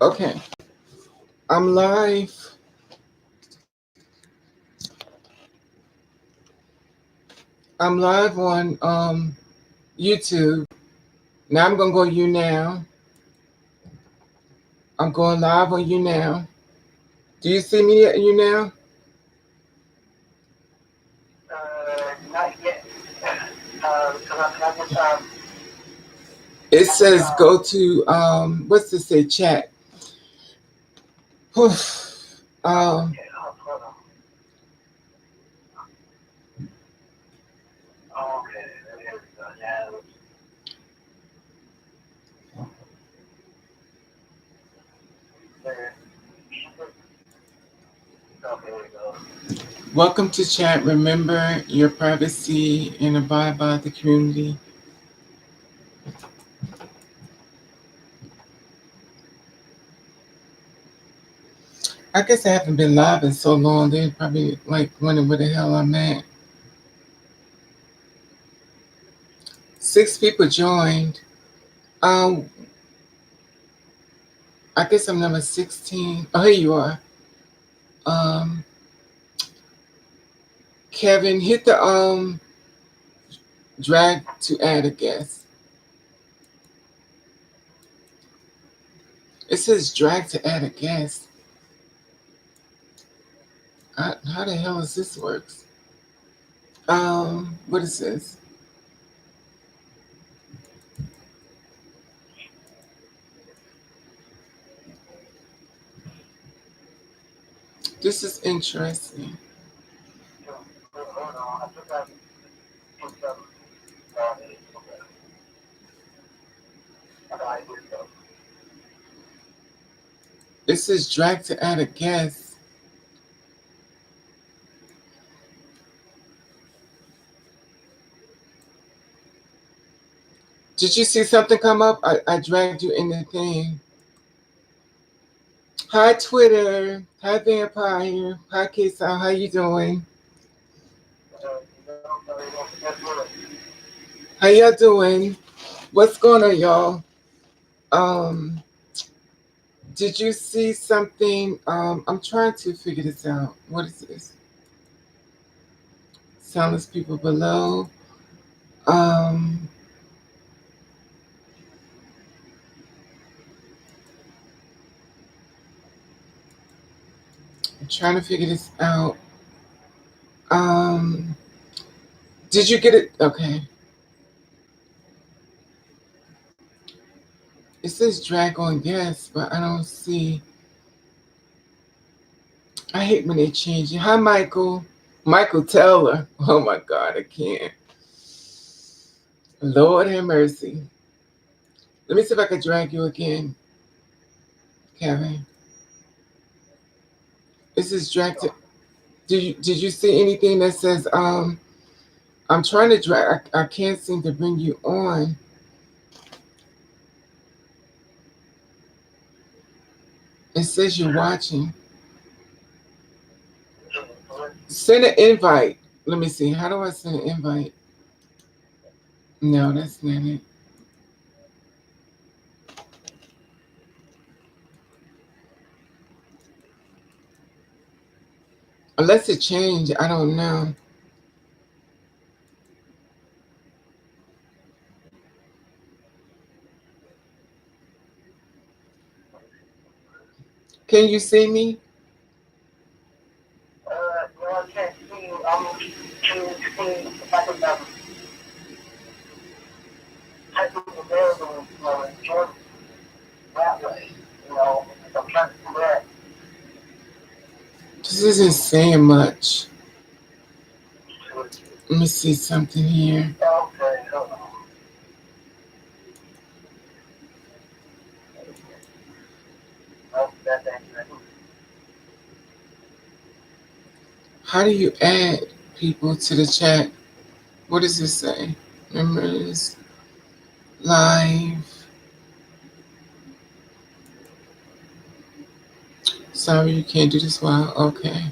Okay, I'm live. I'm live on YouTube. Now I'm gonna go you now. I'm going live on you now. Do you see me at you now? Not yet. It says go to what's this say chat. um Okay, hold on. Okay, there we go. Yeah. There. Okay, there we go. Welcome to chat. Remember your privacy and abide by the community. I guess I haven't been live in so long. They probably like wondering where the hell I'm at. 6 people joined. Um, I guess I'm number 16. Oh, here you are. Um, Kevin, hit the drag to add a guest. It says drag to add a guest. How the hell does this works? What is this? This is interesting. Hold on. I took out put some okay. I did so. It says drag to add a guest. Did you see something come up? I dragged you in the thing. Hi Twitter. Hi Vampire. Hi Kesa. How you doing? How y'all doing? What's going on, y'all? Um, did you see something? I'm trying to figure this out. What is this? Silence people below. Um, I'm trying to figure this out. Um, did you get it? Okay. It says drag on guest, but I don't see. I hate when they change it. Hi, Michael. Michael Taylor. Oh my God, I can't. Lord have mercy. Let me see if I can drag you again, Kevin. This is drag to. Did you see anything that says I'm trying to drag. I can't seem to bring you on. It says you're watching. Send an invite. Let me see. How do I send an invite? No, that's not it. Unless it changed, I don't know. Can you see me? No, I can't see you. I'm trying to see if I can type in the available join that way. I'm trying to do that. This isn't saying much. Let me see something here. Okay, hold on. Oh, that's accurate. How do you add people to the chat? What does it say? Members, live. Sorry, you can't do this while. Okay.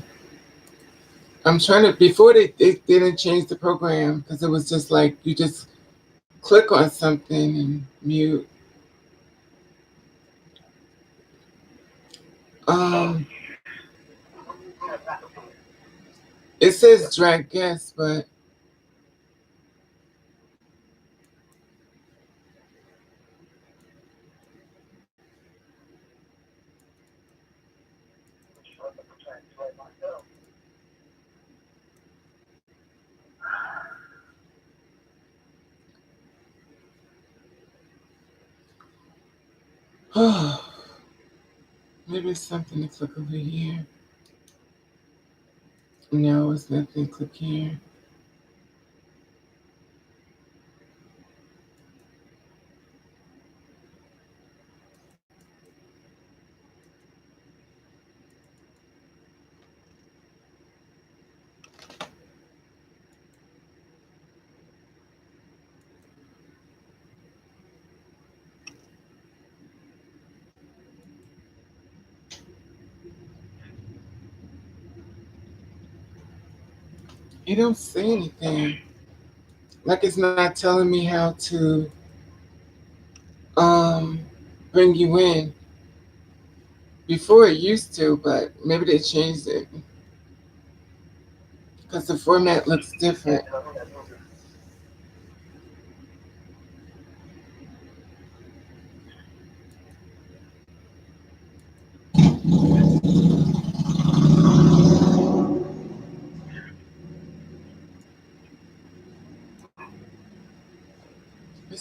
I'm trying to, before they didn't change the program because it was just like you just click on something and mute. Um, Yeah, that's okay. it says drag guest, but I'm sure that I'm trying to enjoy myself. maybe it's something to click over here. No, it's nothing. Click here. It don't say anything. Like it's not telling me how to um bring you in. Before it used to, but maybe they changed it because the format looks different. Yeah, I think I do this.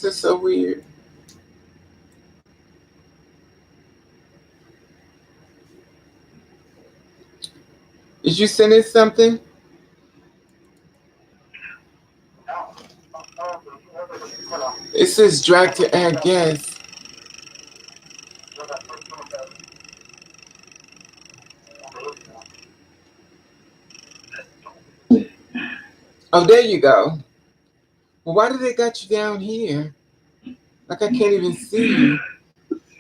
This is so weird. Did you send it something? Now, oh, but you know, but you know, It says drag I to put some add stuff, guest. when I put some stuff on the list now. Oh, there you go. Well, why did they got you down here? Like I can't even see you.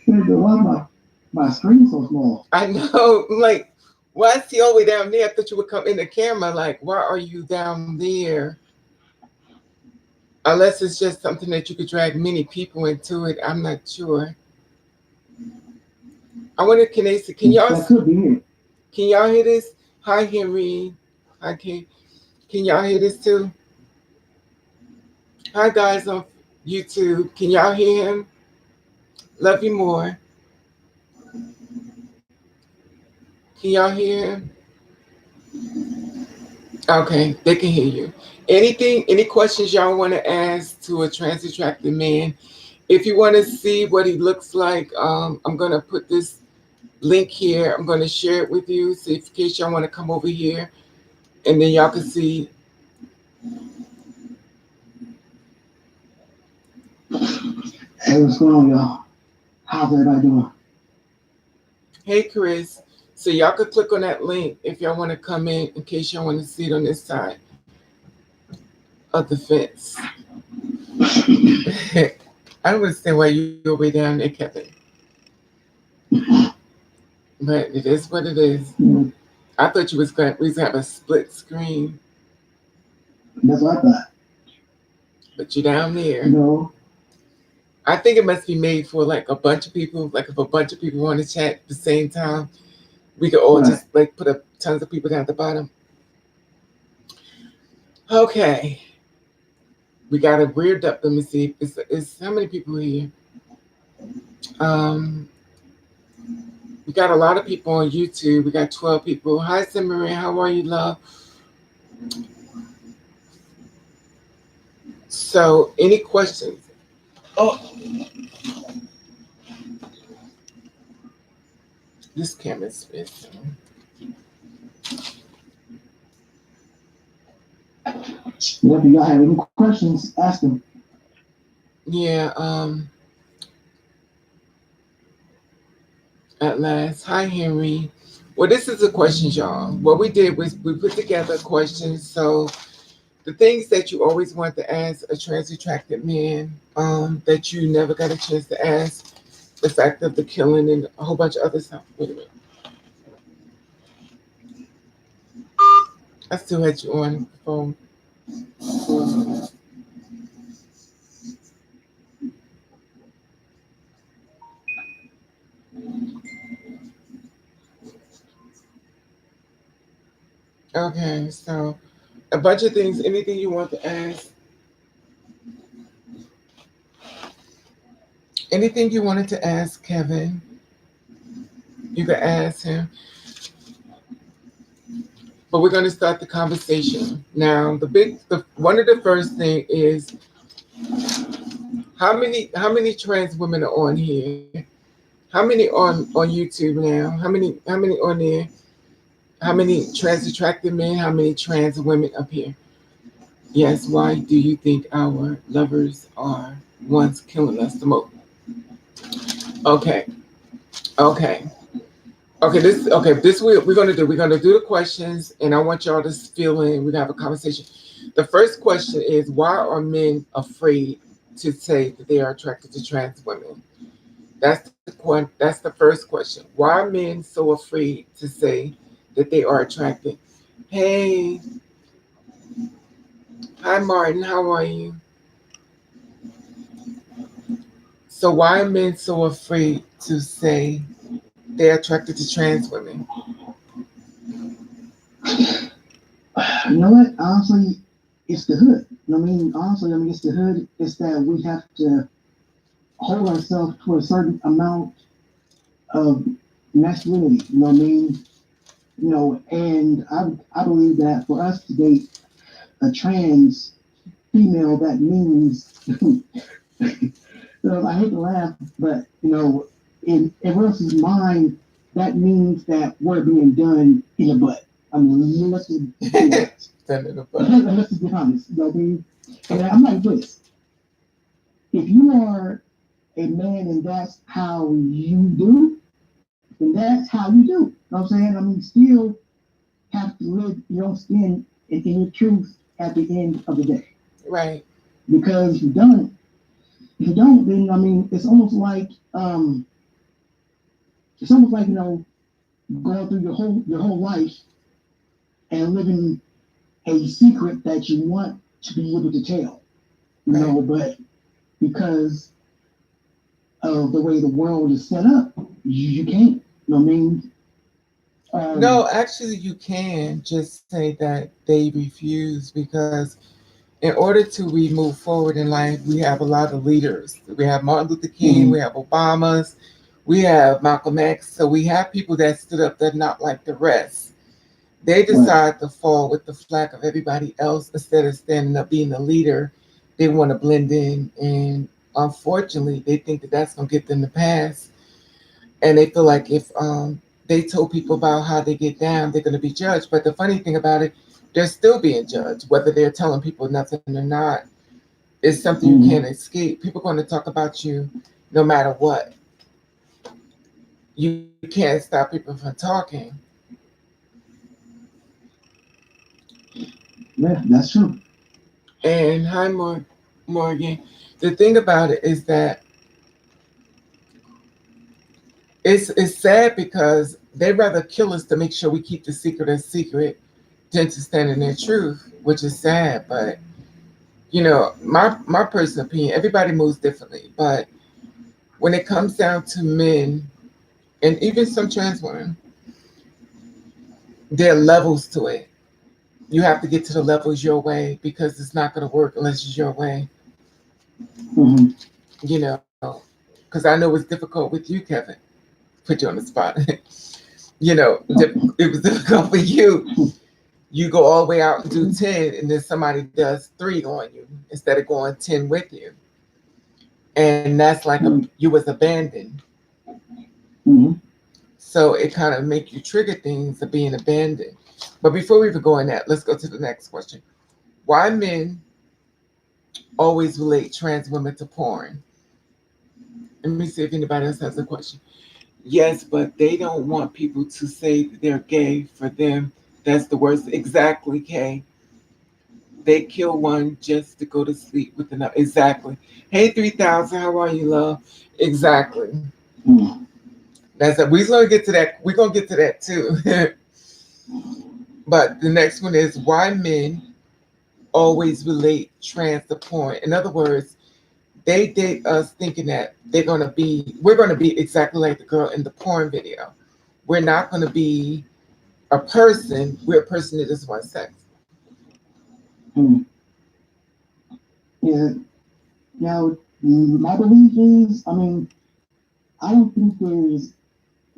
Baby, why my screen so small? I know. Like, why is he all the way down there? I thought you would come in the camera. Like, why are you down there? Unless it's just something that you could drag many people into it. I'm not sure. I wonder, can they see? That could be it. Can y'all hear this? Hi, Henry. Hi, can y'all hear this too? Hi, guys on YouTube. Can y'all hear him? Love you more. Can y'all hear him? Okay, they can hear you. Anything, any questions y'all want to ask to a trans attracted man? If you want to see what he looks like, I'm gonna put this link here. I'm gonna share it with you, so in case y'all want to come over here, and then y'all can see. Hey, what's going on, y'all? How's everybody doing? Hey, Chris. So y'all could click on that link if y'all want to come in case y'all want to see it on this side of the fence. I don't understand why you go way down there, Kevin. But it is what it is. Mm, I thought you was going we was gonna have a split screen, that's what I thought. but you're down there. No, I think it must be made for like a bunch of people. Like if a bunch of people want to chat at the same time, we could all right. just like put up tons of people down at the bottom. Okay, we got a weird up. Let me see. It's how many people here? Um, we got a lot of people on YouTube. We got 12 people. Hi, Marie. How are you, love? So, any questions? Oh, this camera's missing. Well, if y'all have any questions, ask them. Yeah. At last. Hi, Henry. Well, this is the questions, y'all. What we did was we put together questions. So the things that you always want to ask a trans attracted man, that you never got a chance to ask, the fact of the killing and a whole bunch of other stuff. Wait a minute. I still had you on the phone. Okay, so a bunch of things. Anything you want to ask? Anything you wanted to ask Kevin? You can ask him. But we're going to start the conversation now. The one of the first thing is how many trans women are on here? How many on YouTube now? How many on there? How many trans attracted men? How many trans women up here? Yes. Why do you think our lovers are ones killing us the most? Okay. Okay. Okay. This we're gonna do. We're gonna do the questions, and I want y'all to fill in. We're gonna have a conversation. The first question is, why are men afraid to say that they are attracted to trans women? That's the first question. Why are men so afraid to say that they are attracted? Hey, hi Martin, how are you? So why are men so afraid to say they're attracted to trans women? You know what? Honestly, it's the hood. You know what I mean? Honestly, I mean, it's the hood. It's that we have to hold ourselves to a certain amount of masculinity. You know what I mean? You know, and I believe that for us to date a trans female, that means, I hate to laugh, but in everyone else's mind, that means that we're being done in a butt. I mean, let's just be honest. Let's just be honest. You know what I mean? And I'm like this. If you are a man and that's how you do, then that's how you do. You know what I'm saying? I mean, still have to live your own skin and in your truth at the end of the day. Right. Because if you don't, then I mean, it's almost like going through your whole life and living a secret that you want to be able to tell, Right. but because of the way the world is set up, you can't. You know what I mean? No, actually, you can just say that they refuse because in order to we move forward in life, we have a lot of leaders. We have Martin Luther King, we Mhm. have Obamas, we have Malcolm X. So we have people that stood up that not like the rest. They Right. decide to fall with the flag of everybody else instead of standing up being the leader. They want to blend in, and unfortunately, they think that that's going to get them to pass. And they feel like if they told people about how they get down, they're going to be judged. But the funny thing about it, they're still being judged, whether they're telling people nothing or not. It's something you can't Mhm. escape. People are going to talk about you no matter what. You can't stop people from talking. Yeah, that's true. And hi, Morgan. The thing about it is that it's sad because they rather kill us to make sure we keep the secret a secret than to stand in their truth, which is sad. But my personal opinion, everybody moves differently. But when it comes down to men and even some trans women, there are levels to it. You have to get to the levels your way because it's not going to work unless it's your way. Hmm. You know, because I know it's difficult with you, Kevin. Put you on the spot. It was difficult for you. You go all the way out and do 10, and then somebody does 3 on you instead of going 10 with you. And that's like you was abandoned. Hmm. So it kind of make you trigger things of being abandoned. But before we even go in that, let's go to the next question. Why men always relate trans women to porn? Let me see if anybody else has a question. Yes, but they don't want people to say that they're gay. For them, that's the worst. Exactly, Kay. They kill one just to go to sleep with another. Exactly. Hey, 3000, how are you, love? Exactly. Hmm. That's it. We're gonna get to that. We're gonna get to that too. But the next one is why men always relate trans to porn. In other words, they date us thinking that we're gonna be exactly like the girl in the porn video. We're not gonna be a person with a person that just wants sex. Hmm. Yeah. Now, my belief is, I don't think there's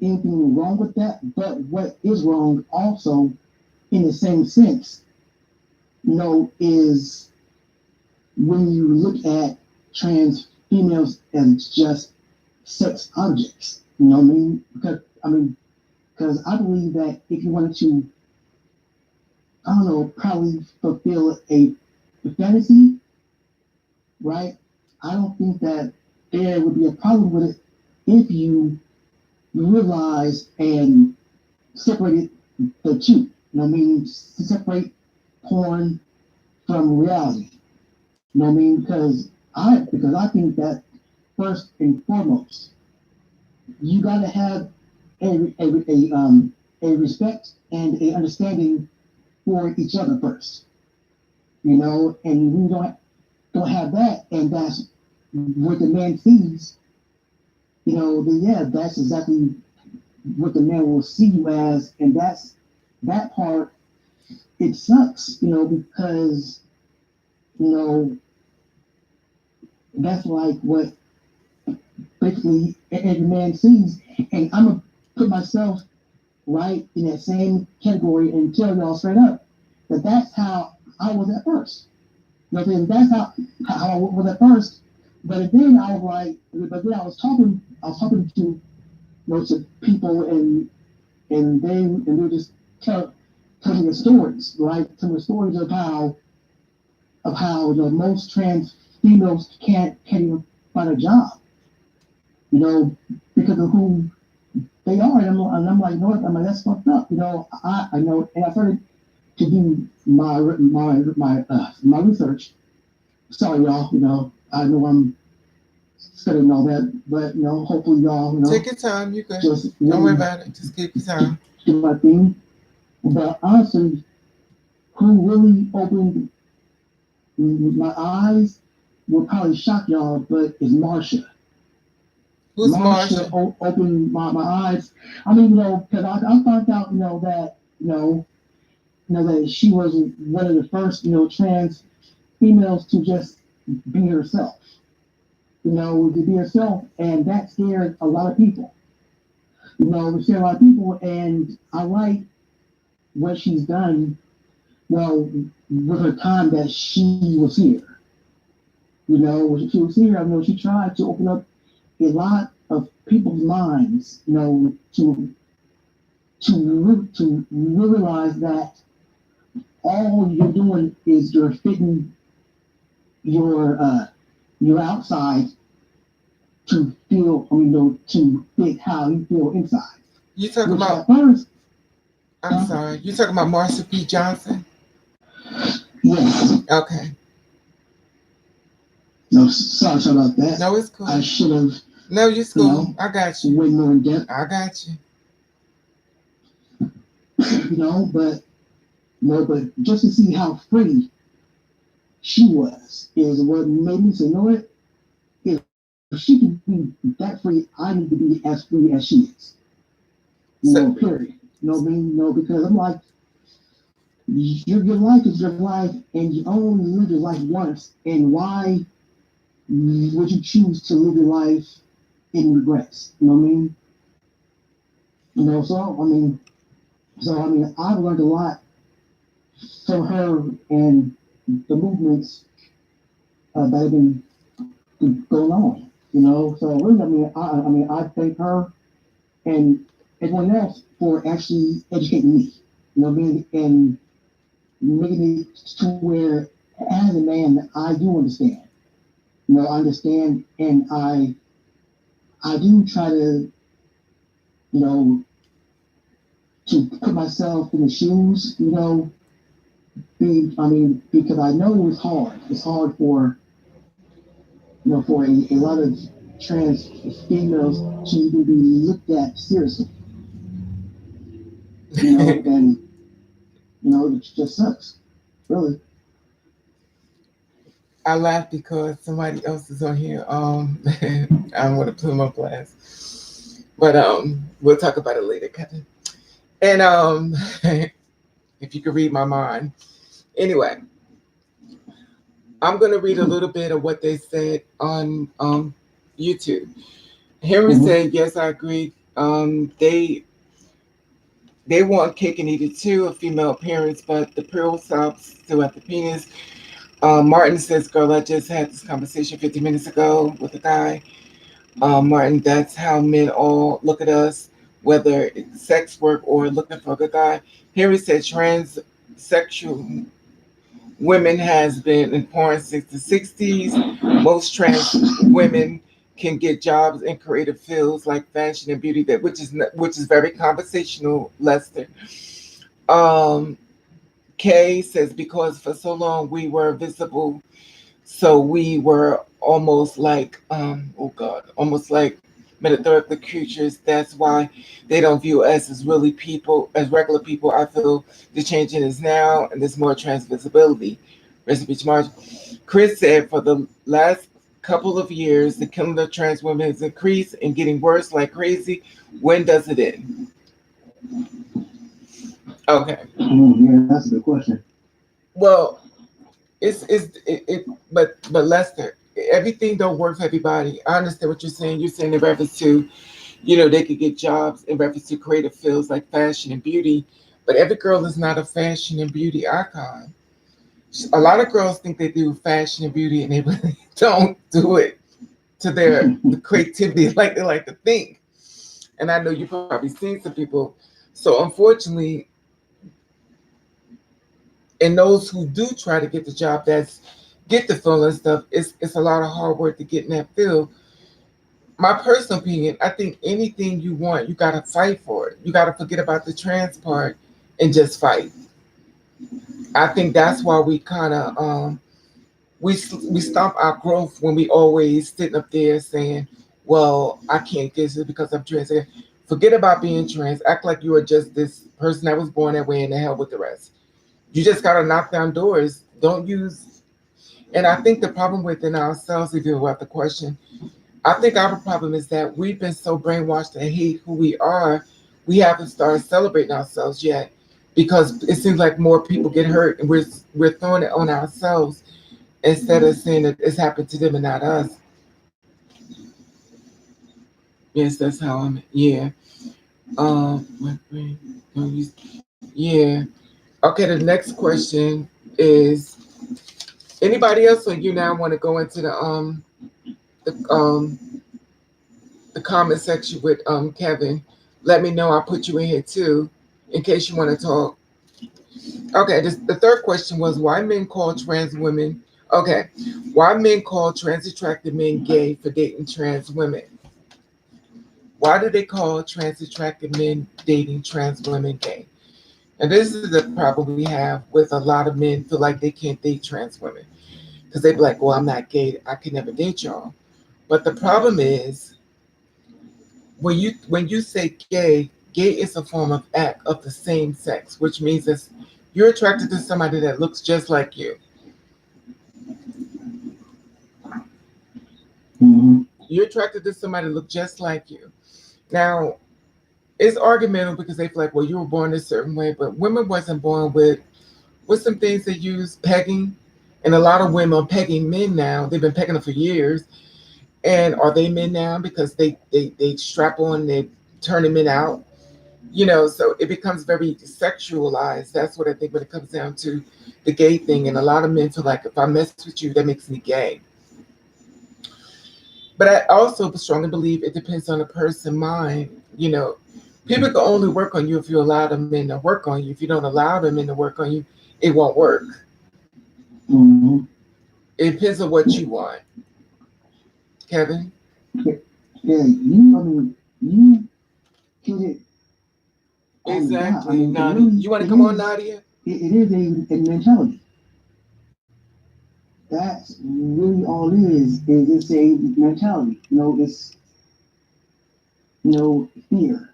anything wrong with that, but what is wrong also, in the same sense, is when you look at trans females as just sex objects. You know what I mean? Because I believe that if you wanted to, I don't know, probably fulfill a fantasy, right? I don't think that there would be a problem with it if you realize and separate the two. You know what I mean? Separate porn from reality. You know what I mean? Because I think that first and foremost, you gotta have a respect and a understanding for each other first. And we don't have that, and that's what the man sees. Then yeah, that's exactly what the man will see you as, and that part. It sucks, because you know that's like what basically every man sees, and I'm gonna put myself right in that same category and tell y'all straight up that that's how I was at first. That's how I was at first. But then I was like, but then I was talking to people, and they were just telling me stories, right? Telling me stories of how most trans females can't even find a job, you know, because of who they are. And I'm like, no, I'm like, that's fucked up. I know, and I started to do my research. Sorry, y'all. I know I'm studying all that, but hopefully y'all, Take your time. You good. just Don't worry really about it. Just keep your time. do my thing. But honestly, who really opened my eyes will probably shock y'all, but it's Marsha. Who's Marsha Marsha? opened my eyes. Because I found out, that she was one of the first, trans females to just be herself. To be herself, and that scared a lot of people. It scared a lot of people, and I like what she's done. With her time that she was here. When she was here, she tried to open up a lot of people's minds, to realize that all you're doing is you're fitting your outside to feel, to fit how you feel inside. You talking Which about? at first, I'm sorry. You talking about Marsha P. Johnson? yes. Okay. No, sorry about that. No, it's cool. I should have. No, you're cool. I got you. Way more in depth. I got you. But but just to see how free she was is what made me say, what? If she can be that free, I need to be as free as she is. So, Period. What I mean? Because I'm like, your life is your life, and you only live your life once. And why would you choose to live your life in regrets? You know what I mean? I've learned a lot from her and the movements that have been going on. So really, I thank her and everyone else for actually educating me. And making it to where, as a man, I do understand. I understand, and I do try to, you know, to put myself in the shoes. Because I know it's hard. It's hard for a lot of trans females to even be looked at seriously. And it just sucks, really. I laugh because somebody else is on here. I don't want to put them up last, but we'll talk about it later, Kevin. And if you could read my mind. Anyway, I'm gonna read a little bit of what they said on YouTube. Henry Mm-hmm. said, "Yes, I agree. They want cake and eat it too, a female appearance, but the pearl stops still at the penis." Martin says, "Girl, I just had this conversation 50 minutes ago with a guy. Martin, that's how men all look at us, whether it's sex work or looking for a good guy." Henry said, "Transsexual women has been in porn since the 60s. Most trans women can get jobs in creative fields like fashion and beauty, that which is very conversational, Lester." Um, Kay says, "Because for so long we were visible, so we were almost like oh God, almost like metaphorical creatures. That's why they don't view us as really people, as regular people. I feel the changing is now, and there's more trans visibility." Rest in peace, March. Chris said, "For the last couple of years, the killing of trans women has increased and getting worse like crazy. When does it end?" Okay. Yeah, that's a good question. Well, but Lester, everything don't work for everybody. I understand what you're saying. You're saying in reference to, they could get jobs in reference to creative fields like fashion and beauty, but every girl is not a fashion and beauty icon. A lot of girls think they do fashion and beauty, and they really don't do it to their the creativity like they like to think. And I know you've probably seen some people. So unfortunately, and those who do try to get the job that's get the field and stuff, it's a lot of hard work to get in that field. My personal opinion, I think anything you want, you gotta fight for it. You gotta forget about the trans part and just fight. I think that's why we kind of we stop our growth when we always sitting up there saying, "Well, I can't get this because I'm trans." Forget about being trans. Act like you are just this person that was born that way, and the hell with the rest. You just gotta knock down doors. Don't use. And I think the problem within ourselves, if you were the question, I think our problem is that we've been so brainwashed to hate who we are, we haven't started celebrating ourselves yet, because it seems like more people get hurt, and we're throwing it on ourselves instead of saying that it's happened to them and not us. Yes, that's how I'm. Yeah. Yeah. Okay. The next question is, anybody else, or you now want to go into the um the comment section with Kevin? Let me know. I'll put you in here too, in case you want to talk. Okay. The third question was, why men call trans women. Okay. Why men call trans attracted men gay for dating trans women? Why do they call trans attracted men dating trans women gay? And this is the problem we have with a lot of men feel like they can't date trans women because they be like, "Well, I'm not gay. I can never date y'all." But the problem is, when you say gay, gay is a form of act of the same sex, which means that you're attracted to somebody that looks just like you. Mm-hmm. You're attracted to somebody that looks just like you. Now, it's argumentable because they feel like, well, you were born a certain way, but women wasn't born with some things they use pegging, and a lot of women are pegging men now. They've been pegging them for years, and are they men now because they strap on, they turn the men out, so it becomes very sexualized. That's what I think when it comes down to the gay thing, and a lot of men feel like if I mess with you, that makes me gay. But I also strongly believe it depends on the person mind. People can only work on you if you allow them in to work on you. If you don't allow them in to work on you, it won't work. Mm-hmm. It depends on what you want, Kevin. Yeah, yeah, you hit it on the dot. I Exactly, mean, Nadia. You want to come on, Nadia? it is a mentality. That's really all it is it's a mentality. It's, fear,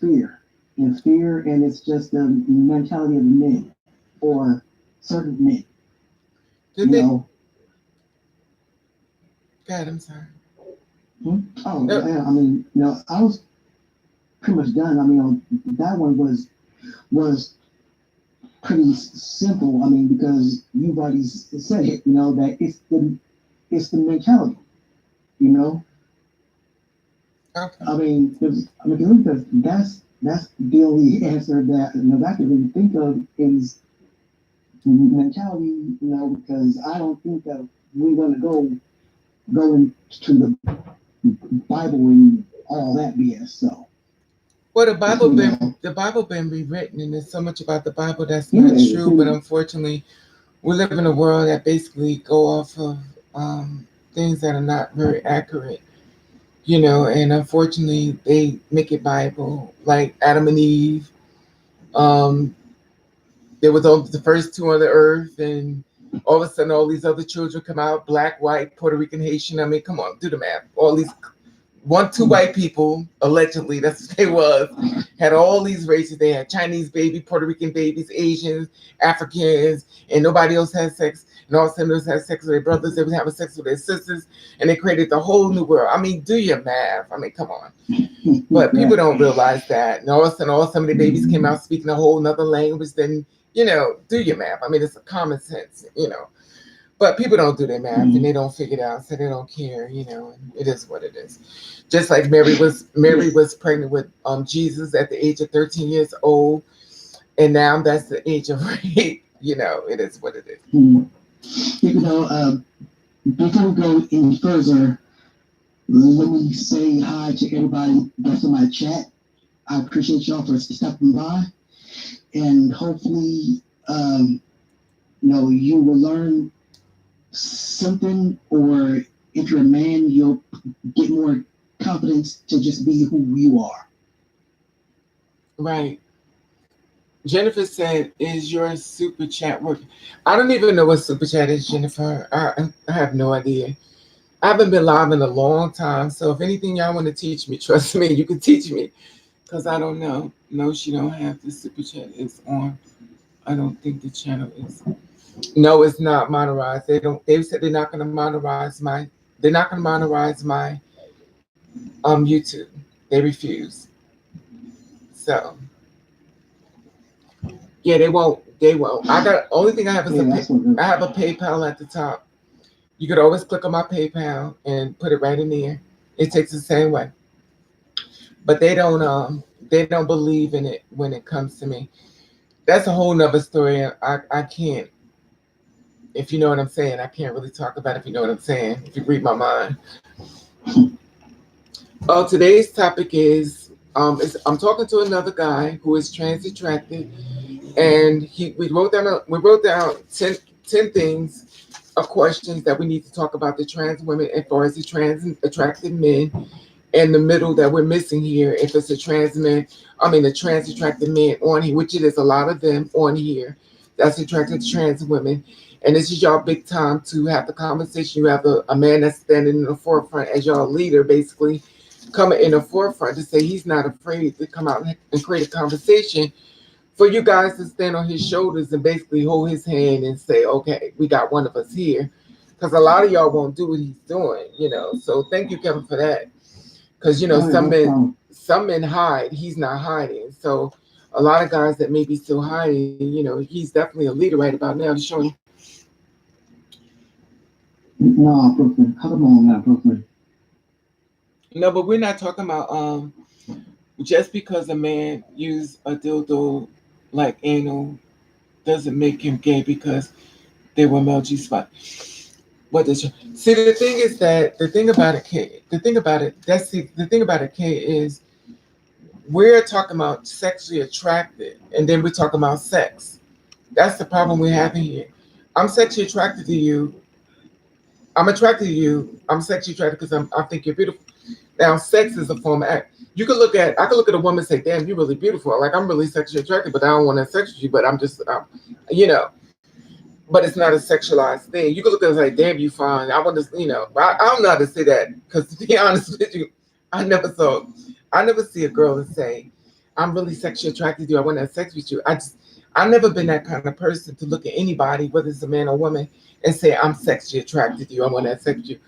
fear. And fear, and it's just the mentality of men or certain men, Did you they? know. God, I'm sorry. Hmm? Oh, No, yeah, I mean, I was, pretty much done. I mean, that one was pretty simple. I mean, because you've already said it. That it's the mentality. You know, Okay. because that's the only answer that I can really think of is mentality. Because I don't think that we're gonna go into the Bible and all that BS. So Well, you know, the Bible been rewritten, and there's so much about the Bible that's yeah, not it's true. But been, unfortunately, we live in a world that basically go off of things that are not very accurate. And unfortunately, they make it Bible like Adam and Eve. Um, there was only the first two on the earth, and all of a sudden, all these other children come out: black, white, Puerto Rican, Haitian. I mean, come on, do the math. All these two white people, allegedly, that's what they was, had all these races. They had Chinese baby, Puerto Rican babies, Asians, Africans, and nobody else had sex. And all of a sudden, those had sex with their brothers. They was having sex with their sisters, and they created the whole new world. I mean, do your math. I mean, come on. But people right. don't realize that. And all of a sudden, all some of the babies came out speaking a whole nother language. Then, do your math. I mean, it's a common sense. But people don't do their math and they don't figure it out, so they don't care. And it is what it is. Just like Mary was pregnant with Jesus at the age of 13 years old, and now that's the age of rape. It is what it is. Mm. Before we go any further, let me say hi to everybody that's in my chat. I appreciate y'all for stopping by, and hopefully, you will learn something, or if you're a man, you'll get more confidence to just be who you are. Right. Jennifer said, "Is your super chat working?" I don't even know what super chat is, Jennifer. I have no idea. I haven't been live in a long time, so if anything y'all want to teach me, trust me, you can teach me, because I don't know. No, she don't have the super chat is on. I don't think the channel is. No, it's not monetized. They don't. They said they're not going to monetize my. They're not going to monetize my YouTube. They refuse. So yeah, they won't. They won't. I got only thing I have is Yeah, that's what. I have a PayPal at the top. You could always click on my PayPal and put it right in there. It takes the same way. But they don't believe in it when it comes to me. That's a whole nother story. I can't, if you know what I'm saying. I can't really talk about it, if you know what I'm saying, if you read my mind. Oh, today's topic is I'm talking to another guy who is trans attracted, and we wrote down 10 things of questions that we need to talk about the trans women as far as the trans attracted men, and the middle that we're missing here, if it's a trans man, I mean a trans attracted man on here, which it is a lot of them on here that's attracted to trans women. And this is y'all big time to have the conversation. You have a man that's standing in the forefront as y'all leader, basically coming in the forefront to say he's not afraid to come out and create a conversation for you guys to stand on his shoulders and basically hold his hand and say, okay, we got one of us here. Because a lot of y'all won't do what he's doing. So thank you, Kevin, for that. Because Oh, yeah, no problem. some men hide. He's not hiding. So a lot of guys that may be still hiding, he's definitely a leader right about now. To show you. No, Brooklyn. Come on now, Brooklyn. No, but we're not talking about just because a man use a dildo like anal doesn't make him gay because they were male G spot. What does see? The thing is that the thing about it, K. The thing about it. The thing about it, K, is we're talking about sexually attracted, and then we're talking about sex. That's the problem we're having here. I'm sexually attracted to you. I'm attracted to you. I'm sexually attracted because I think you're beautiful. Now, sex is a form of act. I could look at a woman and say, "Damn, you're really beautiful." Like I'm really sexually attracted, but I don't want to have sex with you. But I'm just, you know. But it's not a sexualized thing. You could look at it and say, "Damn, you fine." I want to, I don't know how to say that because to be honest with you, I never saw, I never see a girl and say, "I'm really sexually attracted to you. I want to have sex with you." I've never been that kind of person to look at anybody, whether it's a man or woman, and say I'm sexually attracted to you. I want to have sex with you.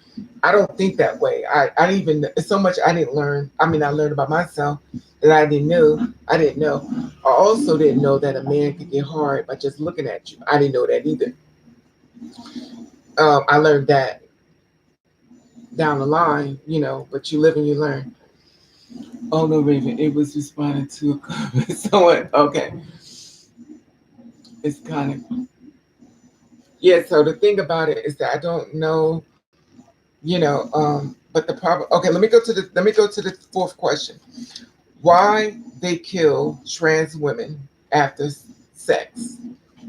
I don't think that way. I didn't even. It's so much I didn't learn. I mean, I learned about myself that I didn't know. I didn't know. I also didn't know that a man could get hard by just looking at you. I didn't know that either. I learned that down the line, but you live and you learn. Oh no, Raven, it was responding to a comment. Someone, okay, it's kind of, yeah. So the thing about it is that I don't know, but the problem. Okay, let me go to the fourth question. Why they kill trans women after sex?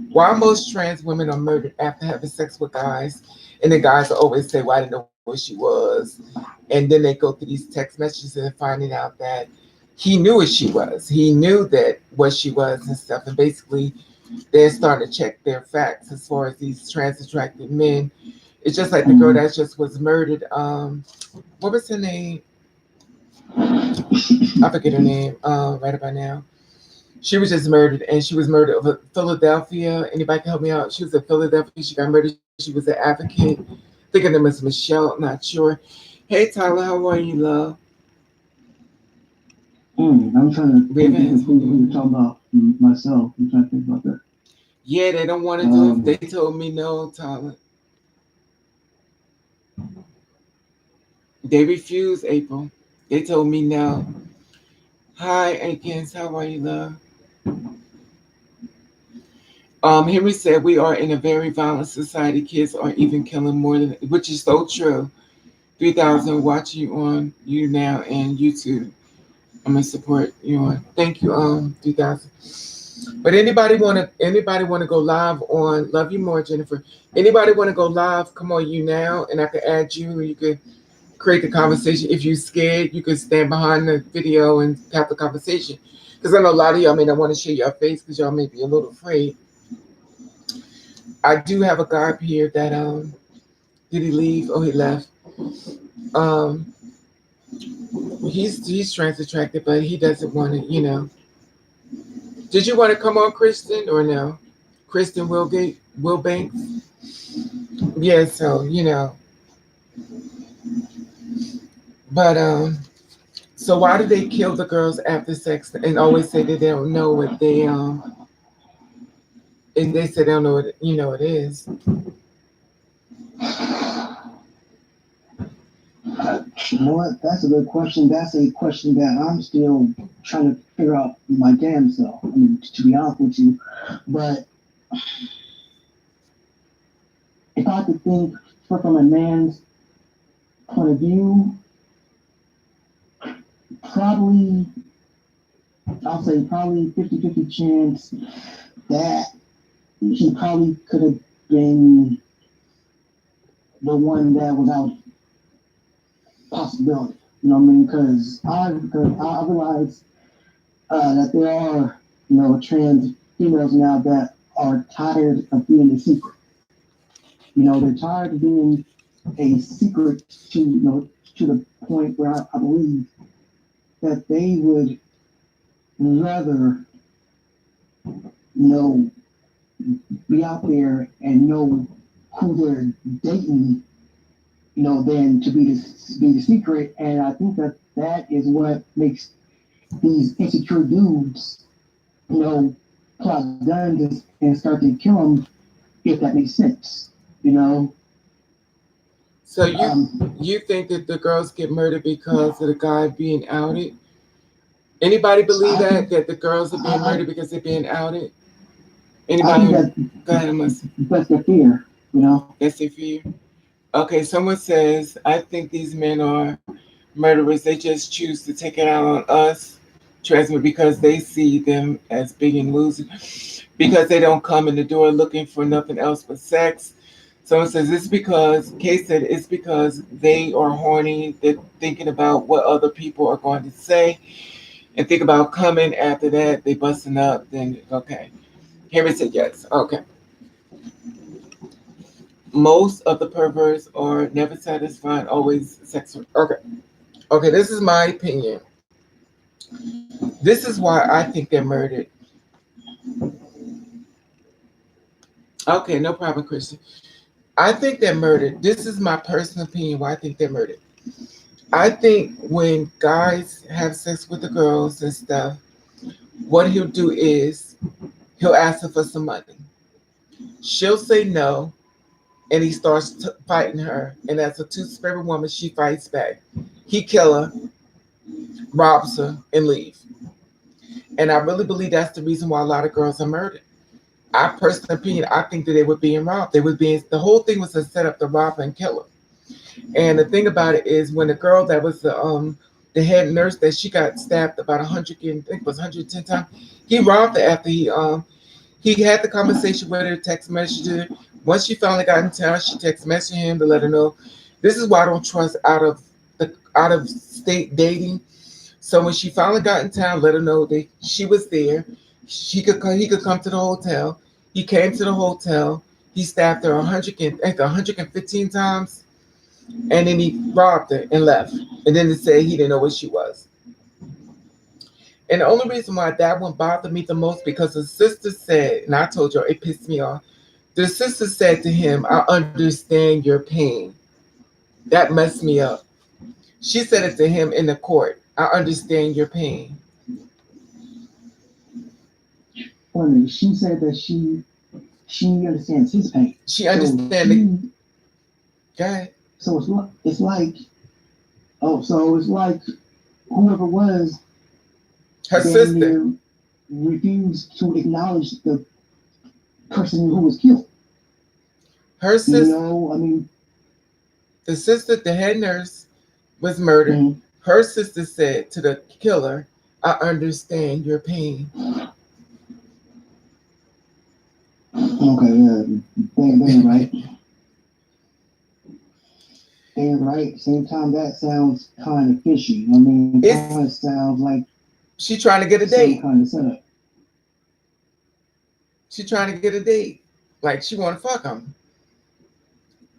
Why most trans women are murdered after having sex with guys, and the guys will always say, "Well, I didn't know where she was," and then they go through these text messages and finding out that he knew what she was. He knew that what she was and stuff, and basically they're starting to check their facts as far as these trans attracted men. It's just like the girl that just was murdered. What was her name? I forget her name. Right about now. She was just murdered, and she was murdered over Philadelphia. Anybody can help me out? She was in Philadelphia. She got murdered. She was an advocate. I think her name was Michelle. I'm not sure. Hey, Tyler, how are you, love? I'm trying to We think haven't of things we were talking about myself. I'm trying to think about that. Yeah, they don't want to do it. They told me no, Tyler. They refused, April. They told me no. Hi, Akins. How are you, love? Henry said we are in a very violent society. Kids are even killing more than, which is so true. 3,000 watching you on you now and YouTube. I'm gonna support you on. Thank you, 3,000. But anybody wanna go live on Love You More, Jennifer? Anybody wanna go live? Come on, you now, and I can add you. You could create the conversation. If you're scared, you could stand behind the video and have the conversation. Because I know a lot of y'all may not want to share your face because y'all may be a little afraid. I do have a guy up here that did he leave? Oh, he left. Um he's trans attracted, but he doesn't want to. Did you want to come on, Kristen, or no? Kristen Wilgate Wilbanks? Yeah, so but so why do they kill the girls after sex and always say that they don't know what they and they say they don't know what it is? You know what? That's a good question. That's a question that I'm still trying to figure out my damn self. I mean, to be honest with you, but if I could think from a man's point of view, probably I'll say probably 50-50 chance that he probably could have been the one that was out possibility. You know what I mean? Because I realize that there are trans females now that are tired of being a secret. They're tired of being a secret to the point where I believe that they would rather know be out there and know who they're dating, than to be the secret. And I think that is what makes these insecure dudes, plot guns and start to kill them, if that makes sense. So you think that the girls get murdered because of the guy being outed? Anybody believe that the girls are being murdered because they're being outed? Anybody? Go ahead, that's their fear. That's their fear. Okay, someone says, I think these men are murderers. They just choose to take it out on us, Tresma, because they see them as big and losers, because they don't come in the door looking for nothing else but sex. Someone says Kay said it's because they are horny. They're thinking about what other people are going to say and think about coming after that. They busting up. Then, okay. Henry said yes. Okay. Most of the perverts are never satisfied, always sexual. Okay. Okay, this is my opinion. This is why I think they're murdered. Okay, no problem, Christian. I think they're murdered. This is my personal opinion why I think they're murdered. I think when guys have sex with the girls and stuff, what he'll do is he'll ask her for some money. She'll say no, and he starts fighting her. And as a two-spirit woman, she fights back. He kill her, robs her, and leave. And I really believe that's the reason why a lot of girls are murdered. I personal opinion, I think that they were being robbed. They were being the whole thing was a setup to rob and kill her. And the thing about it is when the girl that was the head nurse that she got stabbed about 100 and I think it was 110 times, he robbed her after he had the conversation with her, text messaged her. Once she finally got in town, she text messaged him to let her know. This is why I don't trust the out of state dating. So when she finally got in town, let her know that she was there. He could come to the hotel. He came to the hotel. He stabbed her 115 times, and then he robbed her and left. And then they said he didn't know where she was. And the only reason why that one bothered me the most because the sister said, and I told you it pissed me off. The sister said to him, "I understand your pain." That messed me up. She said it to him in the court. "I understand your pain." Funny, she said that she understands his pain. She understand it. Go ahead. So it's like oh, so it's like whoever was Her sister. refused to acknowledge the person who was killed. Her sister. You know, I mean, the sister, the head nurse, was murdered. Mm-hmm. Her sister said to the killer, "I understand your pain." Okay, yeah, they right. They're right. Same time, that sounds kind of fishy. I mean, it kind of sounds like she trying to get a date. Kind of setup. She trying to get a date, like she want to fuck him.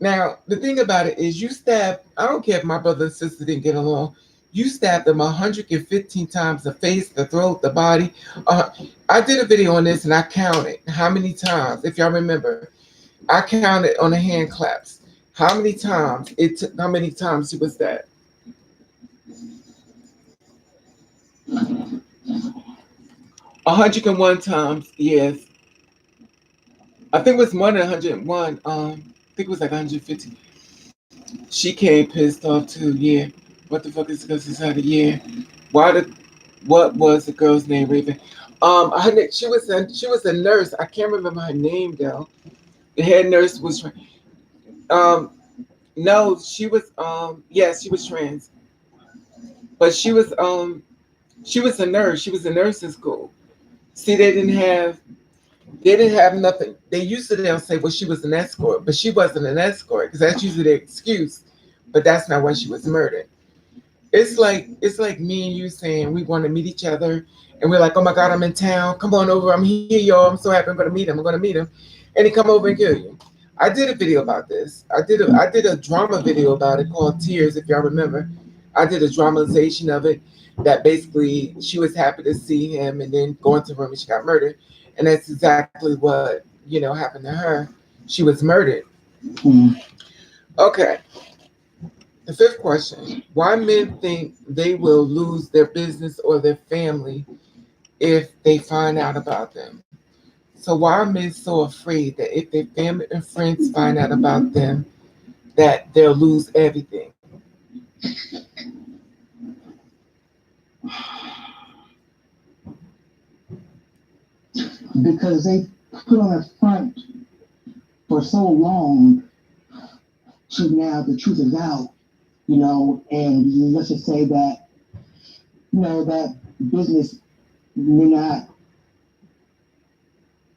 Now the thing about it is, you stab. I don't care if my brother and sister didn't get along. You stabbed them 115 times: the face, the throat, the body. I did a video on this and I counted how many times. If y'all remember, I counted on the hand claps how many times it took. How many times he was that? 101 times. Yes, I think it was more than 101. I think it was like 150. She came pissed off too. Yeah. What the fuck is because it's had a year? Why the what was the girl's name? Raven. She was a nurse. I can't remember her name though. The head nurse was um no, she was yes, she was trans. But she was a nurse. She was in nursing school. See, they didn't have nothing. They usually they'll say, well, she was an escort, but she wasn't an escort because that's usually their excuse. But that's not why she was murdered. It's like me and you saying we want to meet each other, and we're like, oh my God, I'm in town. Come on over. I'm here, y'all. I'm so happy. I'm gonna meet him. I'm gonna meet him, and he come over and kill you. I did a video about this. I did a drama video about it called Tears, if y'all remember. I did a dramatization of it that basically she was happy to see him and then go into the room and she got murdered. And that's exactly what, happened to her. She was murdered. Mm-hmm. Okay. The fifth question: why men think they will lose their business or their family if they find out about them? So why are men so afraid that if their family and friends find out about them, that they'll lose everything? Because they put on a front for so long to now the truth is out, and let's just say that, that business may not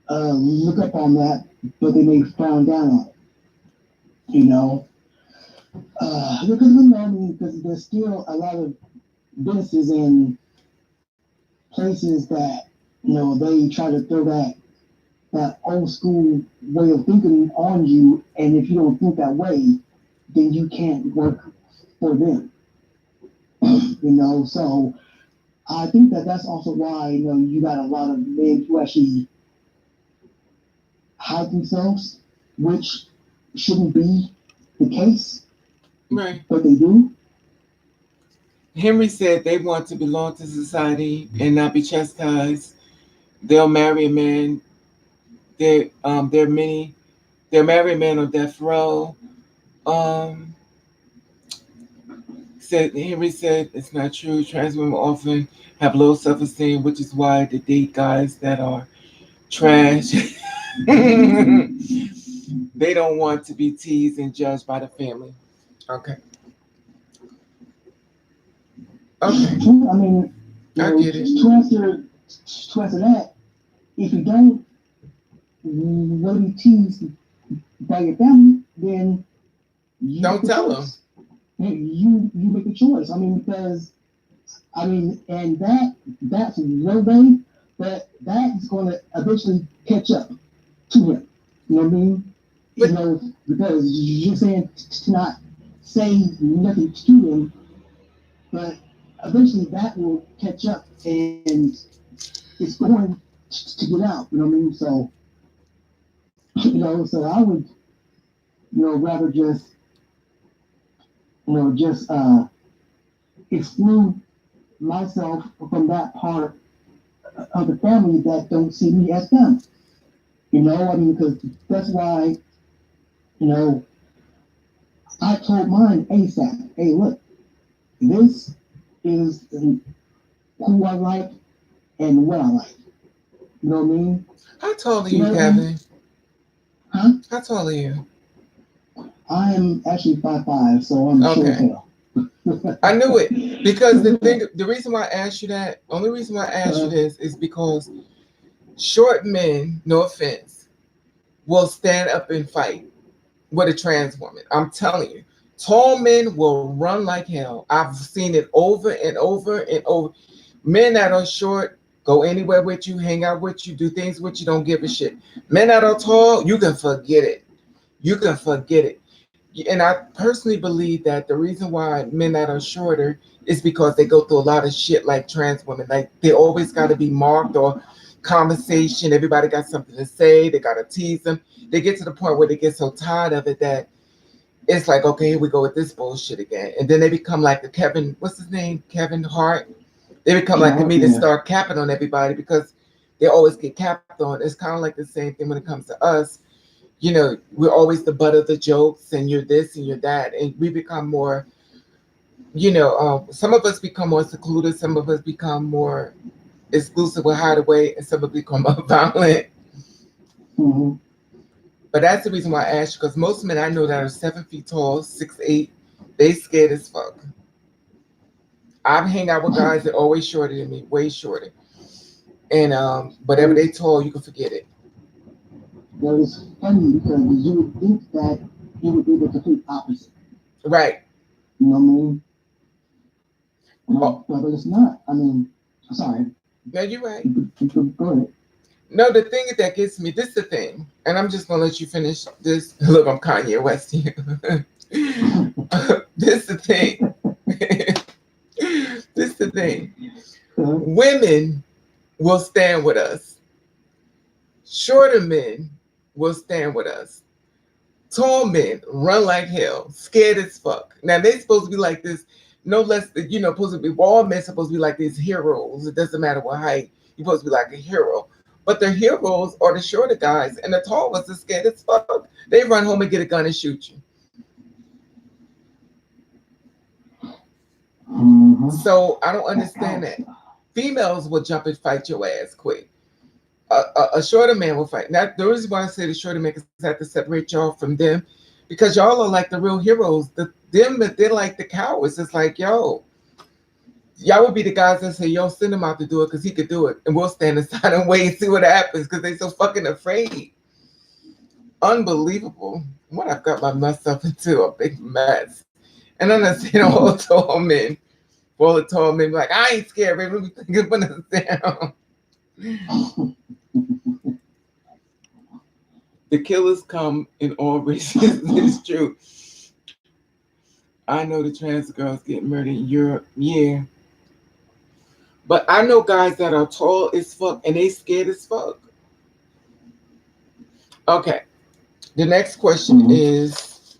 look up on that, but they may frown down on it, because there's still a lot of businesses and places that, they try to throw that old school way of thinking on you, and if you don't think that way, then you can't work for them. So I think that that's also why you got a lot of men who actually hide themselves, which shouldn't be the case, Right. but they do. Henry said they want to belong to society and not be chastised. They'll marry a man. There are many. They'll marry a man on death row. Um, said Henry said it's not true. Trans women often have low self-esteem, which is why they date guys that are trash. They don't want to be teased and judged by the family. Okay. Okay. I mean, I get it. to answer that, if you don't want to be teased by your family, then you Don't make a tell them. choice. You make a choice. I mean, because and that's one way, but that is going to eventually catch up to him. You know what I mean? But Because you're saying to not say nothing to him, but eventually that will catch up and it's going to get out. You know what I mean? So so I would rather just exclude myself from that part of the family that don't see me as them. I mean, because that's why, you know, I told mine ASAP, hey, look, this is who I like and what I like. You know what I mean? how tall are You you, know, Kevin? huh? How tall are you? I am actually 5'5", so I'm short as Okay. hell. I knew it because the reason why I asked you that, only reason why I asked you this is because short men, no offense, will stand up and fight with a trans woman. I'm telling you, tall men will run like hell. I've seen it over and over and over. Men that are short go anywhere with you, hang out with you, do things with you, don't give a shit. Men that are tall, you can forget it. You can forget it. And I personally believe that the reason why men that are shorter is because they go through a lot of shit like trans women. Like they always got to be marked or conversation. Everybody got something to say. They got to tease them. They get to the point where they get so tired of it that it's like, okay, here we go with this bullshit again. And then they become like the Kevin, what's his name? Kevin Hart. They become like Sure, comedians, yeah. start capping on everybody because they always get capped on. It's kind of like the same thing when it comes to us. We're always the butt of the jokes, and you're this and you're that, and we become more. Some of us become more secluded. Some of us become more exclusive with hideaway, and some of us become more violent. hmm But that's the reason why I asked you, because most men I know that are 7 feet tall, 6'8", they scared as fuck. I've hang out with guys that are always shorter than me, way shorter. And whatever they tall, you can forget it. It's funny because you would think that he would be the complete opposite. Right. You know what I mean? Oh, But it's not. I mean, sorry. no, you're right. Go ahead. No, the thing that gets me, this is the thing, and I'm just gonna let you finish this. Look, I'm Kanye West here. This is the thing. This is the thing. Women will stand with us. Shorter men will stand with us. Tall men run like hell, scared as fuck. Now they supposed to be like this, no less than supposed to be all men supposed to be like these heroes. It doesn't matter what height, you're supposed to be like a hero. But the heroes are the shorter guys, and the tall ones are scared as fuck. They run home and get a gun and shoot you. Mm-hmm. So I don't understand that. Females will jump and fight your ass quick. A shorter man will fight. Now the reason why I say the shorter man, because I have to separate y'all from them, because y'all are like the real heroes. They're like the cowards. It's like, yo, y'all would be the guys that say, yo, send him out to do it because he could do it, and we'll stand aside and wait and see what happens because they so fucking afraid. Unbelievable. What I've got myself into a big mess. And then I see all tall men, all the tall men, like, I ain't scared, baby. Let me put us down. The killers come in all races. It's true. I know the trans girls get murdered in Europe. Yeah. But I know guys that are tall as fuck and they scared as fuck. Okay. The next question Mhm. is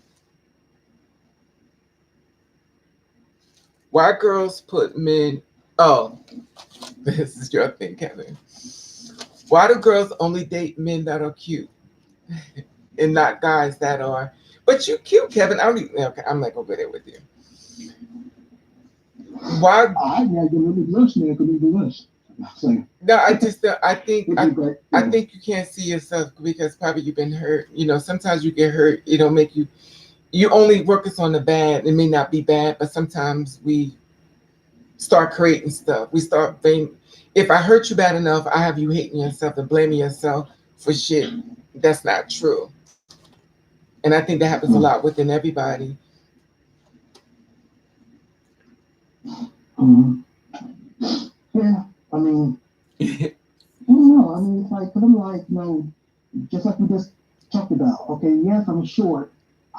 why girls put men. Oh, this is your thing, Kevin. Why do girls only date men that are cute and not guys that are? But you cute, Kevin. I don't even. Okay, I'm not gonna go there with you. Why? I gotta get a little blush now because it's blush. So, No, I just. I think. it be great. I Yeah. think you can't see yourself because probably you've been hurt. You know, sometimes you get hurt. It don't make you. You only focus on the bad. It may not be bad, but sometimes we start creating stuff. We start being. If I hurt you bad enough, I have you hating yourself and blaming yourself for shit that's not true. And I think that happens a lot within everybody. Mhm. Yeah. I mean, I don't know. I mean, it's like, but I'm like, just like we just talked about. Okay, yes, I'm short.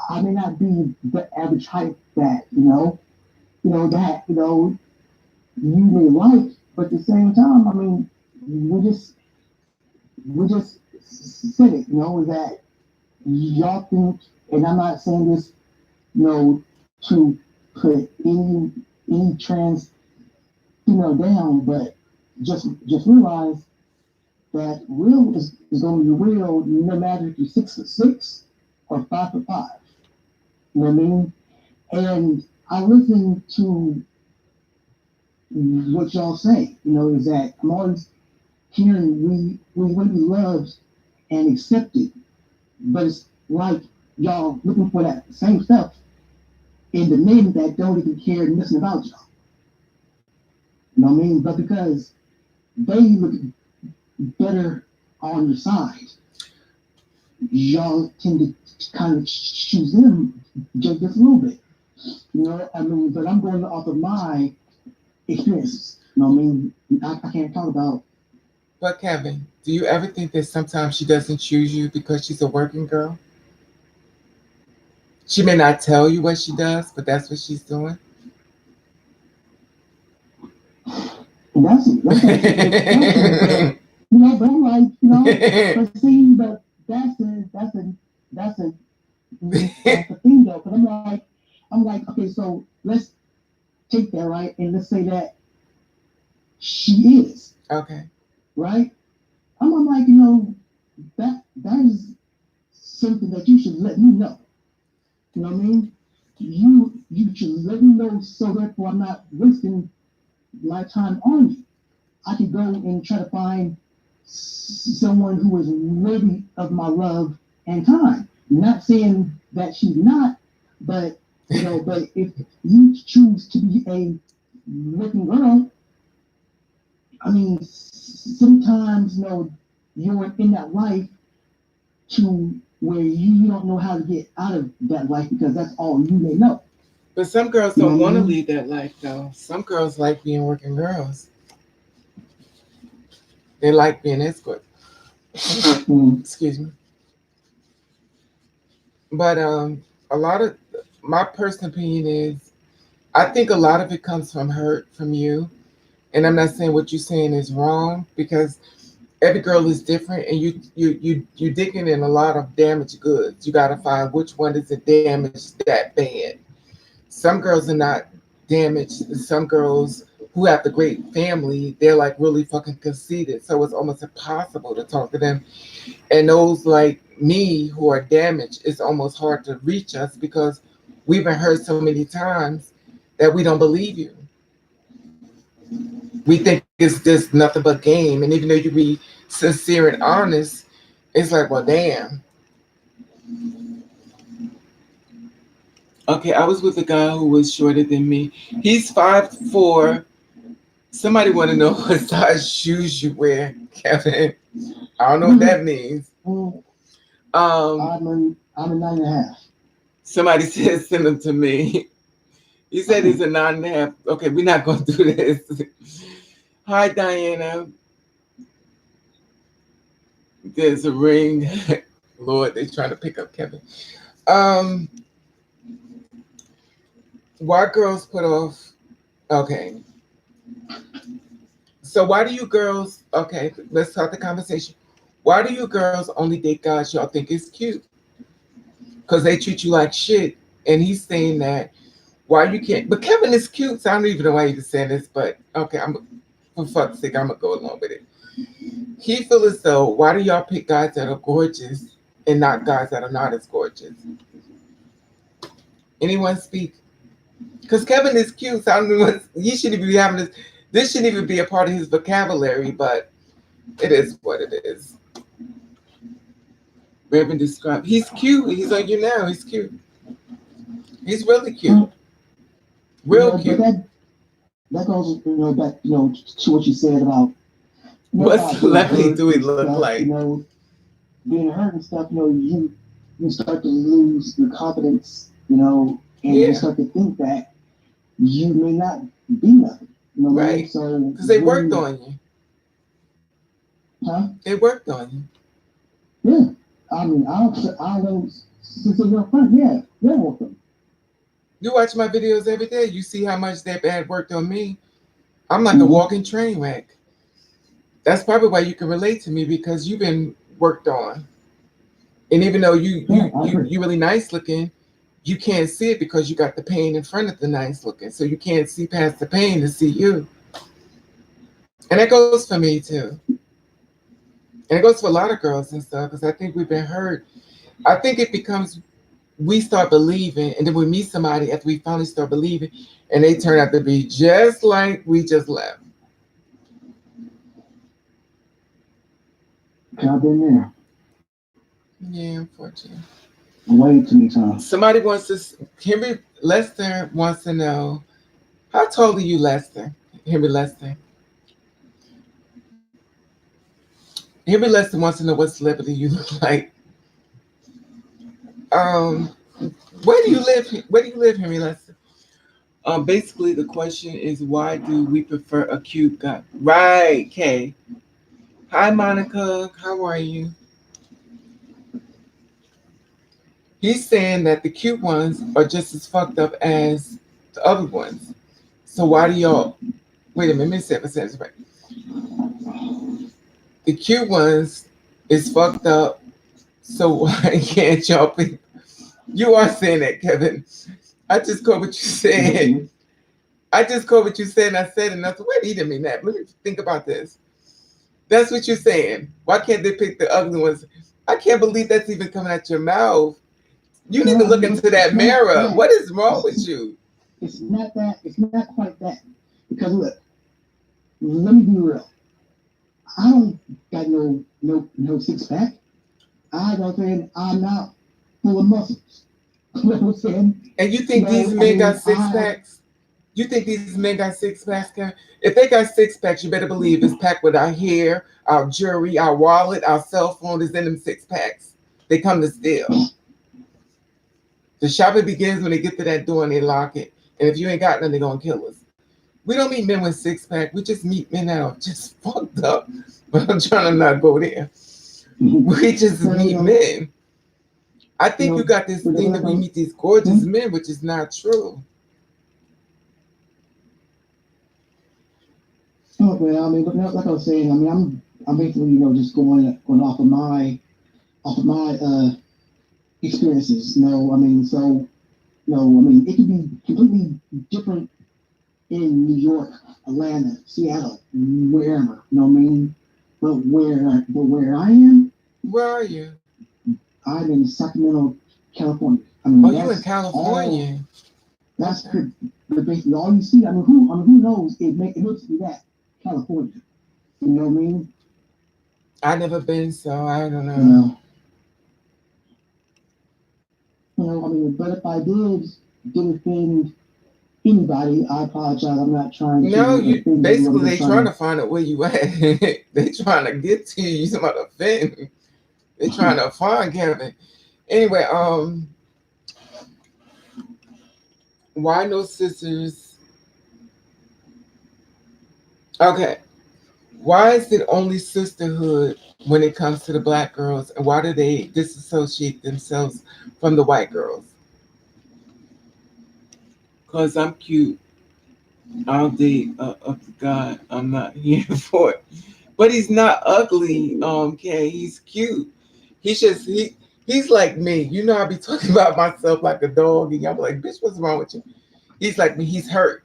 I may not be the average height that that you may like, but at the same time, I mean, we just we just said it. Is that y'all think, and I'm not saying this, to put any trans female down, but just realize that real is going to be real no matter if you're 6'6" or 5'5". You know what I mean? And I listen to what y'all say. Is that I'm always hearing we want to be loved and accepted, but it's like y'all looking for that same stuff in the men that don't even care nothing about y'all. You know what I mean? But because they look better on your side, y'all tend to kind of choose them just a little bit. I mean, but I'm going off of my experiences. You know what I mean? I can't talk about. But Kevin, do you ever think that sometimes she doesn't choose you because she's a working girl? She may not tell you what she does, but that's what she's doing. That's actually a good question, but but I'm like, but see, but that's a that's the thing though, because I'm like, okay, so let's take that right, and let's say that she is Okay. right. I'm like, that is something that you should let me know. You know what I mean? You should let me know so therefore I'm not wasting my time on you. I could go and try to find someone who is worthy of my love and time. Not saying that she's not, but but if you choose to be a working girl, I mean, sometimes you're in that life to where you don't know how to get out of that life because that's all you may know. But some girls You know don't what I want to mean? lead that life though. Some girls like being working girls. They like being escorts. Mm. Excuse me. But a lot of my personal opinion is I think a lot of it comes from hurt from you. And I'm not saying what you're saying is wrong because every girl is different and you digging in a lot of damaged goods. You gotta find which one isn't damaged that bad. Some girls are not damaged. Some girls who have the great family, they're like really fucking conceited. So it's almost impossible to talk to them. And those like me who are damaged, it's almost hard to reach us because we've been hurt so many times that we don't believe you. We think it's just nothing but game. And even though you be sincere and honest, it's like, well, damn. Okay, I was with a guy who was shorter than me. He's 5'4". Somebody want to know what size shoes you wear, Kevin. I don't know what that means. Mm. Um, I'm a 9.5. somebody said send them to me. He said he's a 9.5. Okay, we're not gonna do this. Hi, Diana. There's a ring. Lord, they're trying to pick up Kevin. Um, why girls put off? Okay, so why do you girls? Okay, let's start the conversation. Why do you girls only date guys y'all think is cute? Because they treat you like shit. And he's saying that why you can't. But Kevin is cute, so I don't even know why he was saying this. But okay, I'm for fuck's sake, I'm gonna go along with it. He feels as though why do y'all pick guys that are gorgeous and not guys that are not as gorgeous? Anyone speak? Because Kevin is cute, so I don't know. You shouldn't be having this. This shouldn't even be a part of his vocabulary, but it is what it is. Reverend described. He's cute. He's like you now. He's cute. He's really cute. Real But cute. that goes, back, to what you said about, What about being celebrity hurt do he and look stuff. like? Being hurt and stuff. You start to lose your confidence. And you Yeah, start to think that you may not be nothing. You know what I mean? right. So Because they worked when, on you. huh? They worked on you. Yeah. I mean, I don't. Since you're friend, yeah, you're welcome. You watch my videos every day. You see how much that bad worked on me. I'm like a Mm-hmm. walking train wreck. That's probably why you can relate to me because you've been worked on. And even though you Yeah, you I you agree. you really nice looking, you can't see it because you got the pain in front of the nice looking. So you can't see past the pain to see you. And that goes for me too. And it goes for a lot of girls and stuff because I think we've been hurt. I think it becomes we start believing, and then we meet somebody after we finally start believing, and they turn out to be just like we just left. I've been there Yeah, unfortunately. way too many times. Somebody wants to. Henry Lester wants to know how tall are you, Lester? Henry Lester. Henry Lester wants to know what celebrity you look like. Um, where do you live? Where do you live, Henry Lester? Basically, the question is why do we prefer a cute guy? Right, Kay. Hi, Monica. How are you? He's saying that the cute ones are just as fucked up as the other ones. So why do y'all? Wait a minute. Let me see if I said this right. The cute ones is fucked up. So why can't y'all pick? You are saying that, Kevin. I just caught what you said. I just caught what you said, and I said, and I said, wait, he didn't mean that. Let me think about this. That's what you're saying. Why can't they pick the ugly ones? I can't believe that's even coming out your mouth. You need to No, I look mean, into that it's not mirror. that. What is wrong with It's, you? it's not that. It's not quite that. Because look, let me be real. I don't got no 6 pack. I don't saying I'm not full of muscles. You know what I'm saying? And you think these I men got mean, six packs? You think these men got six packs, Kevin? If they got six packs, you better believe it's packed with our hair, our jewelry, our wallet, our cell phone is in them six packs. They come to steal. The shopping begins when they get to that door and they lock it. And if you ain't got none, they're gonna kill us. We don't meet men with six pack. We just meet men that are just fucked up. But I'm trying to not go there. We just so meet men. I think you got this but thing like that we I, meet these gorgeous hmm? men, which is not true. Okay, I mean, but like I was saying, I mean, I'm basically just going off of my experiences. I mean, so I mean, it could be completely different in New York, Atlanta, Seattle, wherever. You know what I mean? But where I am, Where are you? I'm in Sacramento, California. I mean, Oh, you in that's all. California. That's Okay. but basically all you see. I mean, who knows? It looks to be that California. You know what I mean? I never been, so I don't You know. know. I mean, but if I did offend anybody, I apologize. I'm not trying No, to you offend anyone. basically I'm they just trying trying to find out where you at. They trying to get to you. You somebody offend. They trying to. to find Kevin. Anyway, why no sisters? Okay, why is it only sisterhood when it comes to the black girls, and why do they disassociate themselves from the white girls? Cause I'm cute. I'll date up to God. I'm not here for it. but he's not ugly. Kay, he's cute. He's just he's like me. You know, I be talking about myself like a dog, and y'all be like, "Bitch, what's wrong with you?" He's like me. He's hurt.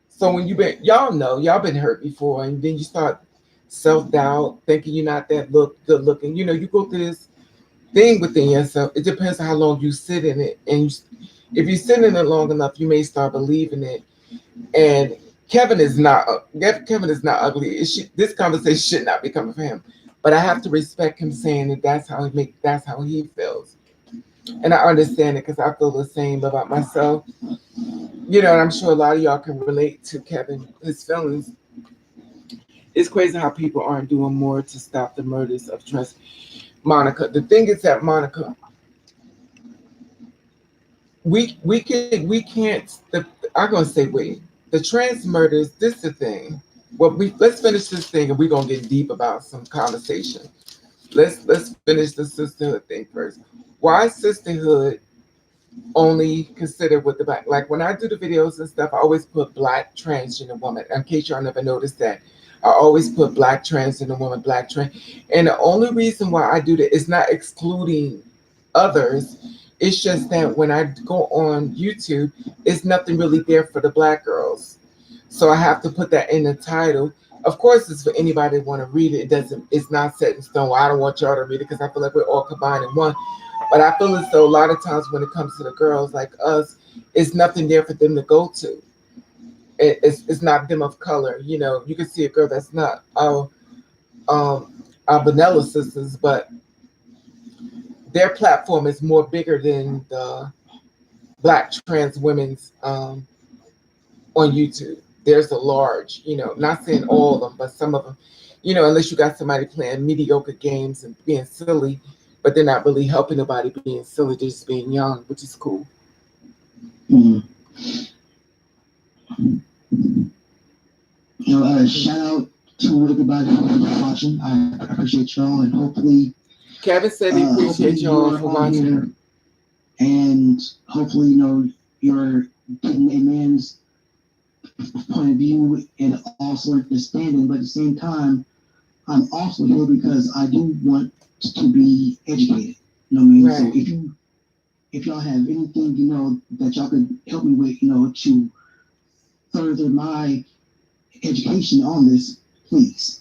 So when you been, y'all know, y'all been hurt before, and then you start self doubt, thinking you're not that good looking. You know, you go through this thing within yourself. It depends on how long you sit in it, and if you sit in it long enough, you may start believing it. And Kevin is not ugly. This conversation should not be coming from him, but I have to respect him saying that that's how he feels, and I understand it because I feel the same about myself. You know, and I'm sure a lot of y'all can relate to Kevin his feelings. It's crazy how people aren't doing more to stop the murders of trust. Monica. The thing is that Monica, we can't. I'm gonna say wait. The trans murders. This is the thing. Well, let's finish this thing, and we're gonna get deep about some conversation. Let's finish the sisterhood thing first. Why is sisterhood only considered with the black? Like when I do the videos and stuff, I always put black transgender woman. In case y'all never noticed that, I always put black transgender woman, black trans. And the only reason why I do that is not excluding others. It's just that when I go on YouTube, it's nothing really there for the black girls. So I have to put that in the title. Of course, it's for anybody that want to read it. It doesn't. It's not set in stone. Well, I don't want y'all to read it because I feel like we're all combined in one. But I feel as though a lot of times when it comes to the girls like us, it's nothing there for them to go to. It's not them of color. You know, you can see a girl that's not our vanilla sisters, but their platform is more bigger than the black trans women's on YouTube. There's a large, you know, not saying all of them, but some of them, you know, unless you got somebody playing mediocre games and being silly, but they're not really helping nobody being silly, they're just being young, which is cool. Mm-hmm. You know, shout out to everybody who's watching. I appreciate y'all, and hopefully, Kevin said he appreciate y'all for watching, and hopefully, you know, you're getting a man's point of view and also understanding. But at the same time, I'm also here because I do want to be educated. You know what I mean? Right. So if y'all have anything, you know, that y'all could help me with, you know, to further my education on this, please.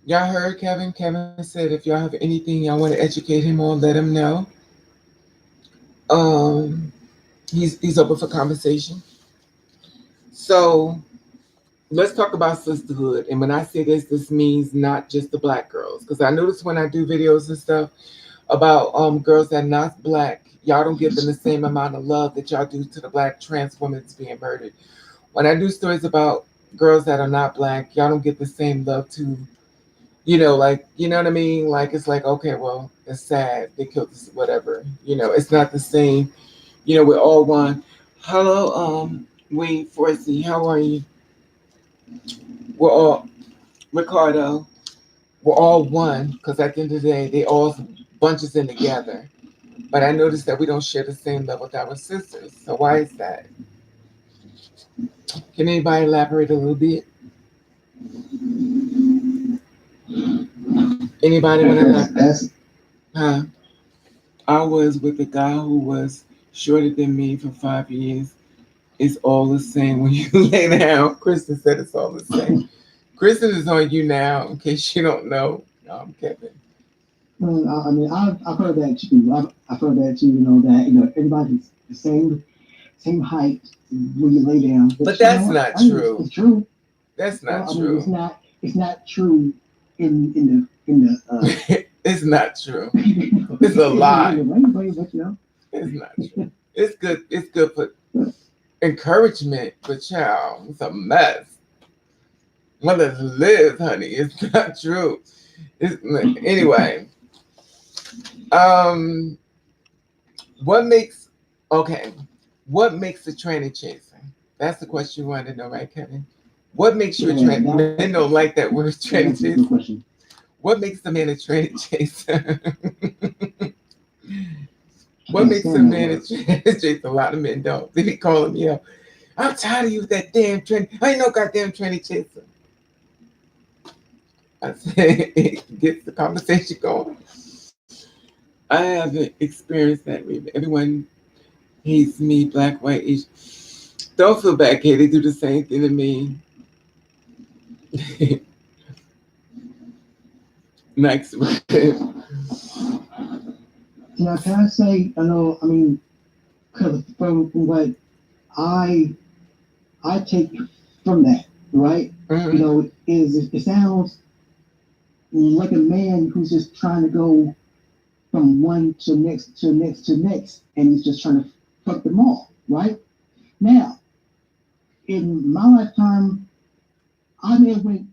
Y'all heard Kevin? Kevin said if y'all have anything y'all want to educate him on, let him know. He's open for conversation. So let's talk about sisterhood. And when I say this means not just the black girls. Because I notice when I do videos and stuff about girls that are not black, y'all don't give them the same amount of love that y'all do to the black trans women that's being murdered. When I do stories about girls that are not black, y'all don't get the same love to, you know, like, you know what I mean? Like, it's like, okay, well, it's sad. They killed this, whatever. You know, it's not the same. You know, we're all one. Hello, Wayne Forsey, how are you? We're all, Ricardo, we're all one because at the end of the day, they all bunches in together. But I noticed that we don't share the same love with our sisters. So why is that? Can anybody elaborate a little bit? Anybody want to elaborate? Huh? I was with a guy who was shorter than me for 5 years. It's all the same when you lay down. Kristen said it's all the same. Kristen is on you now, in case you don't know. No, I'm Kevin. I mean, I've heard that too. I've heard that too. You know that, you know, everybody's the same height when you lay down. But that's not true. It's true. That's not I true. mean, it's not true in the. It's not true. It's a lie. But, you know. It's not true. It's good. It's good for encouragement, but child, it's a mess. Mother lives, honey. It's not true. Anyway, um, what makes okay? What makes a tranny chaser? That's the question you wanted to know, right, Kevin? What makes you a tranny? Men don't like that word, tranny chaser. What makes the man a tranny chaser? What makes a man a tranny chaser? A lot of men don't. They be calling me up. I'm tired of you with that damn tranny. I ain't no goddamn tranny chaser. I said it gets the conversation going. I haven't experienced that really. Everyone hates me, black, white, Asian. Don't feel bad, kid. They do the same thing to me. Next. Now, can I say, I know, I mean, 'cause from what I I take from that, right? You Mhm. know, is it sounds like a man who's just trying to go from one to next to next to next, and he's just trying to fuck them all, right? Now, in my lifetime, I may have went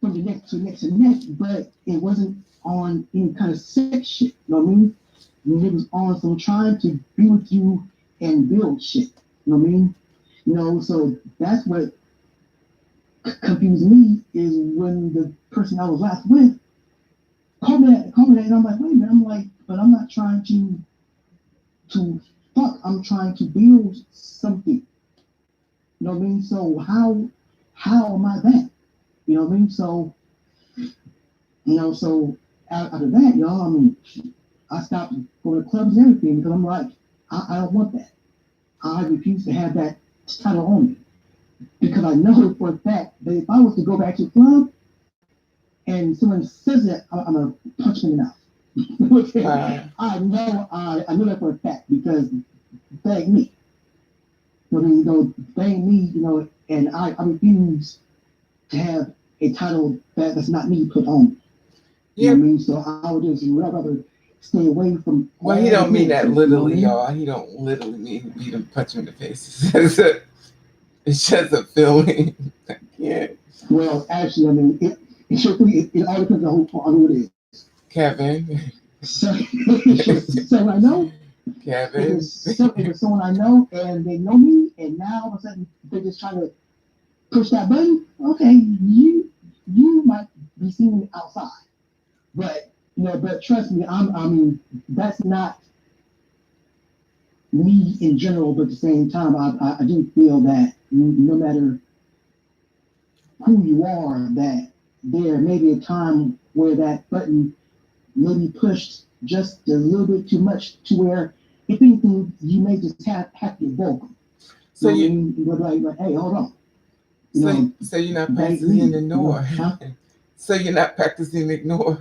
from the next to next to next, but it wasn't on any kind of sex shit. You know what I mean? It was on some trying to be with you and build shit. You know what I mean? You know, so that's what confused me is when the person I was last with called me that, and I'm like, wait a minute, I'm like, but I'm not trying to fuck. I'm trying to build something. You know what I mean? So how am I that? You know what I mean? So so out of that, y'all, I mean, I stopped going to clubs and everything because I'm like, I don't want that. I refuse to have that title on me because I know for a fact that if I was to go back to the club and someone says that, I'm gonna punch them in the mouth. Okay, Wow. I know that for a fact because that ain't me. They ain't me. And I refuse to have a title that's not me put on me. You know Yeah. what I mean? So I would just rather stay away from Well, he all the don't mean that bullshit. You know what I literally, mean? y'all. He don't literally mean beat him, punch him in the face. It's just a feeling. Yeah. Well, actually, I mean, it all depends on who it is. Kevin. So, so I know Kevin. if it's someone I know and they know me, and now all of a sudden they're just trying to push that button, okay, you might be seeing me outside, but but trust me, I mean, that's not me in general, but at the same time, I do feel that no matter who you are, that there may be a time where that button may be pushed just a little bit too much to where if anything, you may just have to vocal. You So know what I you, mean? But like, hey, hold on. You so you're not that ain't practicing me. ignore. Huh? So you're not practicing ignore.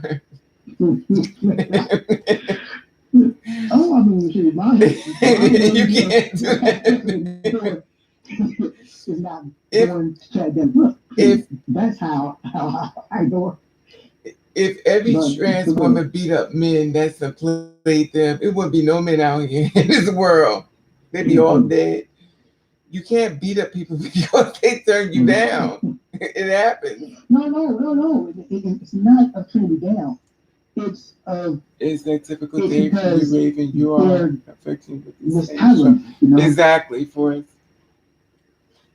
Oh, I mean, shit, my You version can't do of that. door is not If going to that damn look. if That's how I go. if every But trans go ahead. woman beat up men that's played them, it wouldn't be no men out here in this world. They'd be all dead. You can't beat up people because they turn you down. It happens. No. It's not a turn me down. It's It's that typical it's day for you, because Raven. You are they're affecting with the same struggle. mistitling. Exactly, for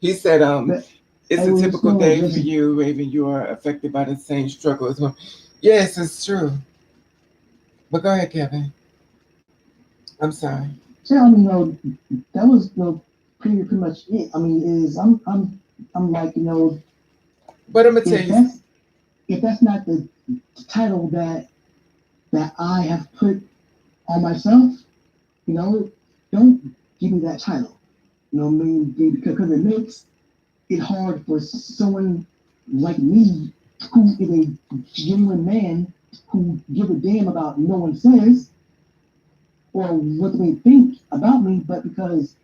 he said, But it's hey, a what's typical going on, day for Jesse? you, Raven. You are affected by the same struggle as well. Yes, it's true. But go ahead, Kevin. I'm sorry. So I mean, that was pretty much it. I mean, is I'm like But I'm gonna tell if you, that's not the title that I have put on myself, you know, don't give me that title. You know what I mean? Because it makes it hard for someone like me, who is a genuine man, who give a damn about no one says or what they think about me, but because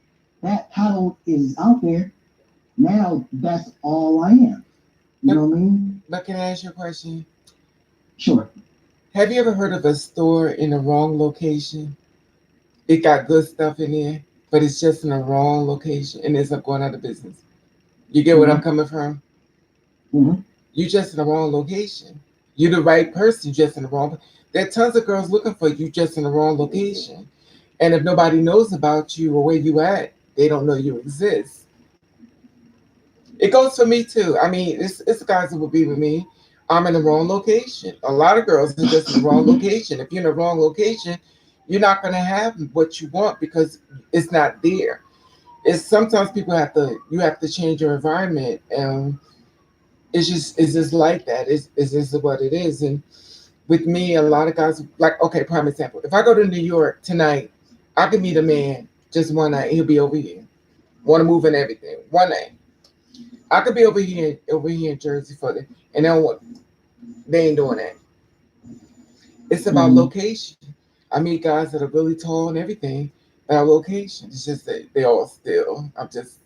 that title is out there, now that's all I am. You but know what I mean? but can I ask you a question? Sure. Have you ever heard of a store in the wrong location? It got good stuff in there, but it's just in the wrong location and ends up going out of business. You get what I'm Mm-hmm. coming from? Mm-hmm. You just in the wrong location. You're the right person, just in the wrong. There are tons of girls looking for you, just in the wrong location. And if nobody knows about you or where you at, they don't know you exist. It goes for me too. I mean, it's guys that will be with me. I'm in the wrong location. A lot of girls are just in the wrong location. If you're in the wrong location, you're not gonna have what you want because it's not there. It's sometimes people have to you have to change your environment. it's just like that. It's just what it is. And with me, a lot of guys like okay, prime example. If I go to New York tonight, I can meet a man just one night. He'll be over here, want to move and everything. One night, I could be over here in Jersey for the, and they ain't doing that. It's about Mhm. location. I meet guys that are really tall and everything, but our location. It's just that they all still. I'm just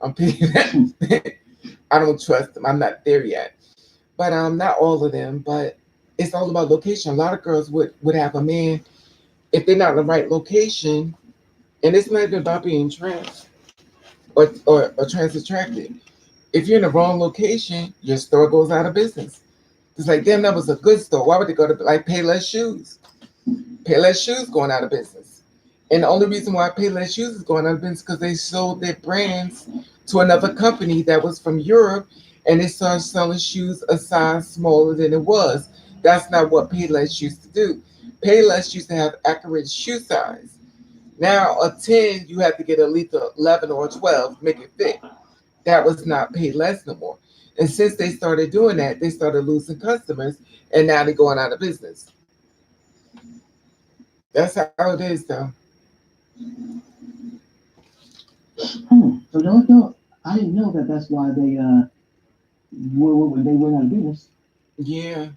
I'm picking that. I don't trust them. I'm not there yet. But not all of them, but it's all about location. A lot of girls would have a man if they're not in the right location, and it's not even about being trans or trans attracted. If you're in the wrong location, your store goes out of business. It's like, damn, that was a good store. Why would they go to like Payless Shoes? Payless Shoes going out of business. And the only reason why Payless Shoes is going out of business because they sold their brands to another company that was from Europe and they started selling shoes a size smaller than it was. That's not what Payless used to do. Payless used to have accurate shoe size. Now a 10, you have to get at least a 11 or a 12 to make it fit. That was not Payless no more. And since they started doing that, they started losing customers and now they're going out of business. That's how it is though. So don't, I didn't know that that's why they went out of business. Yeah.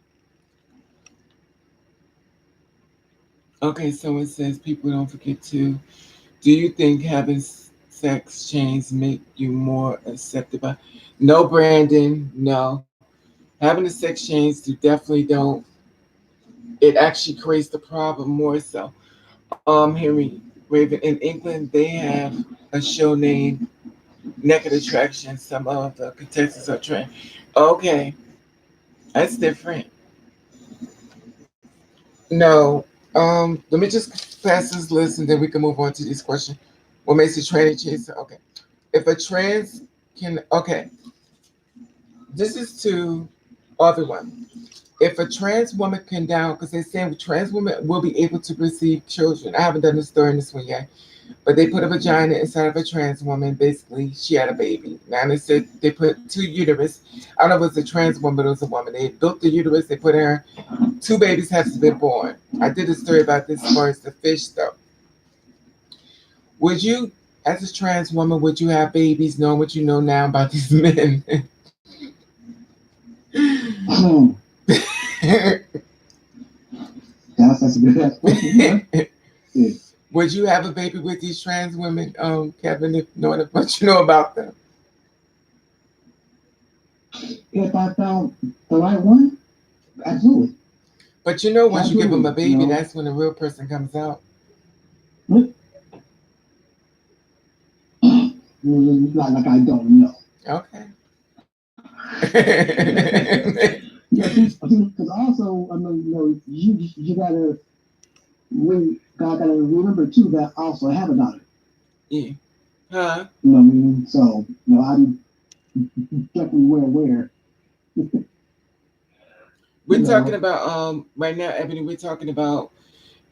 Okay, so it says people don't forget to. Do you think having sex change make you more acceptable? No, Brandon. No. Having a sex change definitely don't. It actually creates the problem more so. Henry Raven in England, they have a show named Naked Attraction. Some of the contestants are trans. Okay, that's different. No. Let me just pass this list and then we can move on to these questions. What makes a tranny change? Okay. If a trans can, okay, this is to everyone. If a trans woman can down, because they're saying trans women will be able to receive children. I haven't done the story in this one yet, but they put a vagina inside of a trans woman. Basically, she had a baby. Now they said they put two uterus. I don't know if it was a trans woman, but it was a woman. They built the uterus. They put her. Two babies have to be born. I did a story about this as far as the fish though. Would you, as a trans woman, would you have babies knowing what you know now about these men? Hmm. That's a good question. Yeah. Yeah. Would you have a baby with these trans women, Kevin, if knowing what you know about them? If I found the right one, absolutely, But once you give them a absolutely. baby, that's when the real person comes out. What- like I don't know. Okay. Yeah, because also I mean, you gotta God gotta remember too that I also have a daughter. Yeah. Huh? You know what I mean? So I'm definitely aware. We're You talking know, about right now, Ebony. We're talking about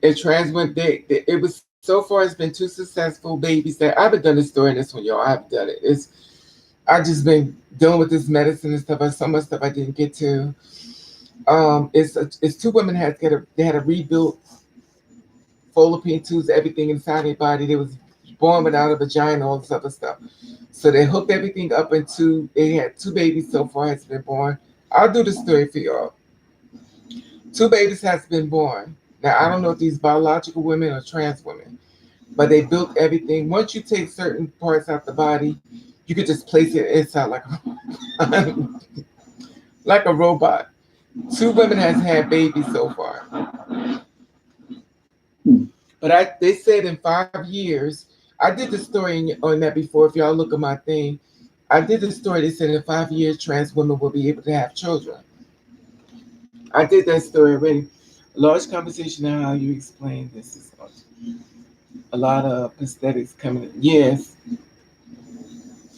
a trans women. It was so far. It's been two successful babies that I haven't done the story in this one, y'all. I haven't done it. I just been dealing with this medicine and stuff. So much stuff I didn't get to. It's two women they had a rebuilt fallopian tubes, everything inside their body. They was born without a vagina, all this other stuff. So they hooked everything up into. They had two babies so far has been born. I'll do the story for y'all. Two babies has been born. Now I don't know if these biological women or trans women, but they built everything. Once you take certain parts out the body, you could just place it inside like a, like a robot. Two women has had babies so far, hmm. but they said in 5 years. I did the story on that before. If y'all look at my thing, I did the story. They said in 5 years, trans women will be able to have children. I did that story already. A large conversation on how you explain this is a lot of prosthetics coming in. Yes.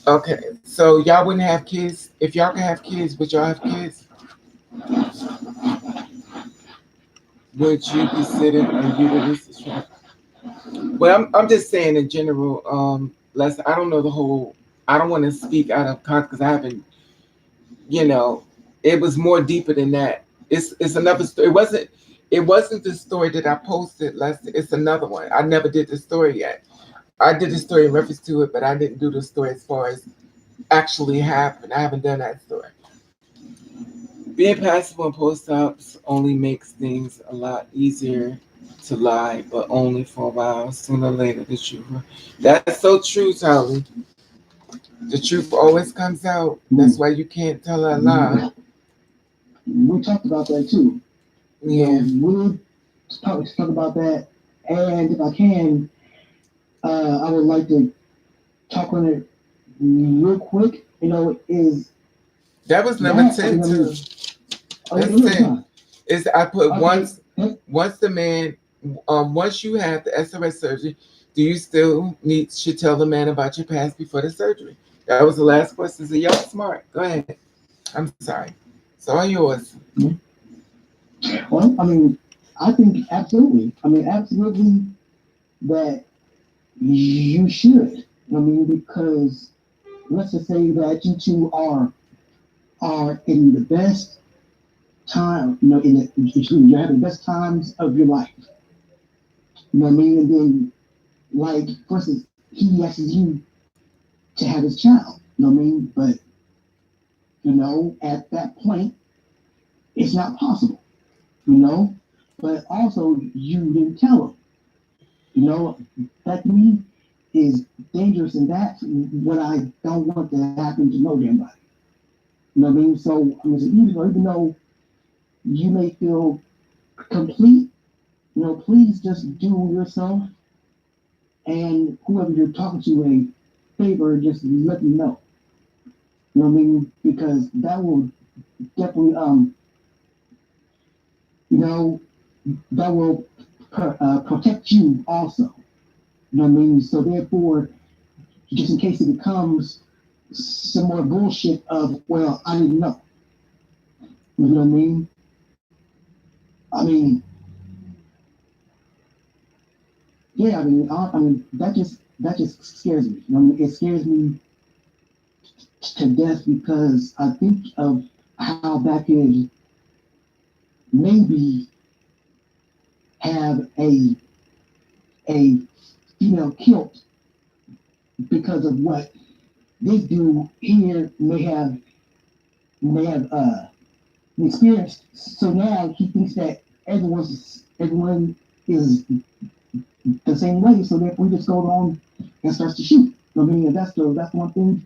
Okay. So y'all wouldn't have kids. If y'all can have kids, would y'all have kids? Would you consider a uterus as trans? Well, I'm just saying in general. Les, I don't know the whole. I don't want to speak out of context because I haven't you know, it was more deeper than that. It's another story. It wasn't the story that I posted. It's another one. I never did the story yet. I did the story in reference to it, but I didn't do the story as far as actually happened. I haven't done that story. Being passive on post ups only makes things a lot easier to lie, but only for a while. Sooner or later, the truth. That's so true, Charlie. The truth always comes out. That's why you can't tell a lie. We talked about that too. Yeah. We talk about that, and if I can, I would like to talk on it real quick. Is That was number that 10 too. oh, That's it is, 10. huh? Is I put Okay. once the man once you have the SOS surgery, do you still need should tell the man about your past before the surgery? That was the last question. So y'all smart. Go ahead. I'm sorry. It's all yours. Well, I think absolutely. Absolutely that you should. Because let's just say that you two are in the best time. You're having the best times of your life. And then, like, for instance, he asks you to have his child. But at that point, it's not possible. You know, but also you didn't tell him. That to me is dangerous, and that's what I don't want to happen to no damn body. So so even though you may feel complete, please just do yourself and whoever you're talking to a favor, just let me know. Because that will definitely you know that will protect you also. So therefore, just in case it becomes some more bullshit of, well, I didn't know. You know what I mean? I mean, yeah. That just scares me. It scares me to death because I think of how that could maybe have a female killed because of what they do here may have experienced. So now he thinks that everyone is the same way. So therefore, he just goes on and starts to shoot. And that's one thing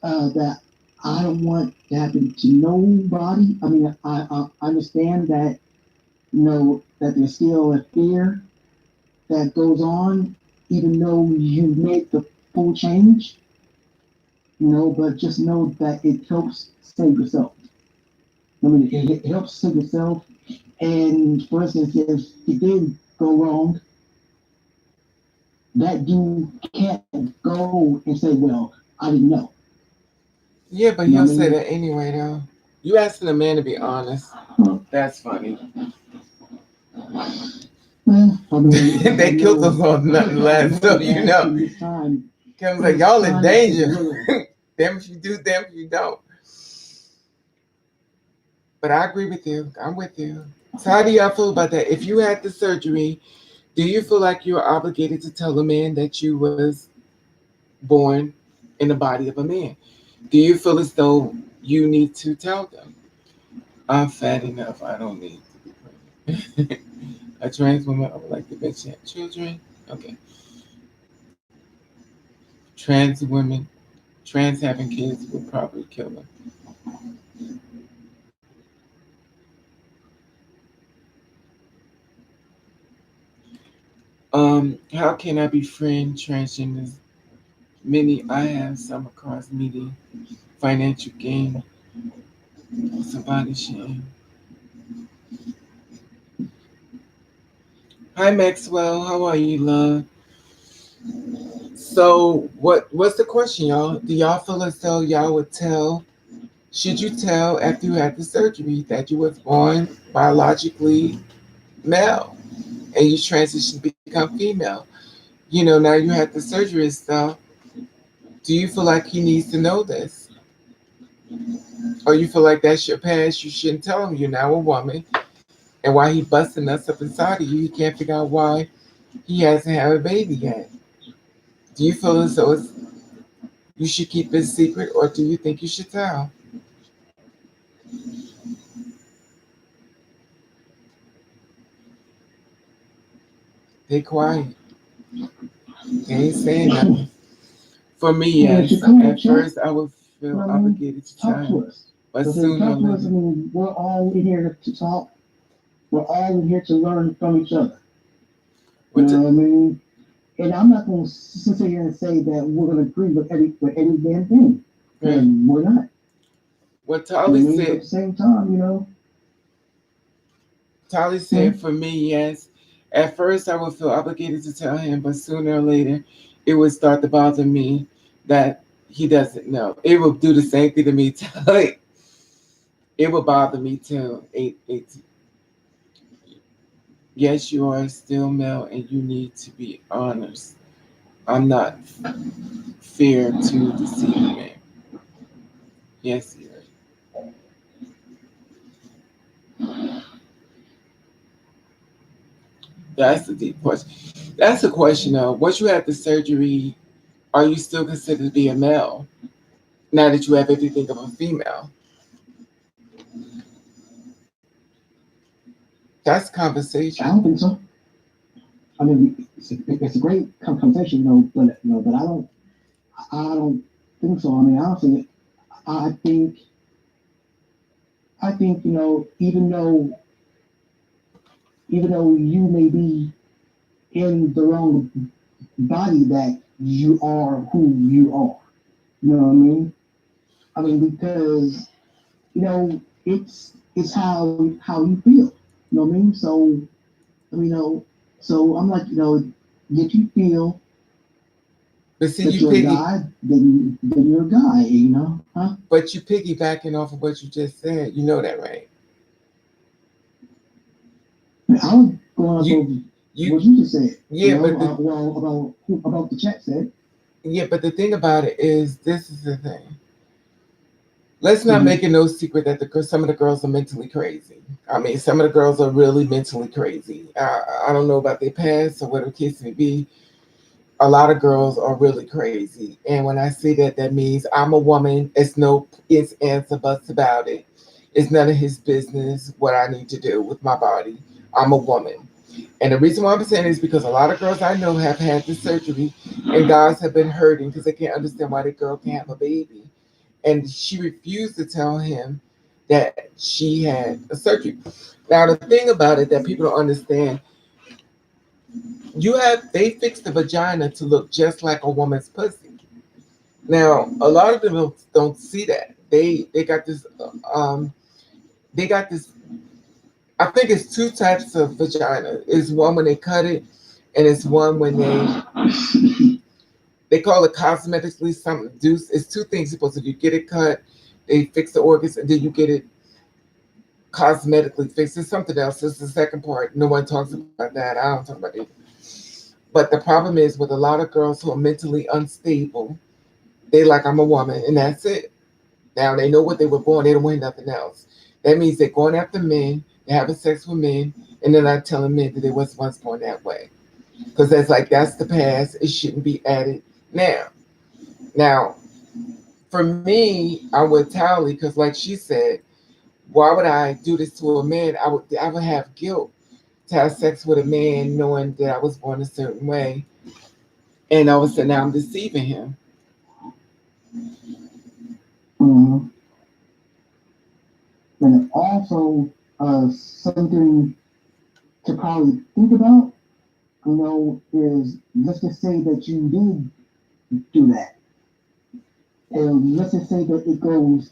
that I don't want to happen to nobody. I understand that that there's still a fear that goes on, even though you make the full change. But just know that it helps save yourself. It helps save yourself. And for instance, if it did go wrong, that you can't go and say, "Well, I didn't know." Yeah, but You know he'll what I say mean? that anyway though. You asking a man to be honest. That's funny. Well, They killed us on nothing less, so you know. this time, Kim's like, this y'all in time is danger. real. Damn if you do, damn if you don't. But I agree with you. I'm with you. So how do y'all feel about that? If you had the surgery, do you feel like you're obligated to tell the man that you was born in the body of a man? Do you feel as though you need to tell them? I'm fat enough. I don't need to be pregnant. A trans woman, I would like to mention children. Okay. Trans women, trans having kids would probably kill them. How can I befriend transgenders? Many I have some across media, financial gain, some body shame. Hi Maxwell, how are you, love? So what's the question, y'all? Do y'all feel as though y'all would tell? Should you tell after you had the surgery that you was born biologically male and you transitioned to become female? Now you had the surgery and stuff. Do you feel like he needs to know this? Or you feel like that's your past, you shouldn't tell him you're now a woman. And why he busting us up inside of you, he can't figure out why he hasn't had a baby yet. Do you feel as though you should keep it secret, or do you think you should tell? They quiet. They ain't saying nothing. For me, Yeah, it should yes. come in At check. first, I would You know feel what I mean? obligated to tell Talk him, to us. but Because if you sooner or talk to us, I later, mean, we're all in here to talk. We're all in here to learn from each other. You what know to, what I mean? And I'm not going to sit here and say that we're going to agree with every damn thing. right. And we're not. What You know Tali what I mean? But at said, the same time, Tali hmm, said for me, yes. At first, I would feel obligated to tell him, but sooner or later, it would start to bother me that he doesn't know. It would do the same thing to me. Like, it would bother me too. Yes, you are still male, and you need to be honest. I'm not fair to deceive men. Yes, you're right. That's a deep question. That's a question of once you have the surgery, are you still considered to be a male now that you have everything of a female? That's I conversation. don't think so. I mean, it's a great conversation, but I don't think so. I mean, honestly, I think, I think, even though you may be in the wrong body, that you are who you are. You know what I mean? I mean, because it's how you feel. You know what I mean? So so I'm like, if you feel But see, that you you're a piggy, guy, then you're a guy. Huh? but you piggybacking off of what you just said. You know that, right? I was going off You, of you, what you just said. yeah, Well, about the chat said. yeah, but the thing about it is, this is the thing. Let's not Mm-hmm. make it no secret that some of the girls are mentally crazy. I mean, some of the girls are really mentally crazy. I don't know about their past or whatever the case may be. A lot of girls are really crazy, and when I say that, that means I'm a woman. It's no ifs, ands, or buts about it. It's none of his business what I need to do with my body. I'm a woman. And the reason why I'm saying is because a lot of girls I know have had the surgery, and guys have been hurting because they can't understand why the girl can't have a baby. And she refused to tell him that she had a surgery. Now the thing about it that people don't understand, they fixed the vagina to look just like a woman's pussy. Now a lot of them don't see that. They got this um they got this. I think it's two types of vagina. It's one when they cut it, and it's one when they call it cosmetically something deuce. It's two things supposed to. You get it cut, they fix the organs, and then you get it cosmetically fixed. It's something else. It's the second part. No one talks about that. I don't talk about it. But the problem is with a lot of girls who are mentally unstable, they like I'm a woman, and that's it. Now they know what they were born. They don't want nothing else. That means they're going after men. They're having sex with men, and they're not telling men that they was once born that way. Because that's the past. It shouldn't be added now. Now, for me, I would tally because, like she said, why would I do this to a man? I would have guilt to have sex with a man knowing that I was born a certain way, and all of a sudden now I'm deceiving him. Mm-hmm. And also, something to probably think about, is, let's just say that you did do that, and let's just say that it goes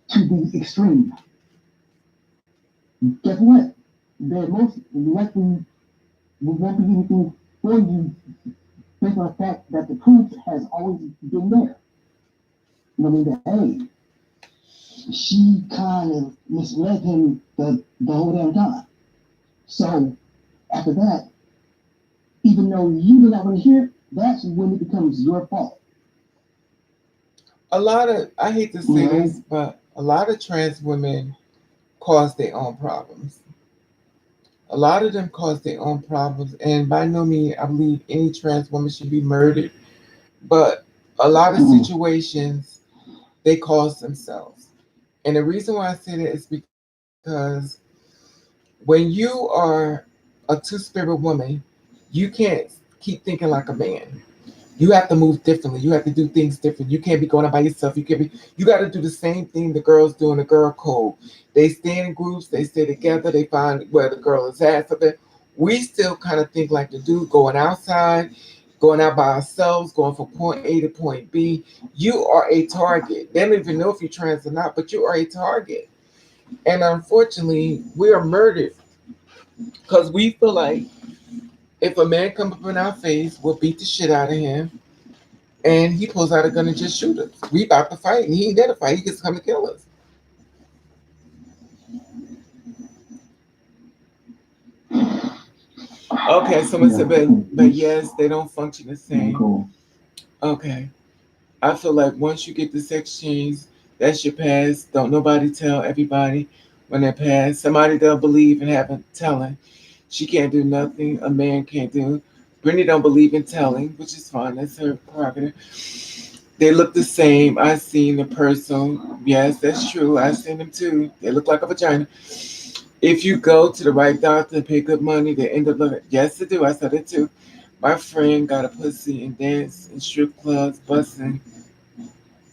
to the extreme. Guess what? There most likely won't be anything for you based on the fact that the proof has always been there. You know what I mean? That, hey, she kind of misled him the whole damn time. So after that, even though you do not want to hear it, that's when it becomes your fault. A lot of, I hate to say Right. this, but a lot of trans women cause their own problems. A lot of them cause their own problems, and by no means I believe any trans woman should be murdered. But a lot of Mm. situations they cause themselves, and the reason why I say that is because when you are a two-spirit woman, you can't keep thinking like a man. You have to move differently. You have to do things different. You can't be going out by yourself. You can't be. You got to do the same thing the girls do in the girl code. They stay in groups. They stay together. They find where the girl is at. So that we still kind of think like the dude going outside, going out by ourselves, going from point A to point B. You are a target. They don't even know if you're trans or not, but you are a target. And unfortunately, we are murdered because we feel like if a man comes up in our face, we'll beat the shit out of him, and he pulls out a gun and just shoot us. We about to fight, and he ain't there to fight. He just come to kill us. Okay, someone Yeah. said, but yes, they don't function the Yeah. same. Cool. Okay, I feel like once you get the sex change, that's your past. Don't nobody tell everybody when they're past. Somebody they'll believe and haven't telling. She can't do nothing. A man can't do. Brittany don't believe in telling, which is fine. That's her prerogative. They look the same. I seen the person. Yes, that's true. I seen them too. They look like a vagina. If you go to the right doctor and pay good money, they end up looking. Yes, they do. I said it too. My friend got a pussy and dance in strip clubs, busting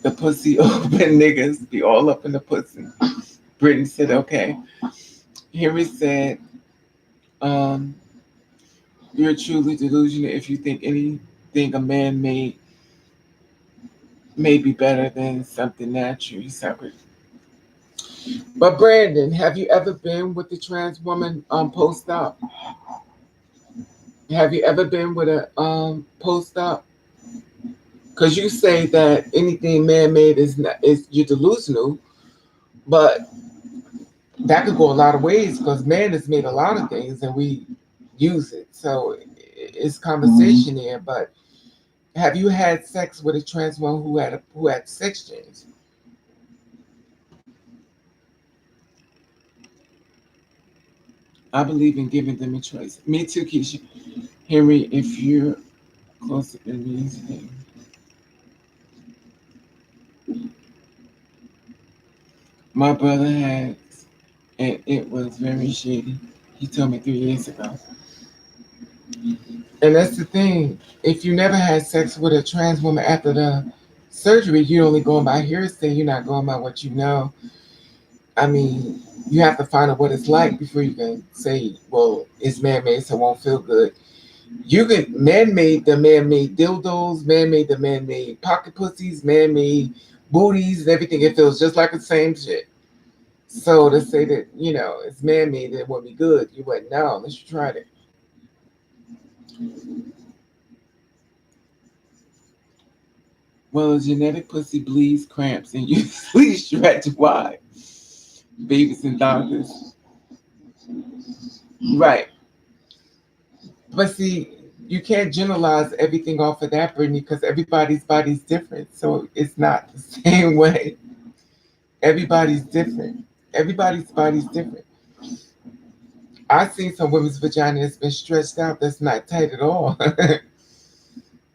the pussy open. Niggas be all up in the pussy. Brittany said, "Okay." Henry said, um, "You're truly delusional if you think anything a man made may be better than something natural." You separate. But Brandon, have you ever been with the trans woman post op? Have you ever been with a post op? Because you say that anything man made is not, is you delusional, but that could go a lot of ways because man has made a lot of things and we use it. So it's Mm-hmm. conversation there. But have you had sex with a trans woman who had sex change? I believe in giving them a choice. Me too, Keisha. Henry, if you're closer than me, my brother has, and it was very shady. He told me 3 years ago. And that's the thing. If you never had sex with a trans woman after the surgery, you're only going by hearsay. You're not going by what you know. I mean, you have to find out what it's like before you can say, well, it's man made, so it won't feel good. You can man made dildos, man made the man made pocket pussies, man made booties and everything. It feels just like the same shit. So to say that, it's man made, it won't be good, you wouldn't know unless you tried it. Well, genetic pussy bleeds, cramps, and usually stretch wide. Babies and doctors. Right. But see, you can't generalize everything off of that, Brittany, because everybody's body's different. So it's not the same way. Everybody's different. Everybody's body's different. I've seen some women's vagina that's been stretched out that's not tight at all.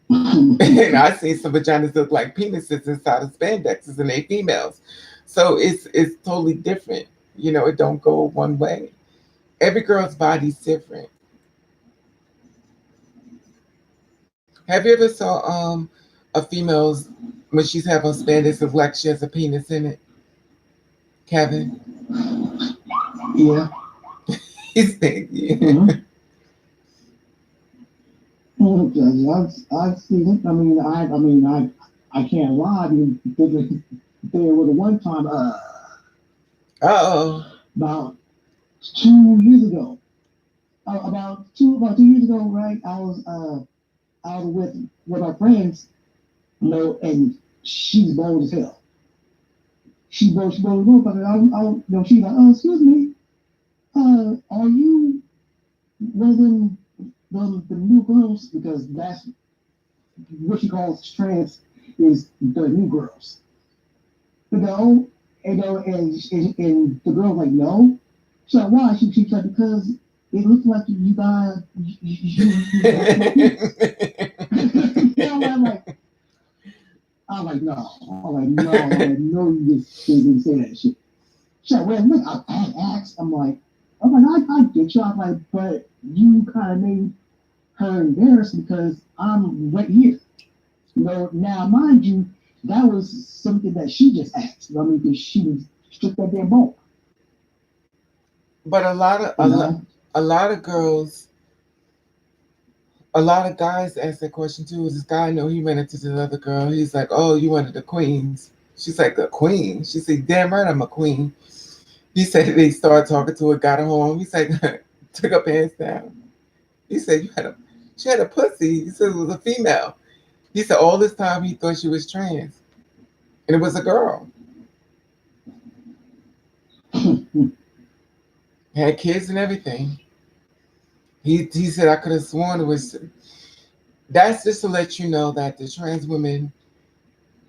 And I've seen some vaginas that look like penises inside of spandexes and they females. So it's totally different. It don't go one way. Every girl's body's different. Have you ever saw a female's when she's having spandex look like she has a penis in it? Kevin? Yeah. He's saying, yeah. Mm-hmm. Okay, I've seen it. I can't lie. I mean, there was one time, Uh-oh. about 2 years ago, about 2 years ago, right? I was with my friends, and she's bold as hell. She bold as hell, but she's like, oh, excuse me, are you wasn't the new girls because that's what she calls trans is the new girls. you know, and the girl's like, no. She's like, why? She's like, because it looks like you guys my penis. You know, I'm like, no. I'm like, no. I'm like, no, you just didn't say that shit. She's like, wait, look, I asked. I'm like, I get you. I'm like, but you kind of made her embarrassed because I'm right here. You know, now mind you, that was something that she just asked. I mean, because she was stripped that damn bone. But You know, a lot of girls, a lot of guys ask that question too. This guy, I know he ran into this other girl. He's like, "Oh, you one of the queens?" She's like, "A queen?" She said, "Damn right, I'm a queen." He said they started talking to her, got her home. He said, took her pants down. He said, she had a pussy." He said it was a female. He said all this time he thought she was trans, and it was a girl. Had kids and everything. He said I could have sworn it was. That's just to let you know that the trans women,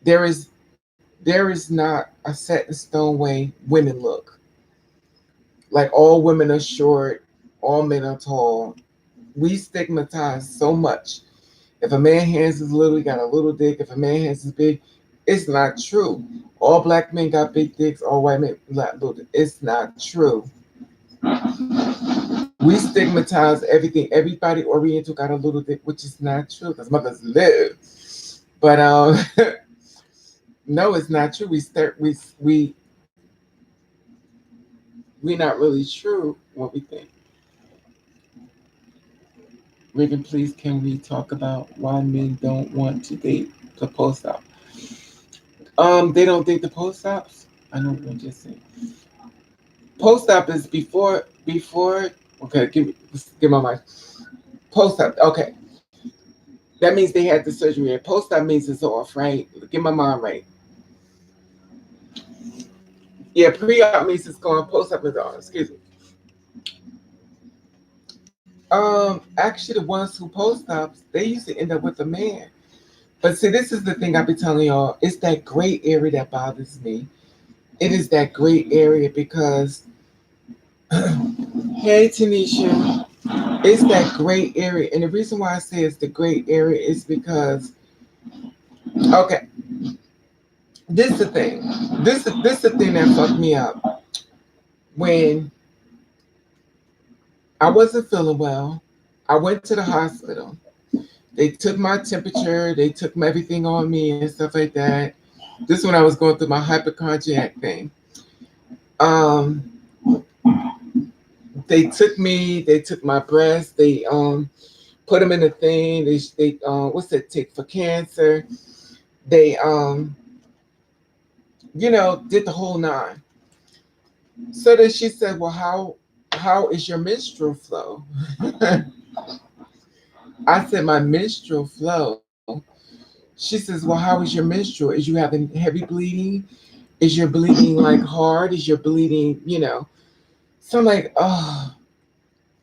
there is there is not a set in stone way women look. Like all women are short, all men are tall. We stigmatize so much. If a man hands is little, he got a little dick. If a man hands is big, it's not true. All black men got big dicks. All white men got little dicks. It's not true. We stigmatize everything. Everybody Oriental got a little dick, which is not true because mothers live. But no, it's not true. We not really true what we think. Raven, please, can we talk about why men don't want to date the post op? They don't date the post ops. I know what I'm just saying. Post op is before. Okay, give my mic. Post op. Okay, that means they had the surgery. And post op means it's off, right? Get my mind right. Yeah, pre op means it's gone. Post op is on. Excuse me. Actually, the ones who post ops, they usually end up with a man. But see, this is the thing I be telling y'all. It's that gray area that bothers me. It is that gray area because, hey, Tanisha, it's that gray area. And the reason why I say it's the gray area is because, okay, this is the thing. This is the thing that fucked me up. When I wasn't feeling well, I went to the hospital. They took my temperature, they took everything on me and stuff like that. This when I was going through my hypochondriac thing. Um, they took my breast, they put them in a thing. They what's that take for cancer? They did the whole nine. So then she said, "Well, how is your menstrual flow?" I said, "My menstrual flow." She says, "Well, how is your menstrual? Is you having heavy bleeding? Is your bleeding like hard? Is your bleeding, So I'm like, oh,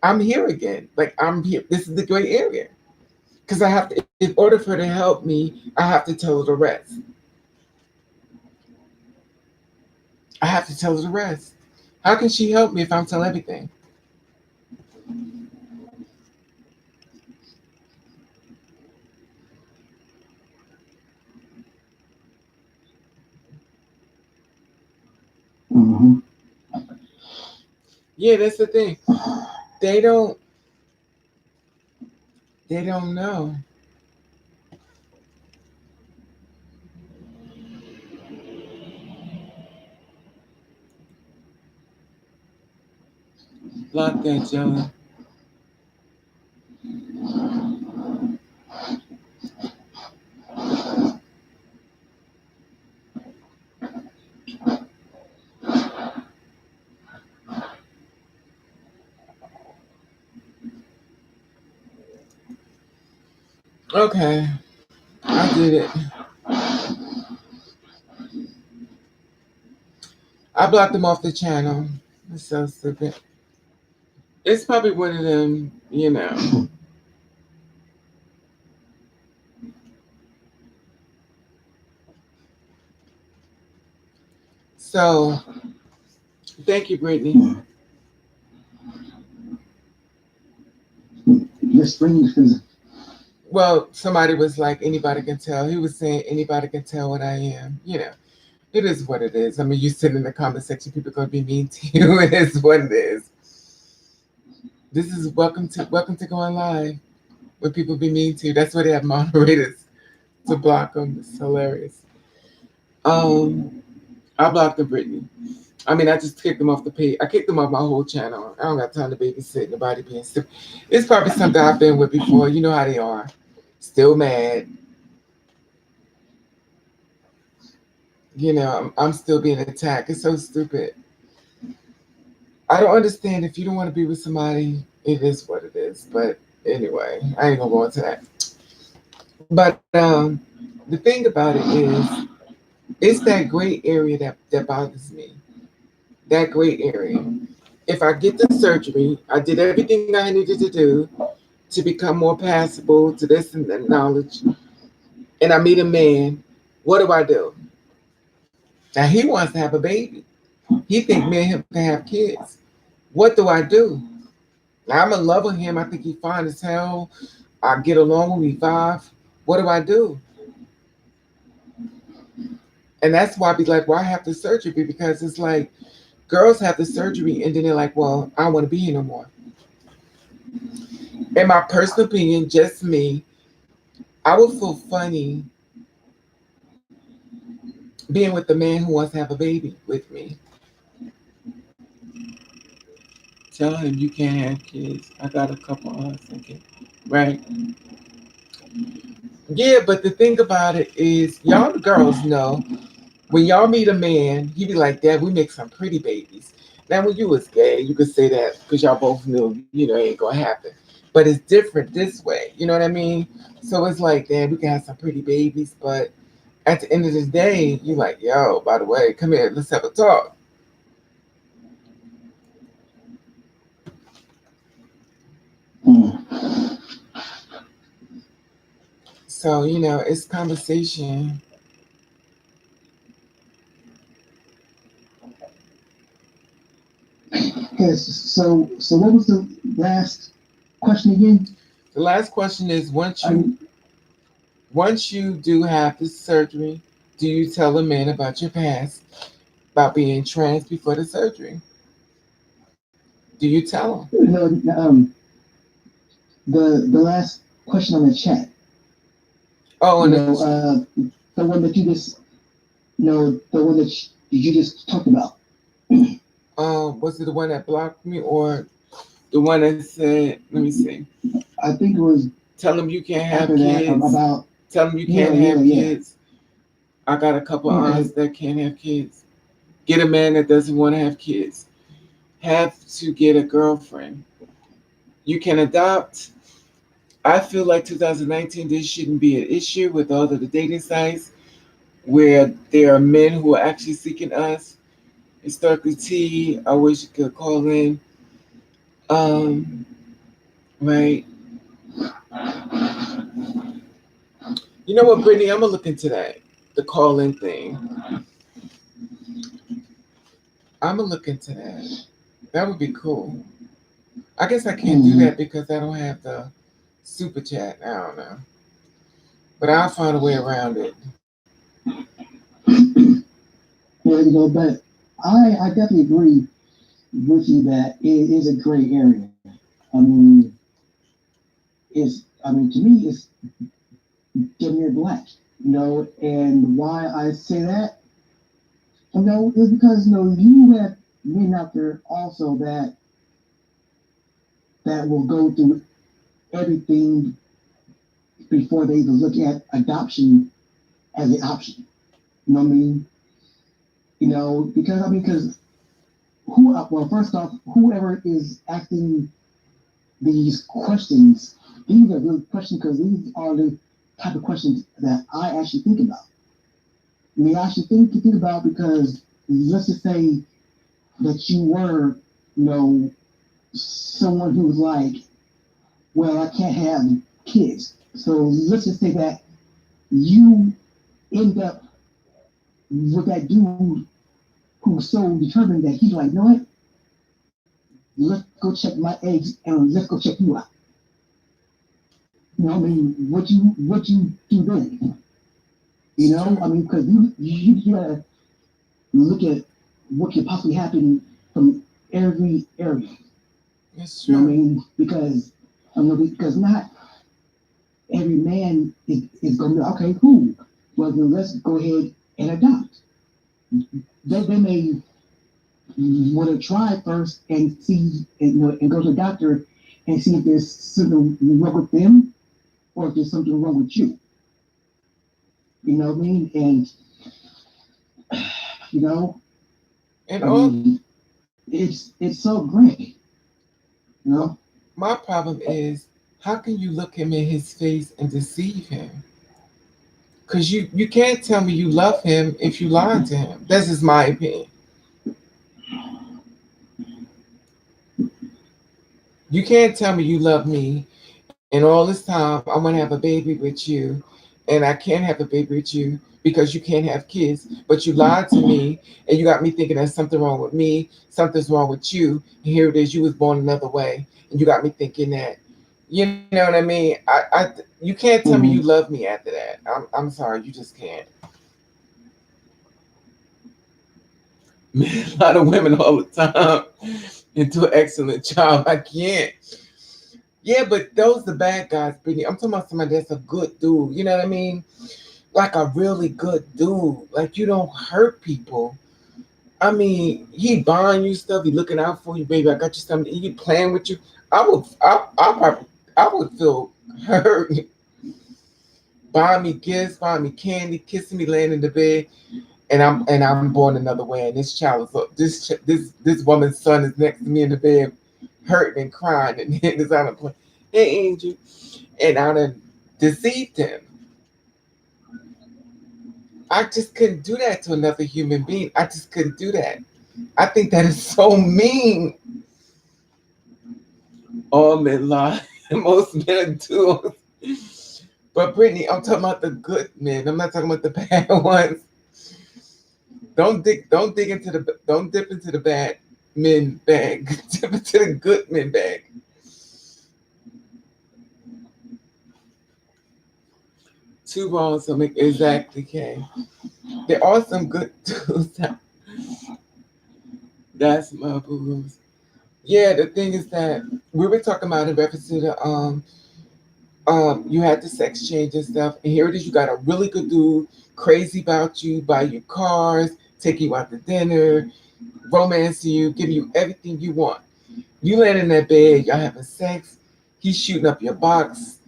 I'm here again. Like I'm here. This is the gray area. Because I have to, in order for her to help me, I have to tell her the rest. I have to tell her the rest. How can she help me if I'm telling everything? mm-hmm. Yeah, that's the thing. They don't. They don't know. Block that, Jelly. Okay, I did it. I blocked them off the channel. It's so stupid. It's probably one of them. So thank you, Brittany. Yeah. Just strange because Well, somebody was like, anybody can tell. He was saying anybody can tell what I am. It is what it is. I mean, you sit in the comment section, people are gonna be mean to you. It is what it is. This is welcome to going live when people be mean to you. That's why they have moderators to block them. It's hilarious. Um, I blocked the Brittany. I mean, I just kicked them off the page. I kicked them off my whole channel. I don't got time to babysit nobody being stupid. It's probably something I've been with before. You know how they are. Still mad. I'm still being attacked. It's so stupid. I don't understand if you don't want to be with somebody, it is what it is. But anyway, I ain't gonna go into that. But the thing about it is, it's that gray area that bothers me. That gray area. If I get the surgery, I did everything I needed to do to become more passable to this and that knowledge, and I meet a man, what do I do? Now he wants to have a baby. He think me and him can have kids. What do I do? Now I'm in love with him. I think he's fine as hell. I get along with me vibe. What do I do? And that's why I be like, why have the surgery? Because it's like girls have the surgery and then they're like, well, I don't want to be here no more. In my personal opinion, just me, I would feel funny being with the man who wants to have a baby with me. Tell him you can't have kids. I got a couple of thinking, right? Yeah, but the thing about it is, y'all the girls know when y'all meet a man, he be like, "Dad, we make some pretty babies." Now, when you was gay, you could say that because y'all both knew, it ain't gonna happen. But it's different this way. You know what I mean? So it's like, "Dad, we can have some pretty babies," but at the end of the day, you like, "Yo, by the way, come here, let's have a talk." So it's conversation. yes. So what was the last question again? The last question is: once I you once you do have this surgery, do you tell a man about your past, about being trans before the surgery? Do you tell him? no the last question on the chat. Oh, You and know, the one that you just the one that you just talked about. was it the one that blocked me or the one that said, let me see, I think it was tell him you can't have after that kids, about tell him you yeah can't yeah have yeah kids. I got a couple okay aunts that can't have kids. Get a man that doesn't want to have kids. Have to get a girlfriend. You can adopt. I feel like 2019, this shouldn't be an issue with all of the dating sites where there are men who are actually seeking us. Historically, T, I wish you could call in. Um, right. You know what, Brittany? I'm gonna look into that. The call in thing. I'm gonna look into that. That would be cool. I guess I can't do mm, that because I don't have the super chat. I don't know. But I'll find a way around it. yeah, but I definitely agree with you that it is a gray area. I mean, to me it's damn near black. And why I say that, is because you have men out there also that will go through everything before they even look at adoption as an option. You know what I mean? Because well, first off, whoever is asking these questions, these are good questions because these are the type of questions that I actually think about. I mean, I actually think about because let's just say that you were, someone who's like, well, I can't have kids. So let's just say that you end up with that dude who's so determined that he's like, you know what? Let's go check my eggs and let's go check you out. You know, I mean, what you do then? You It's know, true. I mean, because you gotta look at what could possibly happen from every area. It's You know what I true. mean? Because not every man is going to be like, okay, cool. Well, then let's go ahead and adopt. They may want to try first and see and go to the doctor and see if there's something wrong with them or if there's something wrong with you. You know what I mean? And you know, And I all mean, it's so great. You my, know. my problem is, how can you look him in his face and deceive him? Because you can't tell me you love him if you lied to him. That's just my opinion. You can't tell me you love me, and all this time I'm gonna have a baby with you, and I can't have a baby with you because you can't have kids, but you lied to me, and you got me thinking there's something wrong with me, something's wrong with you, and here it is, you was born another way, and you got me thinking that. You know what I mean? You can't tell me you Mm-hmm. love me after that. I'm sorry, you just can't. A lot of women all the time and do an excellent job. I can't. Yeah, but those the bad guys, Brittany. I'm talking about somebody that's a good dude. You know what I mean? Like a really good dude. Like you don't hurt people. I mean, he buying you stuff. He looking out for you, baby. I got you something. He playing with you. I probably, I would feel hurt. Buying me gifts, buying me candy, kissing me, laying in the bed, and I'm born another way. And this child is this woman's son is next to me in the bed, hurting and crying, and it's on a plane. Hey, Angel, and I done deceived him. I just couldn't do that to another human being. I just couldn't do that. I think that is so mean. All men lie. Most men do. But Brittany, I'm talking about the good men. I'm not talking about the bad ones. Don't dip into the bad men bag. Dip into the good men bag. Two wrongs don't make exactly okay. There are some good dudes. That's my boo. Yeah, the thing is that we were talking about in reference to the you had the sex change and stuff, and here it is, you got a really good dude, crazy about you, buy you cars, taking you out to dinner, romancing you, giving you everything you want. You land in that bed, y'all having sex, he's shooting up your box,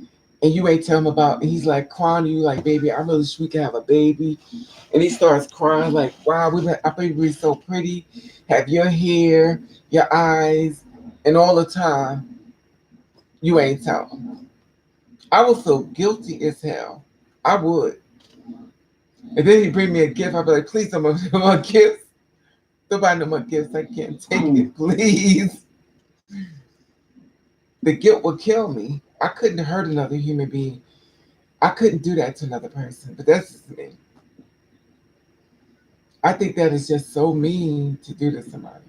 and you ain't tell him about, and he's like crying to you, like, baby, I really wish we could have a baby. And he starts crying, like, wow, our baby was so pretty, have your hair, your eyes, and all the time, you ain't tell him. I would feel guilty as hell. I would. And then he bring me a gift. I'd be like, please don't buy no more gifts. Don't buy no more gifts. I can't take Mm. it, please. The guilt would kill me. I couldn't hurt another human being. I couldn't do that to another person. But that's just me. I think that is just so mean to do to somebody.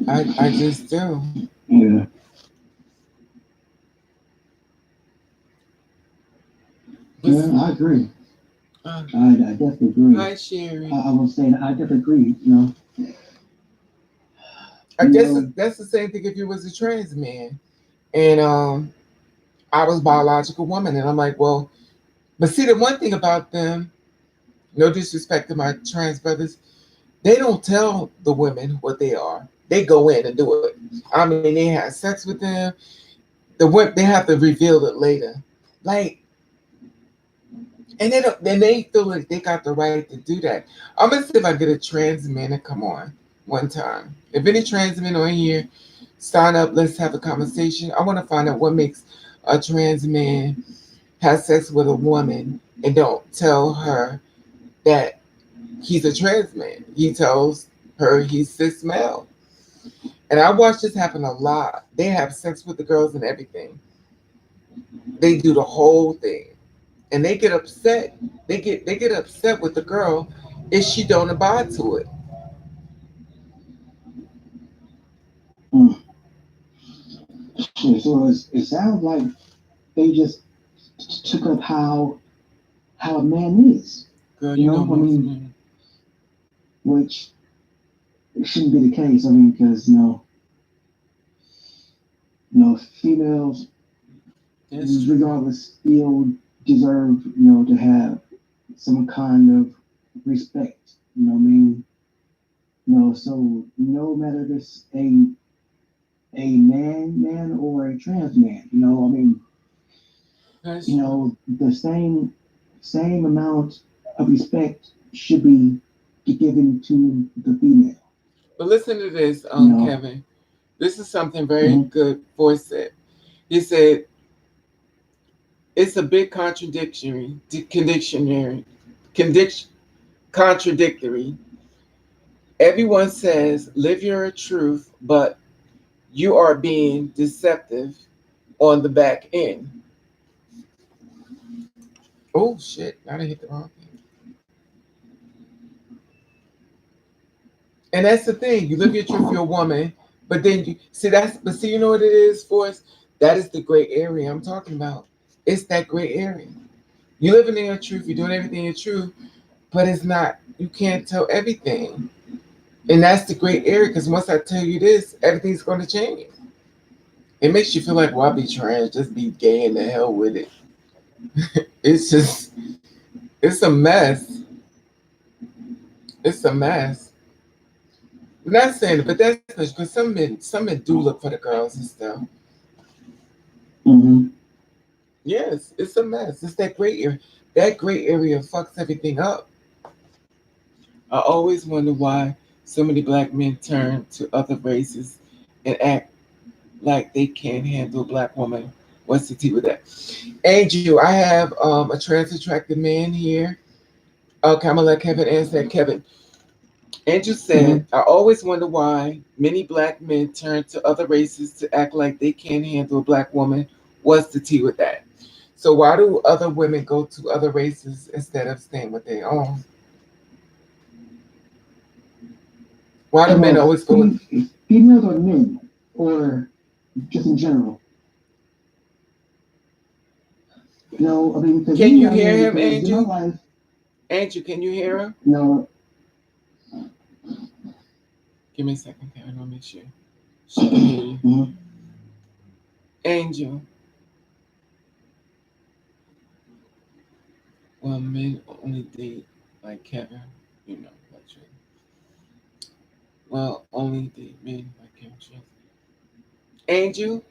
I just do. Yeah. But Yeah, I agree. uh, I definitely agree. hi, Sherry. I was saying I definitely agree. I You guess know, that's the same thing if you was a trans man. And I was biological woman. And I'm like, well, but see, the one thing about them, no disrespect to my trans brothers, they don't tell the women what they are. They go in and do it. I mean, they have sex with them. They have to reveal it later. Like, and they don't. Then they feel like they got the right to do that. I'm gonna see if I get a trans man to come on one time. If any trans men on here, sign up. Let's have a conversation. I want to find out what makes a trans man have sex with a woman and don't tell her that he's a trans man. He tells her he's cis male. And I watch this happen a lot. They have sex with the girls and everything. They do the whole thing. and they get upset. They get upset with the girl if she don't abide to it. Mm. Shit, so it sounds like they just took up how a man is. Girl, You you know know, I most mean, men. which it shouldn't be the case. I mean, because females, That's true. regardless, still deserve to have some kind of respect. You know what I mean? So no matter if it's a man or a trans man, I mean, That's true. the same amount of respect should be given to the female. But listen to this, You know, Kevin. This is something very hmm good Forrest said. He said it's a big condition, contradictory. Everyone says live your truth, but you are being deceptive on the back end. Oh shit! Now I hit the wrong thing. And that's the thing. You live your truth, you're a woman, but then you see that's. But see, you know what it is for us? That is the gray area I'm talking about. It's that gray area. You living in your truth. You're doing everything in your truth, but it's not. You can't tell everything, and that's the gray area. Because once I tell you this, everything's going to change. It makes you feel like, well, I be trans, just be gay and the hell with it. It's just, it's a mess. It's a mess. I'm not saying it, but that's because some men do look for the girls and stuff. hmm Yes, it's a mess. It's that gray area. That gray area fucks everything up. I always wonder why so many black men turn to other races and act like they can't handle a black woman. What's the tea with that? Angel, I have a trans attracted man here. Okay, I'm gonna let Kevin answer that. Kevin, Angel said, hmm I always wonder why many black men turn to other races to act like they can't handle a black woman. What's the tea with that? So why do other women go to other races instead of staying with their own? Why do men Well, always go with? females or men, or just in general. I mean, because Can me, you I hear mean, him, because in my Angel? life, Angel, can you hear him? you know, Give me a second, Kevin. I'll make sure she can hear you. mhm. Angel, well, men only date like Kevin, you know, that's right. Well, only date men like Kevin. Angel,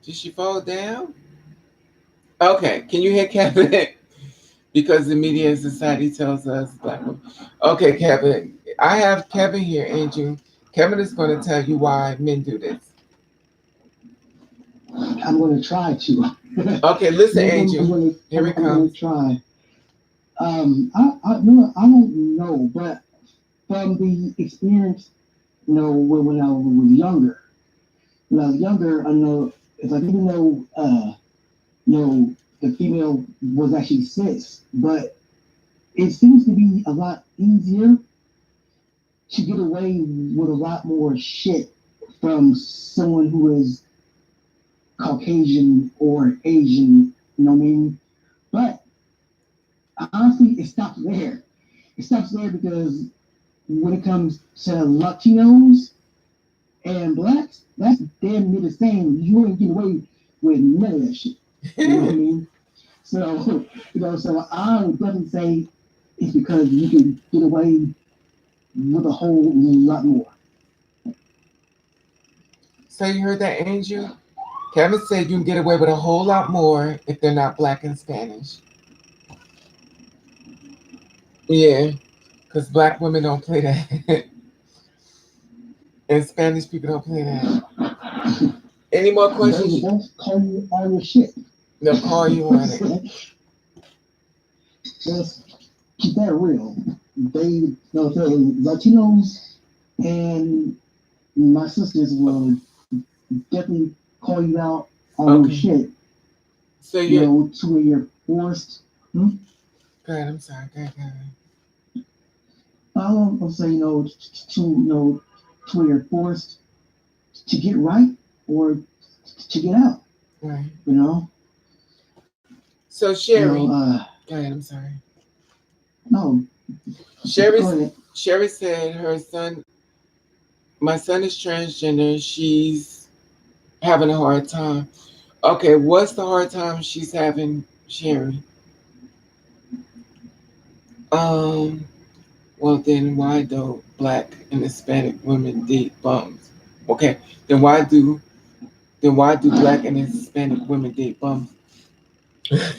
did she fall down? Okay, can you hear Kevin? Because the media and society tells us black women. Okay, Kevin, I have Kevin here, Angel. Kevin is going to tell you why men do this. I'm going to try to. Okay, listen, I'm Angel. going to. Here it I'm going comes. to try. I don't know, but from the experience, when I was younger, I know it's like even though, the female was actually cis, but it seems to be a lot easier to get away with a lot more shit from someone who is Caucasian or Asian. You know what I mean? But honestly, it stops there. It stops there because when it comes to Latinos and blacks, that's damn near the same. You ain't getting away with none of that shit. You know what I mean? So, so I would definitely say it's because you can get away with a whole lot more. So you heard that, Angel? Kevin said you can get away with a whole lot more if they're not black and Spanish. Yeah, because black women don't play that, and Spanish people don't play that. Any more They questions? will both call you all your shit. They'll call you on it. Just keep that real. So Latinos and my sisters will definitely call you out on your Okay. shit. So you you're. know, to where you're forced. Hmm? Go ahead. I'm sorry. Go ahead. Go ahead. I'll say, to where you're forced to get right or to get out. Right. You know, So you know. Sherry. Go ahead. I'm sorry. No, Sherry. go ahead. Sherry said her son. My son is transgender. She's having a hard time. Okay. What's the hard time she's having, Sherry? Um. Well, then why do black and Hispanic women date bums? Okay. Then why do black and Hispanic women date bums?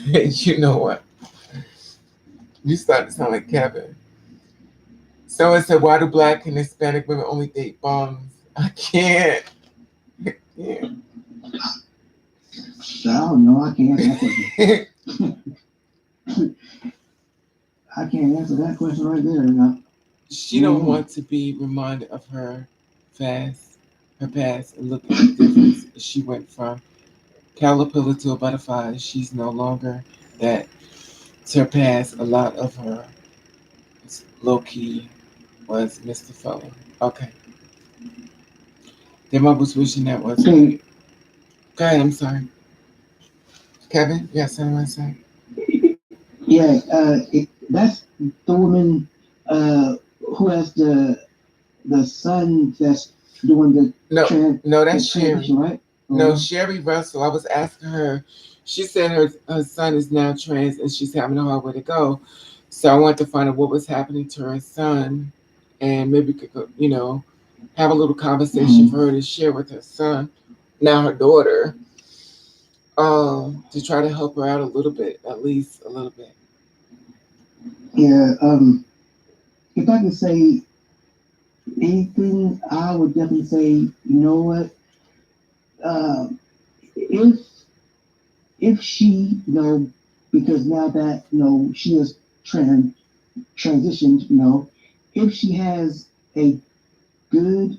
You know what? You start to sound like Kevin. Someone said, "Why do black and Hispanic women only date bums?" I can't. Yeah. I don't know. I can't answer that question. I can't answer that question right there. She don't Mm-hmm. want to be reminded of her past, and look at the difference. She went from caterpillar to a butterfly. She's no longer that. To her past, a lot of her low key was Mr. Feller. Okay. Their mom was wishing that was. Okay. Go ahead. I'm sorry, Kevin. You got something to say? Yeah. That's the woman who has the son that's doing the No, no, the that's Sherry. transition, right? No, Uh-huh. Sherry Russell. I was asking her. She said her son is now trans and she's having a hard way to go. So I wanted to find out what was happening to her son, and maybe we could, have a little conversation Mhm. for her to share with her son, now her daughter, to try to help her out a little bit, at least a little bit. Yeah. If I could say anything, I would definitely say, you know what? Uh, if she, because now that she is transitioned, if she has a good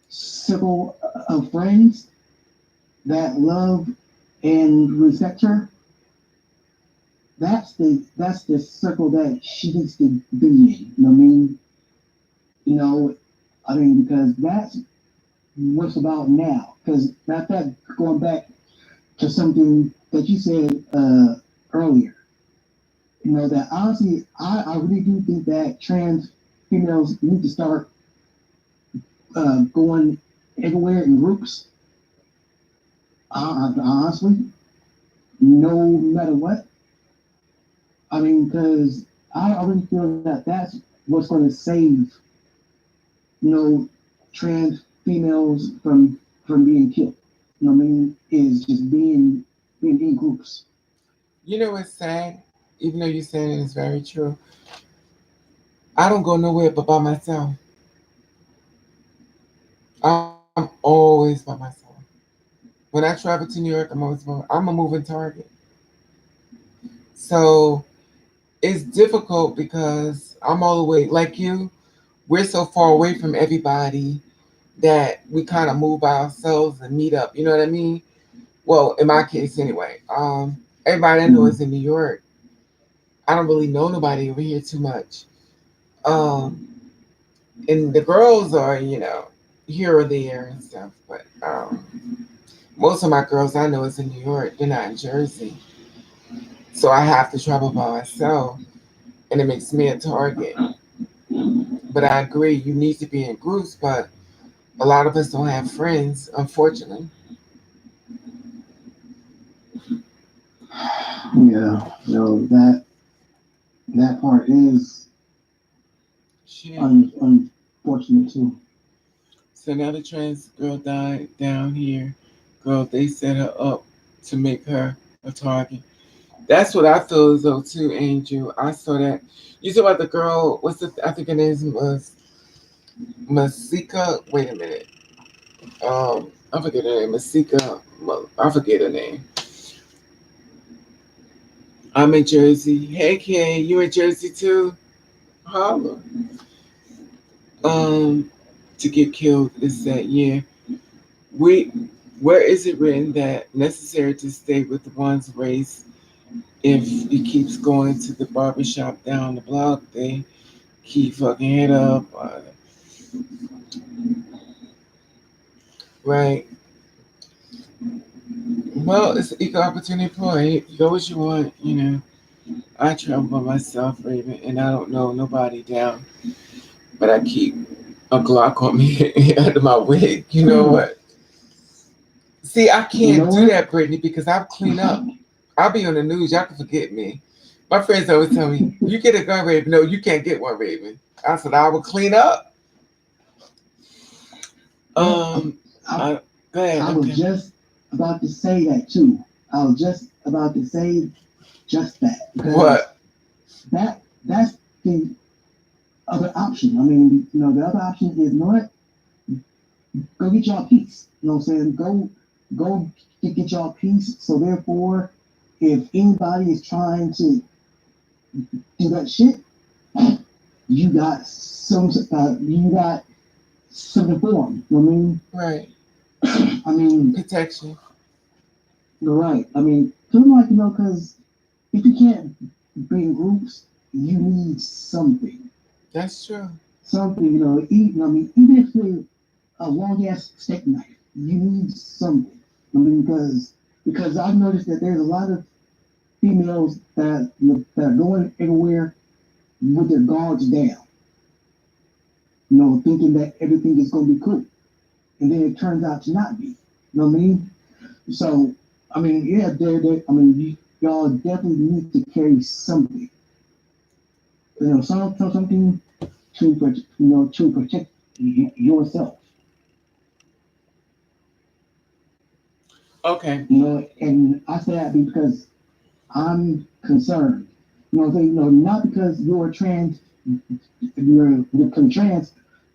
circle of friends that love and respect her, that's the circle that she needs to be in. You know what I mean? You know, because that's what's about now. Because matter of fact, going back to something that you said earlier, that honestly, I really do think that trans females need to start going everywhere in groups. Honestly, no matter what. Because I really feel that that's what's going to save, you know, trans females from being killed. You know what I mean? Is just being in groups. You know what's sad? Even though you're saying it is very true, I don't go nowhere but by myself. I'm always by myself. When I travel to New York, I'm a moving target. So it's difficult because I'm all the way like you. We're so far away from everybody that we kind of move by ourselves and meet up. You know what I mean? Well, in my case, anyway. Everybody I know Mhm. is in New York. I don't really know nobody over here too much. Um, and the girls are, here or there and stuff. But most of my girls I know is in New York. They're not in Jersey, so I have to travel by myself, and it makes me a target. But I agree, you need to be in groups, but a lot of us don't have friends, unfortunately. Yeah, that part is Shit. unfortunate too. So now the trans girl died down here. Girl, they set her up to make her a target. That's what I feel as though too, Angel. I saw that. You saw about the girl. What's the? I think her name was Masika. Wait a minute. I forget her name. Masika. I forget her name. I'm in Jersey. Hey, Kay, you in Jersey too? Holla. Um, to get killed is that, yeah. We Where is it written that necessary to stay with the one's race if he keeps going to the barbershop down the block? They keep fucking it up. Right. Well, it's an equal opportunity point. Go as you want, you know. I travel by myself, Raven, and I don't know nobody down, but I keep a Glock on me under my wig. You know what? See, I You can't know do what? that, Brittany, because I'll clean up. I'll be on the news. Y'all can forget me. My friends always tell me, "You get a gun, Raven." No, you can't get one, Raven. I said I will clean up. Well, Um, I, I, go ahead. I was Okay. just about to say that too. I was just about to say just that because What? that's the other option. I mean, the other option is, what? Go get y'all peace. You know what I'm saying? Go get y'all peace. So therefore, if anybody is trying to do that shit, you got some reform. You know what I mean? Right. I mean, Protection. you're right. I mean, feel like, because if you can't bring groups, you need something. That's true. Something, even, I mean, even if it's a long ass steak knife, you need something. I mean, because I've noticed that there's a lot of females that are going everywhere with their guards down, thinking that everything is going to be cool, and then it turns out to not be. You know what I mean? So, I mean, yeah, I mean, y'all definitely need to carry something, something to protect yourself. Okay. And I say that because I'm concerned. Not because you're trans,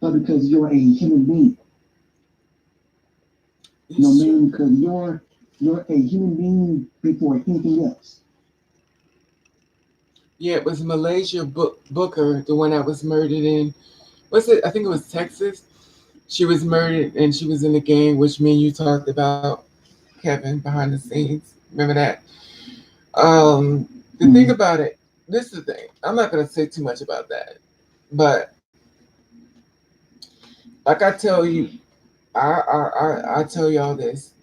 but because you're a human being. You know what It's I true. mean? Because you're a human being before anything else. Yeah, it was Malaysia Booker, the one that was murdered in. What's it? I think it was Texas. She was murdered and she was in the game, which me and you talked about, Kevin, behind the scenes. Remember that? The thing Mm-hmm. about it, this is the thing. I'm not gonna say too much about that, but like I tell you, I tell y'all this: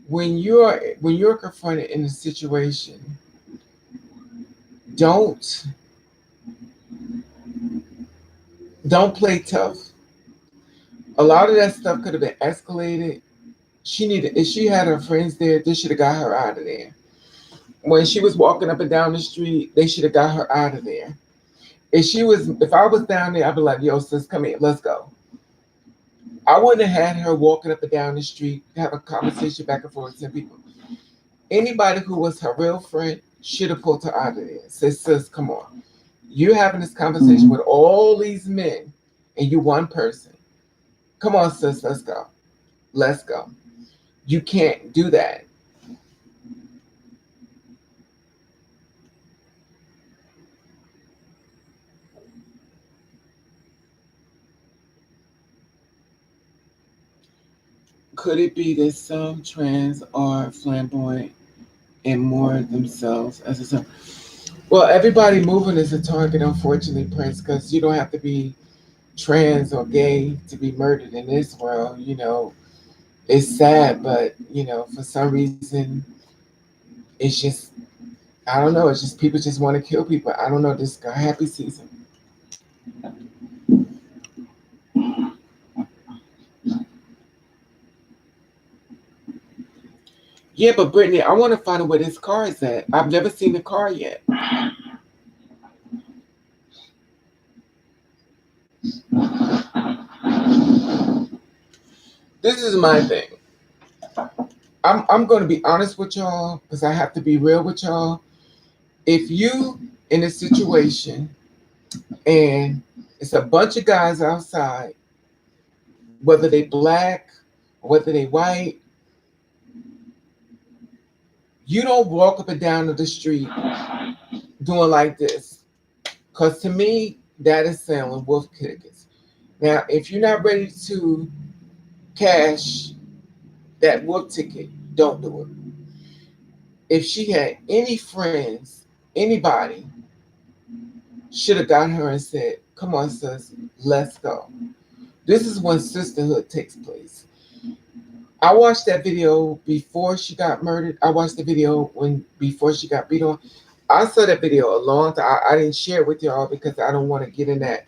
when you're confronted in a situation, don't don't play tough. A lot of that stuff could have been escalated. She needed if she had her friends there, they should have got her out of there. When she was walking up and down the street, they should have got her out of there. If I was down there, I'd be like, yo, sis, come here, let's go. I wouldn't have had her walking up and down the street, have a conversation back and forth with 10 people. Anybody who was her real friend should have pulled her out of there. Said, sis, come on. You're having this conversation Mm-hmm. with all these men and you one person. Come on, sis, let's go. Let's go. You can't do that. Could it be that some trans are flamboyant and more themselves as a self? Well, everybody moving is a target, unfortunately, Prince, because you don't have to be trans or gay to be murdered in this world. It's sad, but for some reason, it's just I don't know. It's just people just want to kill people. I don't know. This guy happy season. Yeah, but Brittany, I want to find out where this car is at. I've never seen the car yet. This is my thing. I'm going to be honest with y'all because I have to be real with y'all. If you in a situation and it's a bunch of guys outside, whether they black, or whether they white, you don't walk up and down to the street doing like this. Because to me, that is selling wolf tickets. Now, if you're not ready to cash that wolf ticket, don't do it. If she had any friends, anybody should have gotten her and said, "Come on, sis, let's go." This is when sisterhood takes place. I watched that video before she got murdered. I watched the video when before she got beat on. I saw that video a long time. I didn't share it with y'all because I don't want to get in that.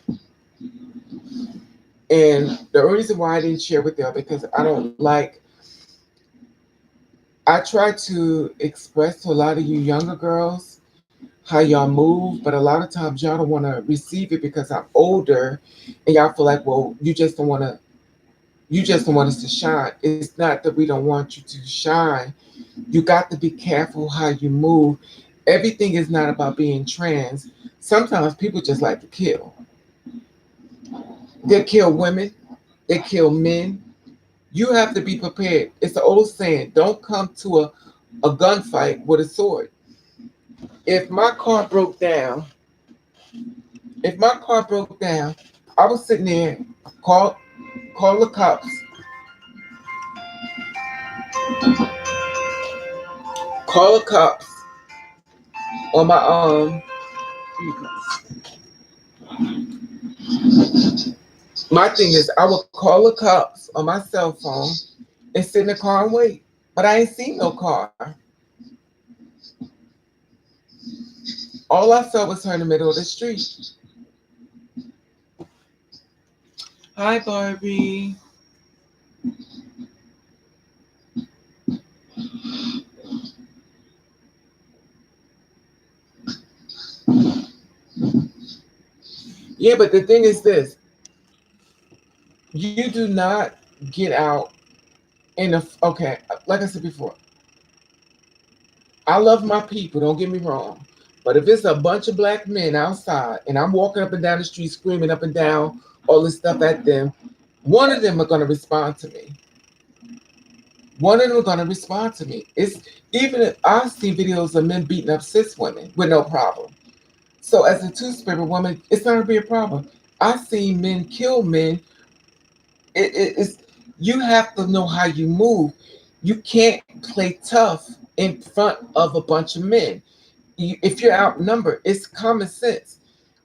And the reason why I didn't share with y'all because I don't like. I try to express to a lot of you younger girls how y'all move, but a lot of times y'all don't want to receive it because I'm older, and y'all feel like, well, you just don't want to. You just don't want us to shine. It's not that we don't want you to shine. You got to be careful how you move. Everything is not about being trans. Sometimes people just like to kill. They kill women. They kill men. You have to be prepared. It's the old saying: don't come to a gunfight with a sword. If my car broke down, if my car broke down, I was sitting there, call call the cops, call the cops on my my thing is I would call the cops on my cell phone and sit in the car and wait. But I ain't seen no car. All I saw was her in the middle of the street. Hi Barbie. Yeah, but the thing is this. You do not get out in a okay, like I said before, I love my people, don't get me wrong. But if it's a bunch of black men outside and I'm walking up and down the street screaming up and down all this stuff at them, one of them are gonna respond to me. One of them are gonna respond to me. It's even if I've seen videos of men beating up cis women with no problem. So as a two-spirit woman, it's not gonna be a problem. I've seen men kill men. It's you have to know how you move. You can't play tough in front of a bunch of men. If you're outnumbered, it's common sense.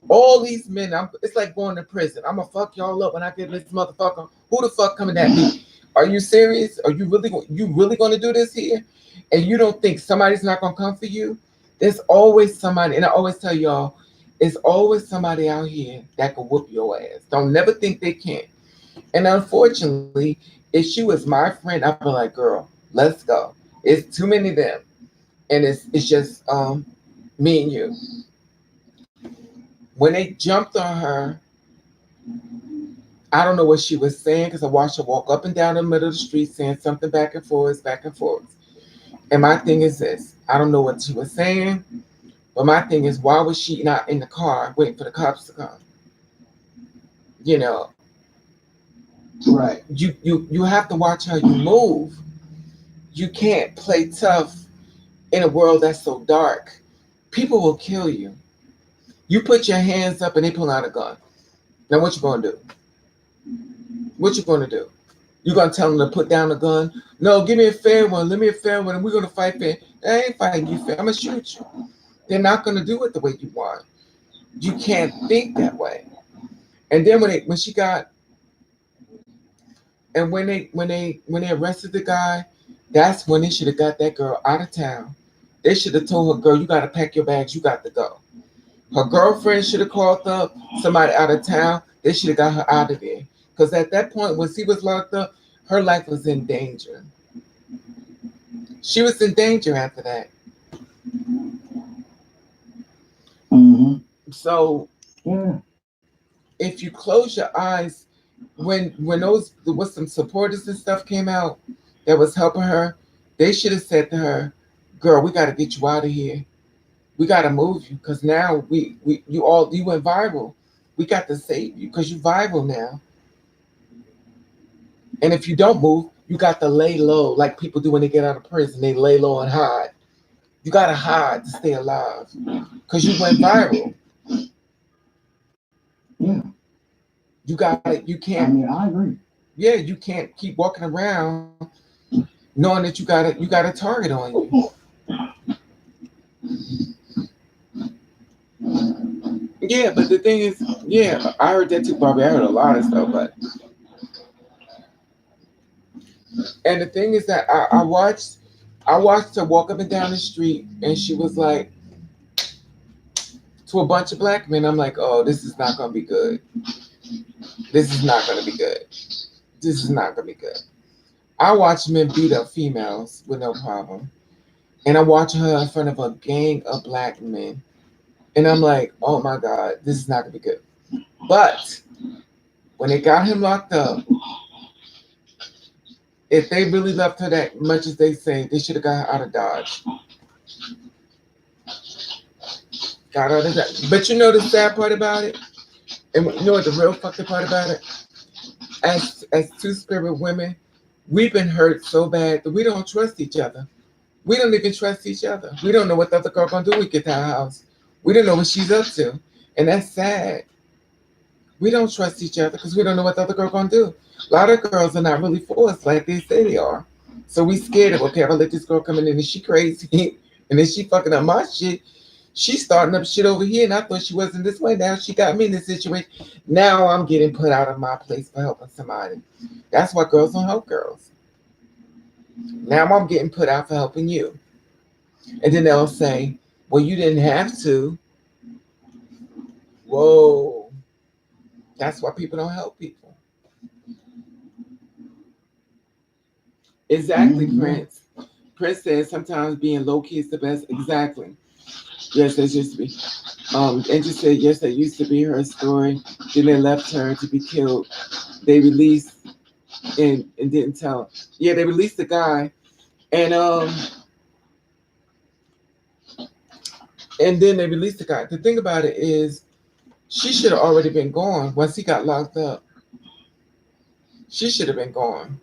All these men, it's like going to prison. I'm gonna fuck y'all up when I get this motherfucker. Who the fuck coming at me? Are you serious? Are you really gonna do this here? And you don't think somebody's not gonna come for you? There's always somebody, and I always tell y'all, it's always somebody out here that can whoop your ass. Don't never think they can't. And unfortunately, if she was my friend, I'd be like, girl, let's go. It's too many of them. And it's just me and you. When they jumped on her, I don't know what she was saying because I watched her walk up and down the middle of the street saying something back and forth, back and forth. And my thing is this: I don't know what she was saying, but my thing is, why was she not in the car waiting for the cops to come? You know, Right. you have to watch how you move. You can't play tough in a world that's so dark. People will kill you. You put your hands up and they pull out a gun. Now what you gonna do? What you gonna do? You gonna tell them to put down the gun? No, give me a fair one. Let me a fair one, and we're gonna fight fair. I ain't fighting you fair. I'm gonna shoot you. They're not gonna do it the way you want. You can't think that way. And then when she got and when they arrested the guy, that's when they should have got that girl out of town. They should have told her, girl, you gotta pack your bags. You got to go. Her girlfriend should have called up somebody out of town. They should have got her out of there. Because at that point, when she was locked up, her life was in danger. She was in danger after that. Mm-hmm. So Yeah. if you close your eyes, when those there was some supporters and stuff came out that was helping her, they should have said to her, "Girl, we got to get you out of here. We got to move you because now you went viral. We got to save you because you viral now. And if you don't move, you got to lay low like people do when they get out of prison. They lay low and hide. You got to hide to stay alive because you went viral. Yeah. You got it. You I can't. mean, I agree. Yeah, you can't keep walking around knowing that you got a target on you. Yeah, but the thing is, yeah, I heard that too, Bobby. I heard a lot of stuff, but and the thing is that I watched her walk up and down the street, and she was like to a bunch of black men. I'm like, oh, this is not gonna be good. This is not gonna be good. This is not gonna be good. I watch men beat up females with no problem, and I watch her in front of a gang of black men, and I'm like, oh my god, this is not gonna be good. But when they got him locked up, if they really loved her that much as they say, they should have got her out of Dodge. Got out of that. But you know the sad part about it? And you know what the real fucking part about it? As two spirit women, we've been hurt so bad that we don't trust each other. We don't even trust each other. We don't know what the other girl gonna do when we get to our house. We don't know what she's up to. And that's sad. We don't trust each other because we don't know what the other girl gonna do. A lot of girls are not really for us like they say they are. So we scared of, okay, if I let this girl come in and she crazy and then she fucking up my shit, she's starting up shit over here and I thought she wasn't this way. Now she got me in this situation. Now I'm getting put out of my place for helping somebody. That's why girls don't help girls. Now I'm getting put out for helping you. And then they'll say, well, you didn't have to. Whoa. That's why people don't help people. Exactly, Prince. Prince says sometimes being low key is the best. Exactly. Yes, that used to be. And just said yes, that used to be her story. Then they left her to be killed. They released and didn't tell. Yeah, they released the guy, and and then they released the guy. The thing about it is, she should have already been gone once he got locked up. She should have been gone.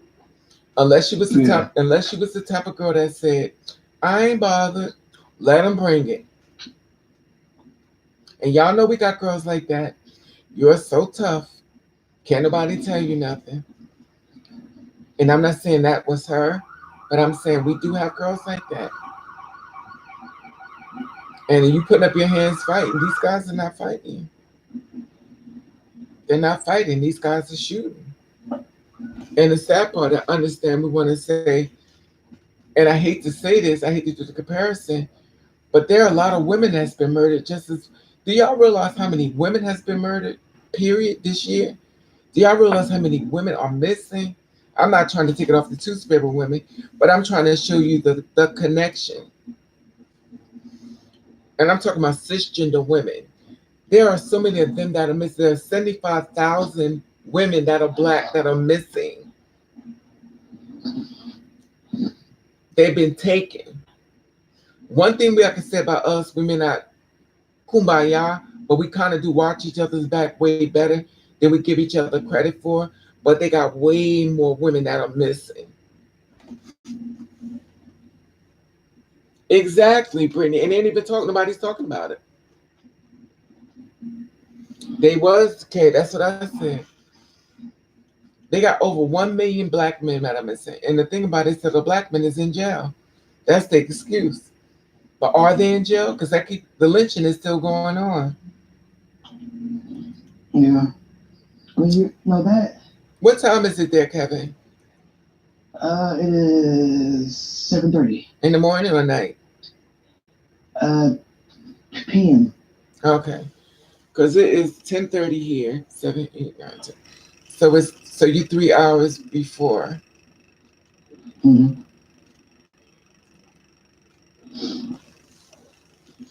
Unless she was the type of girl that said, I ain't bothered, let him bring it. And y'all know we got girls like that. You're so tough. Can't nobody tell you nothing. And I'm not saying that was her, but I'm saying we do have girls like that. And you putting up your hands fighting. These guys are not fighting. They're not fighting. These guys are shooting. And the sad part, I understand we want to say, and I hate to say this, I hate to do the comparison, but there are a lot of women that's been murdered just as. Do y'all realize how many women has been murdered, period, this year? Do y'all realize how many women are missing? I'm not trying to take it off the two spirit women, but I'm trying to show you the connection. And I'm talking about cisgender women. There are so many of them that are missing. There are 75,000 women that are black that are missing. They've been taken. One thing we have to say about us, we may not kumbaya, but we kind of do watch each other's back way better than we give each other credit for. But they got way more women that are missing. Exactly, Brittany. And they ain't even talking, nobody's talking about it. They was, okay, that's what I said. They got over 1 million black men that are missing. And the thing about it is that the black man is in jail. That's the excuse. But are they in jail? Because the lynching is still going on. Yeah. Well, you know that. What time is it there, Kevin? It is 7:30. In the morning or night? Uh, PM. Okay. Because it is 10:30 here. 7, 8, 9, 10. So you 3 hours before. Mm-hmm.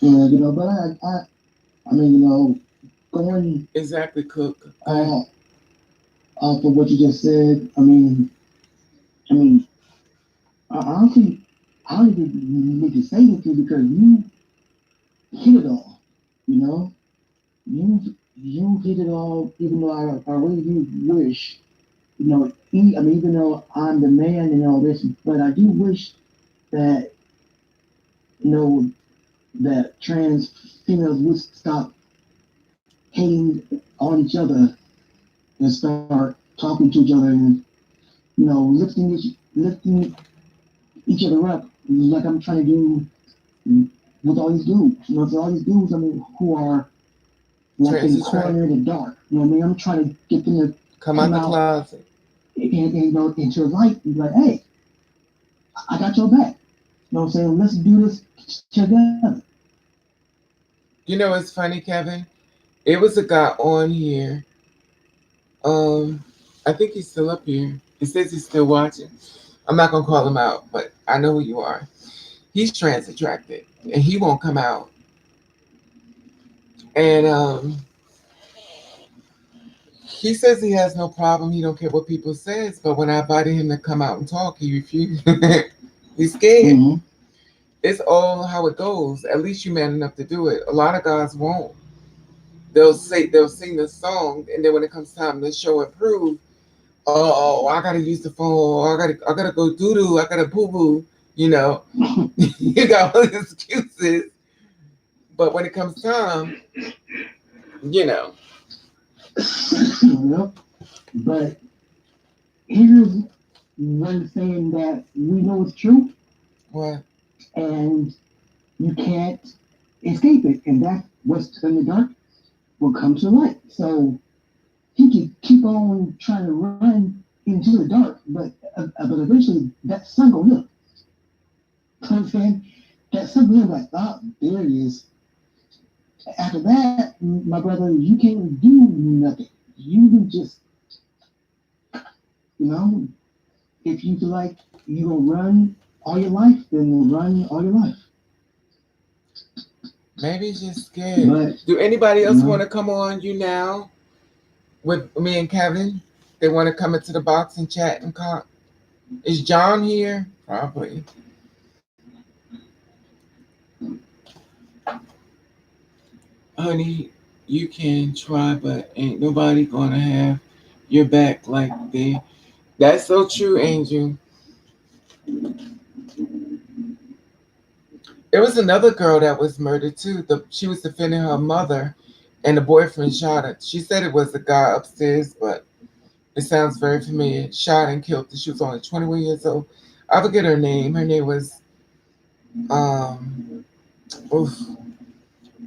Yeah, but I mean, going Exactly, Cook. off of what you just said. I mean, honestly, I don't even need to say anything because you hit it all. You know, you hit it all. Even though I really do wish, even though I'm the man and all this, but I do wish that you know that trans females would stop hating on each other and start talking to each other and lifting each other up like I'm trying to do with all these dudes. You know, so all these dudes, I mean, who are like in Trans the corner in the dark. You know what I mean? I'm trying to get them to come come out the out closet. and you know, into the light and be like, hey, I got your back. You know what I'm saying? Let's do this together. You know what's funny, Kevin? It was a guy on here. Um, I think he's still up here. It says he's still watching. I'm not gonna call him out, but I know who you are. He's trans attracted, and he won't come out. And he says he has no problem. He don't care what people says. But when I invited him to come out and talk, he refused. He's scared. Mm-hmm. It's all how it goes. At least you man enough to do it. A lot of guys won't. They'll sing the song, and then when it comes time to show and prove, oh, I gotta use the phone. I gotta go doo doo. I gotta boo boo. You know, you got all these excuses. But when it comes time, you know You know? But here's one saying that we know is true, what? and you can't escape it. And that's what's in the dark will come to light. So he can keep on trying to run into the dark, but eventually that sun gonna look. You know what I'm saying? That sun gonna look like, oh, there it is. After that, my brother, you can't do nothing. You can just, you know, if you feel like you gonna run all your life, then run all your life. Maybe he's just scared. But Do anybody you else know, want to come on you now with me and Kevin? They want to come into the box and chat and call. Is John here? Probably. Honey, you can try, but ain't nobody gonna have your back like they. That's so true, Angel. There was another girl that was murdered too. She was defending her mother, and the boyfriend shot her. She said it was the guy upstairs, but it sounds very familiar. Shot and killed her. She was only 21 years old. I forget her name. Her name was um. Oof.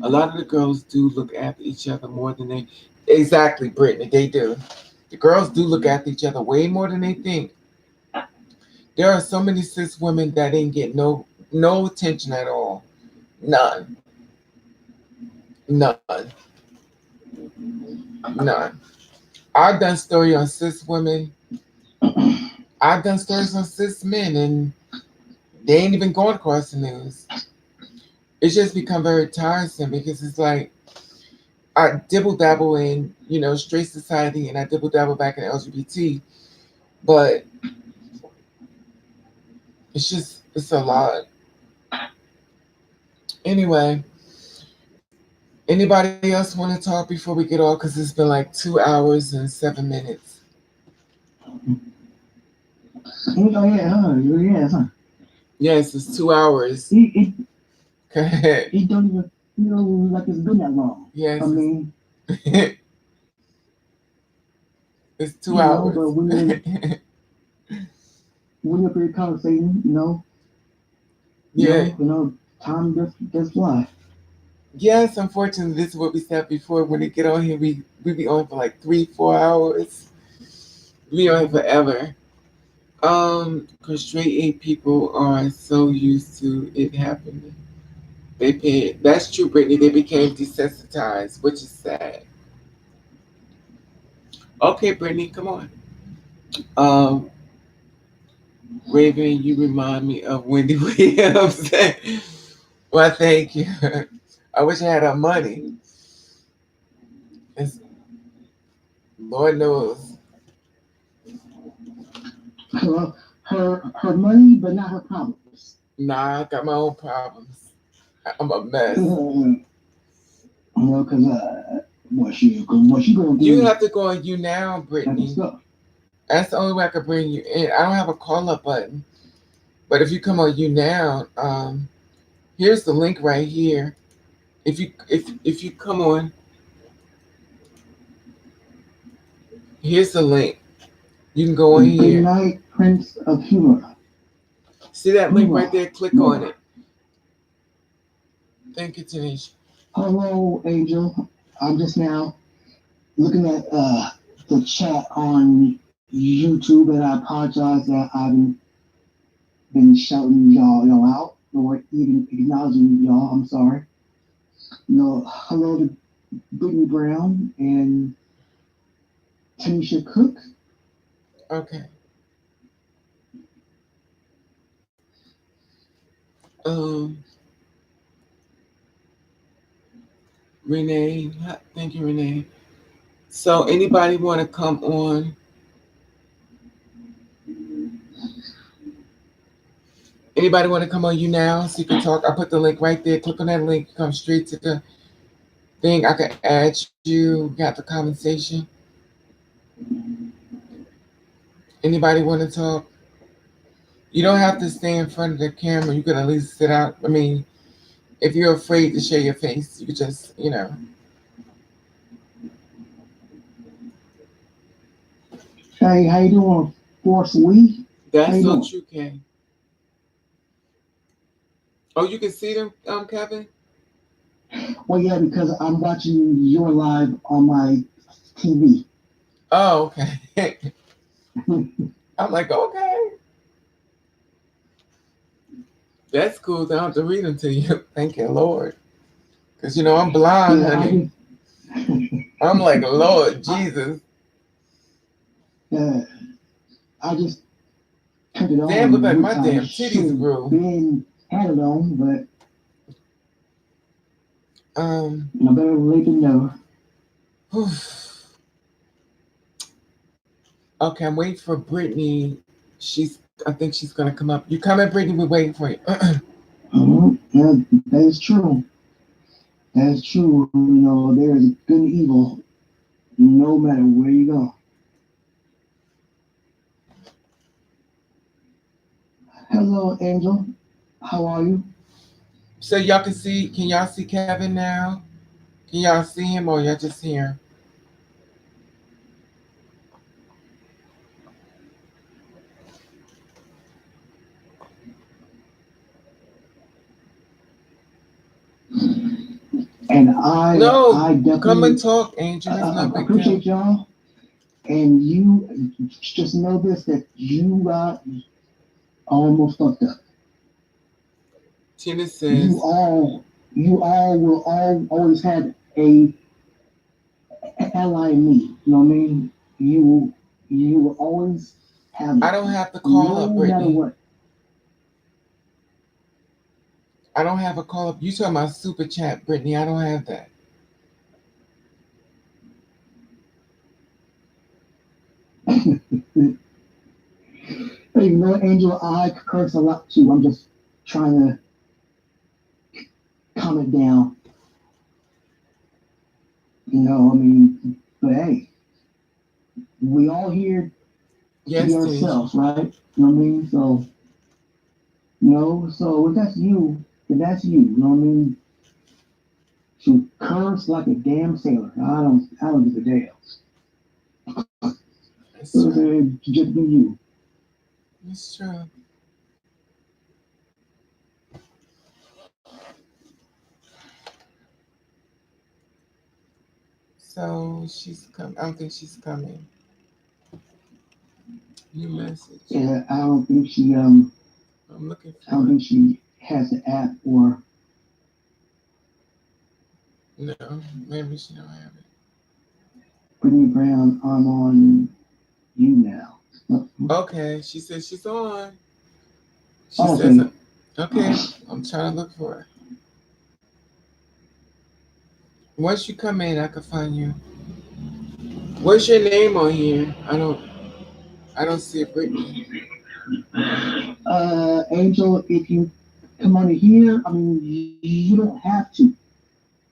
A lot of the girls do look after each other more than they. Exactly, Brittany. They do. The girls do look after each other way more than they think. There are so many cis women that didn't get no attention at all. None. None. None. I've done story on cis women. I've done stories on cis men, and they ain't even going across the news. It's just become very tiresome because it's like I dibble dabble in, straight society, and I dibble dabble back in LGBT, but it's a lot. Anyway, anybody else want to talk before we get off? Because it's been like 2 hours and 7 minutes. oh yeah, yeah, huh? Yes, it's 2 hours. It, Go ahead. it don't even feel like it's been that long. Yes, I mean, it's two you know, hours. but when you're pretty conversating, Yeah. time just fly. Yes, unfortunately, this is what we said before. When we get on here, we be on for like 3-4 hours. We on here forever. Cause straight A people are so used to it happening. They pay. That's true, Brittany. They became desensitized, which is sad. Okay, Brittany, come on. Um, Raven, you remind me of Wendy Williams. Well, thank you. I wish I had her money. It's, Lord knows. Her money, but not her problems. Nah, I got my own problems. I'm a mess. Because what she gonna You do have to go on you now, Brittany. stuff. That's the only way I could bring you in. I don't have a call up button, but if you come on you now, here's the link right here. If you come on, here's the link. You can go on Good here. night, Prince of Humor. See that link right Meanwhile, there? Click on it. Thank you, Tanisha. hello, Angel. I'm just now looking at the chat on YouTube, and I apologize that I haven't been shouting y'all out or even acknowledging y'all. I'm sorry. No, hello to Brittany Brown and Tanisha Cook. Okay. Um, Renee. Thank you, Renee. So, anybody want to come on? Anybody want to come on you now so you can talk? I put the link right there. Click on that link. Come straight to the thing. I can add you. Got the conversation. Anybody want to talk? You don't have to stay in front of the camera. You can at least sit out. I mean, if you're afraid to show your face, you could just. Hey, how you doing, Force Lee? How That's you so doing? true, Kay. Oh, you can see them, Kevin? Well, yeah, because I'm watching your live on my TV. Oh, okay. I'm like, okay. That's cool. I don't have to read them to you. Thank you, Lord. Because, I'm blind, Yeah, honey. I'm like, Lord Jesus. uh, I just turned it Damn, look on, like my which I damn should titties have grew. been had it on, but Um, no better late than never. okay, I'm waiting for Brittany. I think she's gonna come up. You coming, Brittany? We're waiting for you. Yeah, that is true. That is true. There is good and evil no matter where you go. Hello, Angel. How are you? So y'all can see. Can y'all see Kevin now? Can y'all see him or y'all just here? And I No, I come and definitely talk, Angel. It's no big deal. appreciate y'all. And you just know this, that you got almost fucked up. Tina You says, all you all will all always have a ally in me. You know what I mean? You will always have I it, don't have to call her, no matter Brittany. what. I don't have a call up. You talking about super chat, Brittany? I don't have that. Hey, Angel, I curse a lot too. I'm just trying to calm it down. I mean, but hey, we all here to be Yes, Tanisha. ourselves, right? You know what I mean? So, so if that's you, then that's you. You know what I mean? To curse like a damn sailor. I don't give a damn. That's true. Just be you. That's true. So she's come. I don't think she's coming. New message. Yeah, I don't think she I'm looking I don't for it. think she has the app or No, maybe she don't have it. Brittany Brown. I'm on you now. Okay, she says she's on. She Oh, says, okay. okay, I'm trying to look for her. Once you come in, I can find you. What's your name on here? I don't see it, Brittany. Angel, if you come on here, I mean, you don't have to.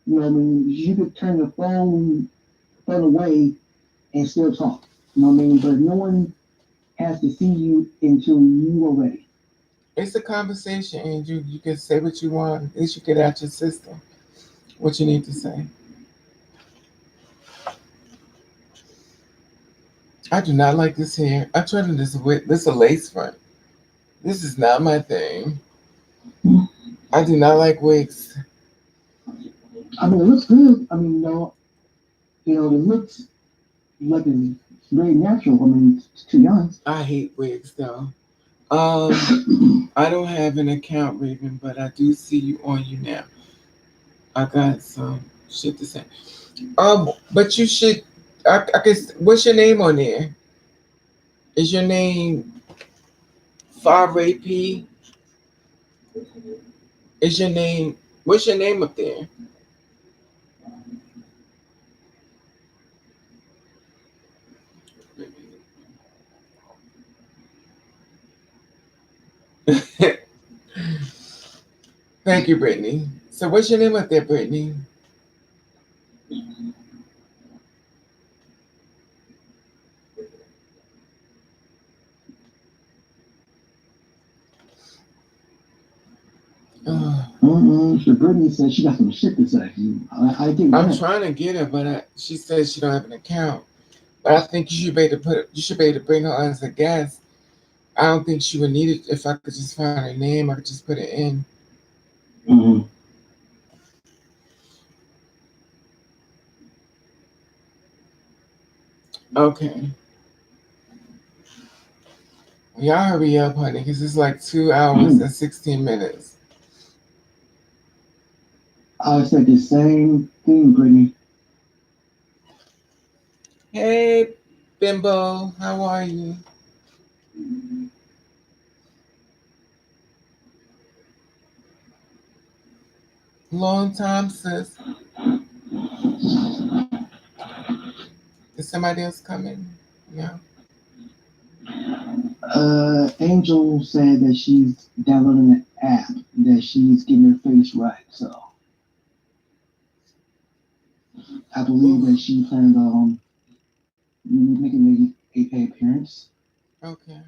I mean, you could turn the phone away and still talk. You know what I mean? But no one has to see you until you are ready. It's a conversation, and you can say what you want. At least you get out your system what you need to say. I do not like this hair. I'm trying to this a lace front. This is not my thing. I do not like wigs. I mean, it looks good. I mean, it looks like it's very natural. I mean, to be honest. I hate wigs though. I don't have an account, Raven, but I do see you on you now. I got some shit to say. But you should. I guess. What's your name on there? Is your name 5AP? Is your name? What's your name up there? Thank you, Brittany. So, what's your name up there, Brittany? Uh, So Brittany said she got some shit to say. I get I'm that. trying to get her, but she says she don't have an account. But I think you should be able to you should be able to bring her on as a guest. I don't think she would need it if I could just find her name. I could just put it in. Mm-hmm. Okay. Y'all hurry up, honey, because it's like 2 hours and 16 minutes. I said the same thing, Brittany. Hey, Bimbo, how are you? Long time, sis. Is somebody else coming? No. Angel said that she's downloading the app, that she's getting her face right. So I believe that she plans on making a appearance. Okay.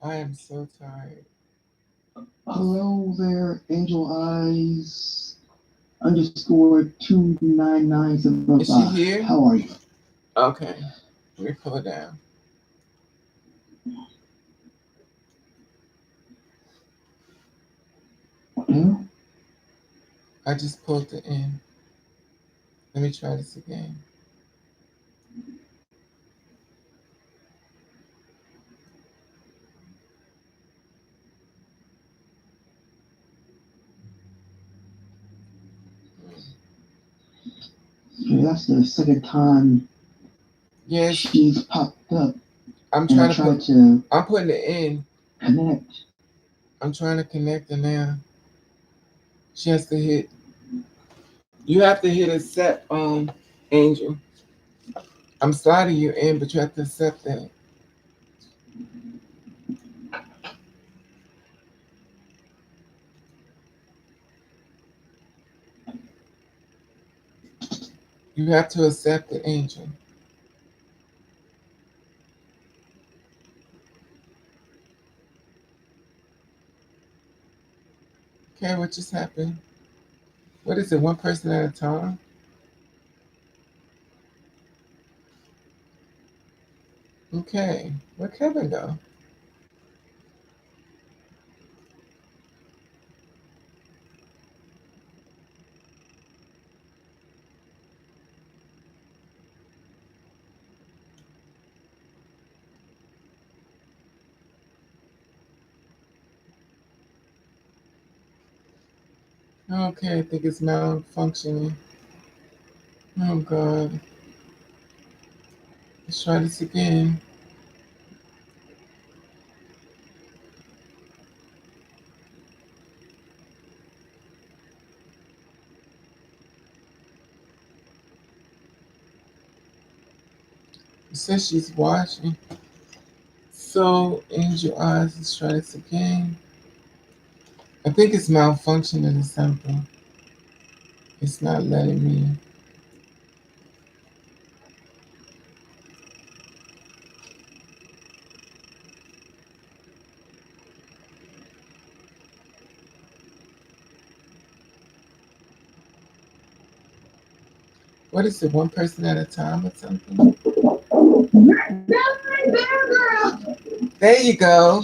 I am so tired. Hello there, Angel Eyes underscore 29975. Is she here? How are you? Okay. Let me pull it down. Hmm? I just pulled it in. Let me try this again. Yeah, that's the second time Yes, she's popped up, I'm and I trying to put. tried to I'm putting it in. connect. I'm trying to connect her now. She has to hit. You have to hit accept, Angel. I'm sliding you in, but you have to accept that. You have to accept it, Angel. Okay, what just happened? What is it? One person at a time? Okay. Where Kevin go? Okay, I think it's malfunctioning. Oh God. Let's try this again. It says she's watching. So, Angel Eyes, let's try this again. I think it's malfunctioning or something. It's not letting me. What is it? One person at a time or something? Girl. There you go.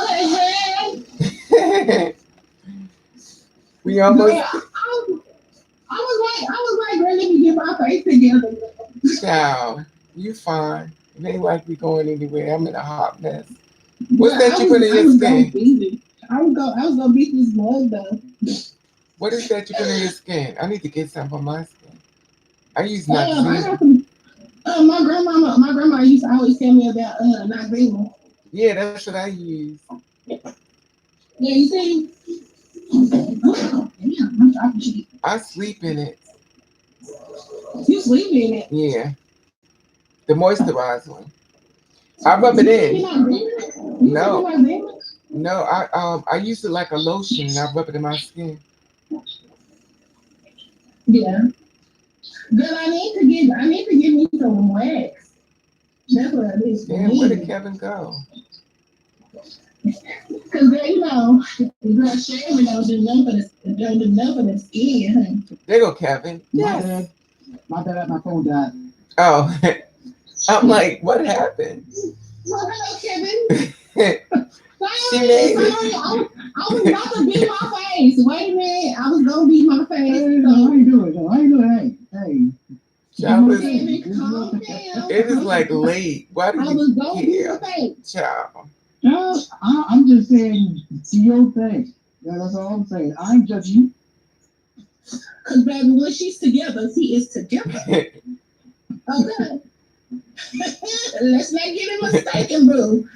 Okay, hey. We Girl, almost I was like, girl, let me get my face together. child. You fine. It ain't like we going anywhere. I'm in a hot mess. Girl, What's that you put in I your was gonna skin? beat it. I was gonna beat this mug though. What is that you put in your skin? I need to get some for my skin. I use I Noxzema. got some. My grandma used to always tell me about Noxzema. Yeah, that's what I use. Yeah, you see. Damn, I'm dropping shit. I sleep in it. You sleep in it. Yeah, the moisturized one. I rub it You think in. you're not doing it? You think you're No, not doing it? no, I use it like a lotion and I rub it in my skin. Yeah. Girl, I need to get me some wax. That's what it is for Damn, where did me. Kevin go? Cause girl, girl, shaving don't do nothing for the skin, honey. There go Kevin. My Yes. bad. My bad. My phone died. Oh, I'm like, what happened? Well, hello, Kevin. She Sorry, made it. sorry. I was about to beat my face. Wait a minute. I was gonna beat my Hey, face. how you doing? How you doing? Hey, Child, Kevin, calm down. it is like late. Why do I you was gonna beat care? my face. Child. no, I'm just saying, do your thing. Yeah, that's all I'm saying. I ain't judging you. Cause baby, when she's together, he is together. Okay. Let's not get it mistaken, boo.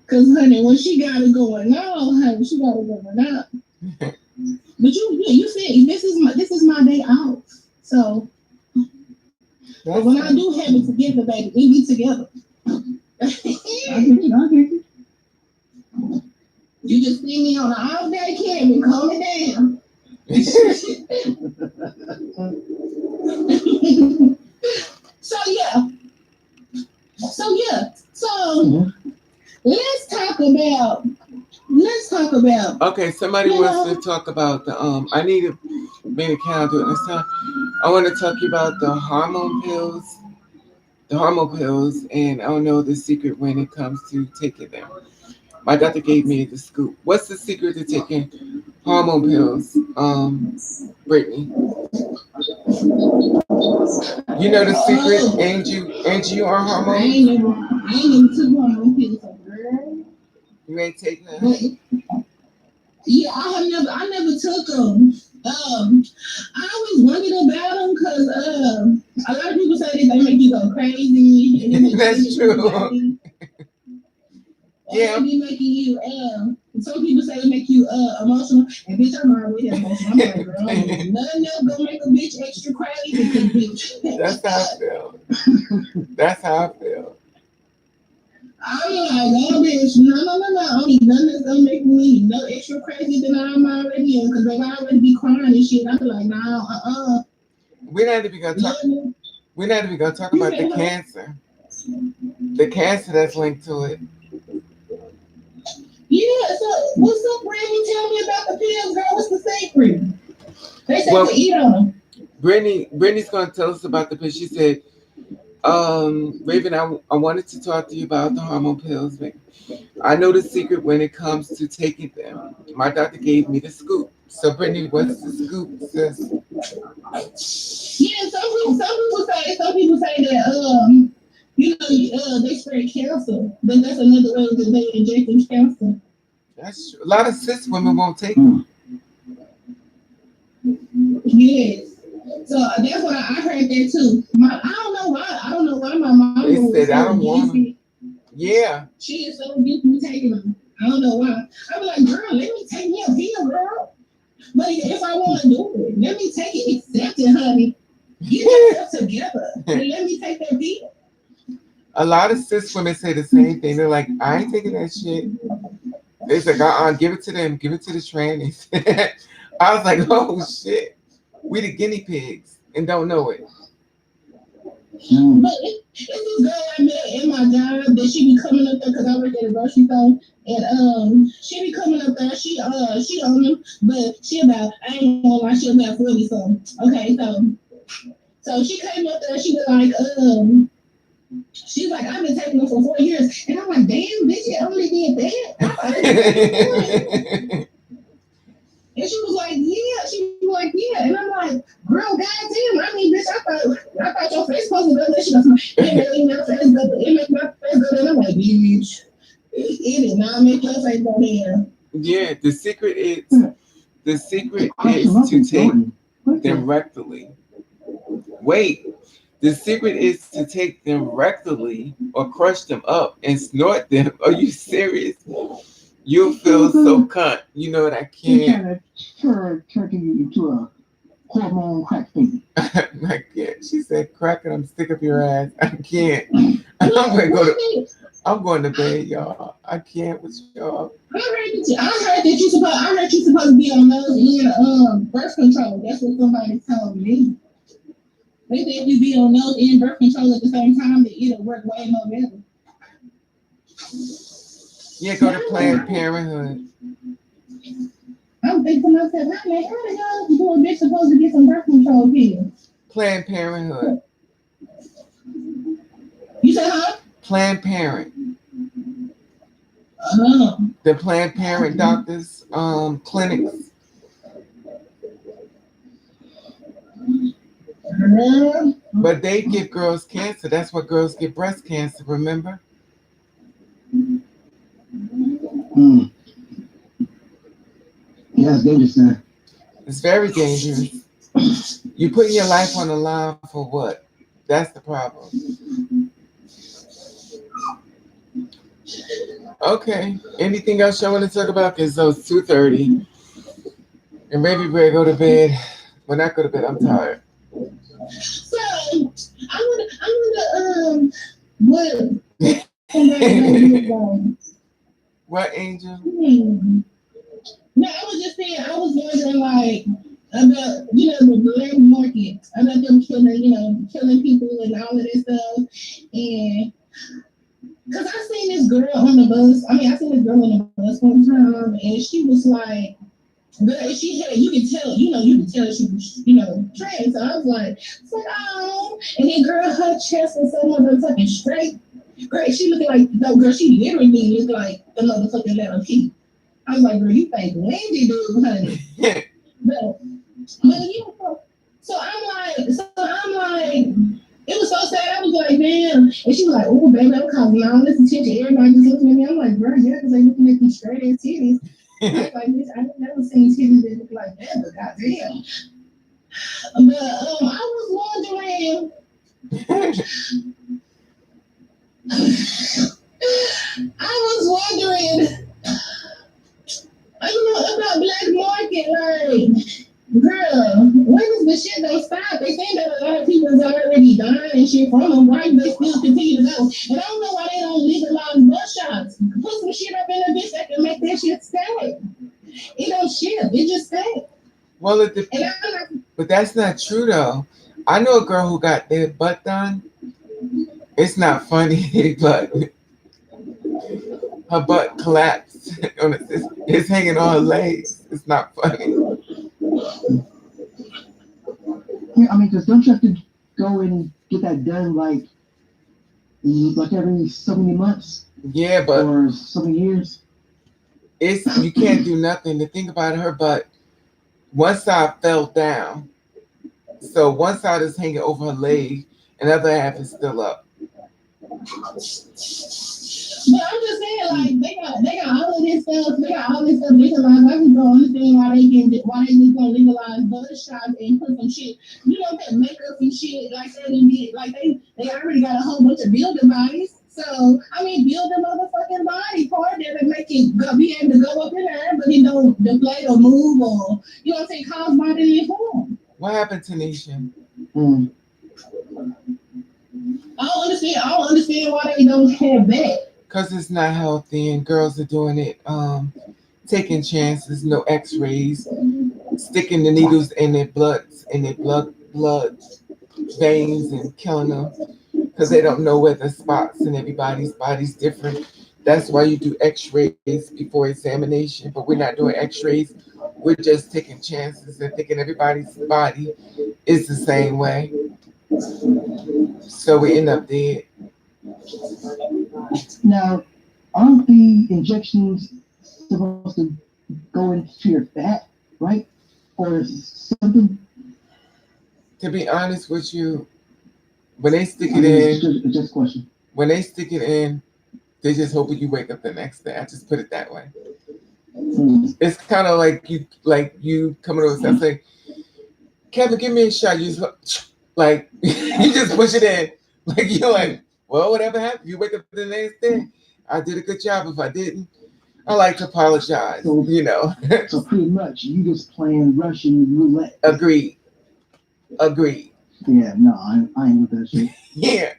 Cause honey, when she got it going on, honey, she got it going on. But you said this is my day off. So but when I do have it together, baby, we be together. I get you. I get you. You just see me on an all day camping, calm it down. So yeah. So yeah. So let's talk about Okay, somebody wants to talk about the I need to make a calendar this time. I want to talk to you about the hormone pills. The hormone pills, and I don't know the secret when it comes to taking them. My doctor gave me the scoop. What's the secret to taking hormone pills? Brittany. You know the secret, Angie, you on I hormones? ain't never took one of them pills, girl. You ain't taking them? But yeah, I never took them. I always wondered about them because a lot of people say that they make you go crazy. And they make That's you true. Yeah. They be making you some people say they make you emotional, and bitch, I'm already emotional. I'm like, girl, nothing else gonna make a bitch extra crazy, because bitch. That's how I feel. That's how I feel. I'm like, oh bitch, no. I don't need nothing that's gonna make me no extra crazy than I'm already in, because they already be crying and shit. I be like, no, We're not even gonna talk. We're not even gonna talk about the cancer. The cancer that's linked to it. Yeah, so what's up, Brittany? Tell me about the pills, girl. What's the secret? They say to eat on them. Brittany's gonna tell us about the pills. She said, Raven, I wanted to talk to you about the hormone pills. I know the secret when it comes to taking them. My doctor gave me the scoop. So Brittany, what's the scoop, sis? Yeah, some people say that they spread cancer. But that's another way that they inject cancer. That's true. A lot of cis women won't take them. Yes. So that's what I heard that too. I don't know why my mom said I don't want them. Yeah. She is so against me taking them. I don't know why. I was like, girl, let me take me a pill, girl. But if I want to do it, let me take it. Accept it, honey. Get yourself together and let me take that pill. A lot of cis women say the same thing. They're like, I ain't taking that shit. They like, give it to them. Give it to the trannies. I was like, oh shit. We the guinea pigs and don't know it. But it's this girl I met in my job that she be coming up there because I work at a grocery store, and she be coming up there. She on them, but she about I ain't gonna lie, she about 40 something. Okay, so So she came up there, she was like, she's like, I've been taking it for 4 years. And I'm like, damn, bitch, you only did that? I thought it was like. And she was like, yeah. She was like, yeah. And I'm like, girl, goddamn. I mean, bitch, I thought your face supposed to go there. She goes, it made my face go. It made my face go there. And I'm like, bitch, it did not make your face go there. Yeah, the secret is to take them rectally. Wait, the secret is to take them rectally or crush them up and snort them. Are you serious? You'll feel so cunt. You know what? I can't. Turn you into a hormone crack thing. I can't. She said, "Crack it. I'm sick of your ass. I can't. I'm going to bed, y'all. I can't with y'all." I heard you supposed to be on those in birth control. That's what somebody told me. They said if you be on those in birth control at the same time, that it'll work way more better. Yeah, go to Planned Parenthood. I'm thinking to myself, how the hell do a bitch supposed to get some birth control pills? Planned Parenthood. You said, huh? Planned Parent. Uh-huh. The Planned Parent doctors, clinics. But they give girls cancer. That's what girls get breast cancer, remember? Mm. Yeah, it's dangerous, man. It's very dangerous. You're putting your life on the line for what? That's the problem. Okay. Anything else you want to talk about? Because it's 2:30. And maybe we'll go to bed. When I go to bed, I'm tired. So, I wonder, what? What, Angel? No, I was just saying, I was wondering, like, about, the black market, about them killing people and all of this stuff. And, because I seen this girl on the bus, I seen this girl on the bus one time, and she was like, but she had, you can tell she was, trans. So I was like, oh, and then girl, her chest was so motherfucking straight. Girl, she looking like, no, girl, she literally looked like the motherfucking little kid. I was like, girl, you think Wendy do, honey? but so I'm like, it was so sad. I was like, damn. And she was like, oh, baby, I'm causing all this attention. Everybody just looking at me. I'm like, girl, yeah, because they looking at these straight ass titties. I was like, bitch, I never seen titties that look like that, but goddamn. But I was wondering. About black market, like, girl, when is the shit gonna stop? They saying that a lot of people is already dying and shit from them. Why do they still continue to go? And I don't know why they don't legalize butt shots. Put some shit up in a bitch that can make that shit stay. It don't shit. It just stay. Well, but that's not true though. I know a girl who got their butt done. It's not funny, but her butt collapsed. It's hanging on her legs. It's not funny. Yeah, because don't you have to go and get that done like every so many months? Yeah, but or so many years. You can't do nothing. The thing about her butt, one side fell down, so one side is hanging over her leg, and the other half is still up. But I'm just saying, like, they got all of this stuff. They got all this stuff legalized. I just don't understand why they just gonna legalize butt shots and put some shit, that makeup and shit like that and be like they already got a whole bunch of building bodies. So build a motherfucking body part that will make it be able to go up in there, but it don't deflate or move or cause bodily harm. What happened to Nisha? I don't understand why they don't have that. Because it's not healthy and girls are doing it, taking chances, no x-rays, sticking the needles in their blood veins and killing them because they don't know where the spots and everybody's body's different. That's why you do x-rays before examination, but we're not doing x-rays we're just taking chances and thinking everybody's body is the same way. So we end up dead. Now, aren't the injections supposed to go into your fat, right? Or something? To be honest with you, when they stick I it mean, in, it's just a question. when they stick it in, they just hoping you wake up the next day. I just put it that way. Hmm. It's kind of like you coming over and say, Kevin, give me a shot. You just, like you just push it in. Like you're like, well, whatever happened, you wake up the next day. I did a good job. If I didn't, I like to apologize. So, You know. so pretty much, you just playing Russian roulette. Agreed. Agreed. Yeah, no, I ain't with that shit. Yeah.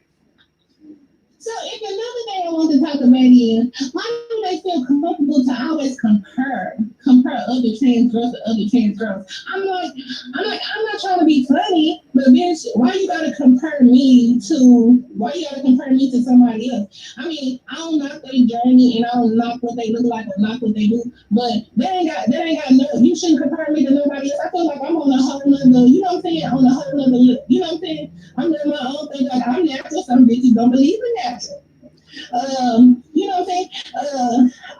So, if another thing I want to talk about is why do they feel comfortable to always compare other trans girls to other trans girls? I'm not trying to be funny, but bitch, why you gotta compare me to somebody else? I mean, I don't knock their journey and I don't knock what they look like or knock what they do, but that ain't got no. You shouldn't compare me to nobody else. I feel like I'm on a whole nother, you know what I'm saying? On a whole nother, you know what I'm saying? I'm doing my own thing. Like I'm natural. Some bitches don't believe in natural. You know what I'm saying?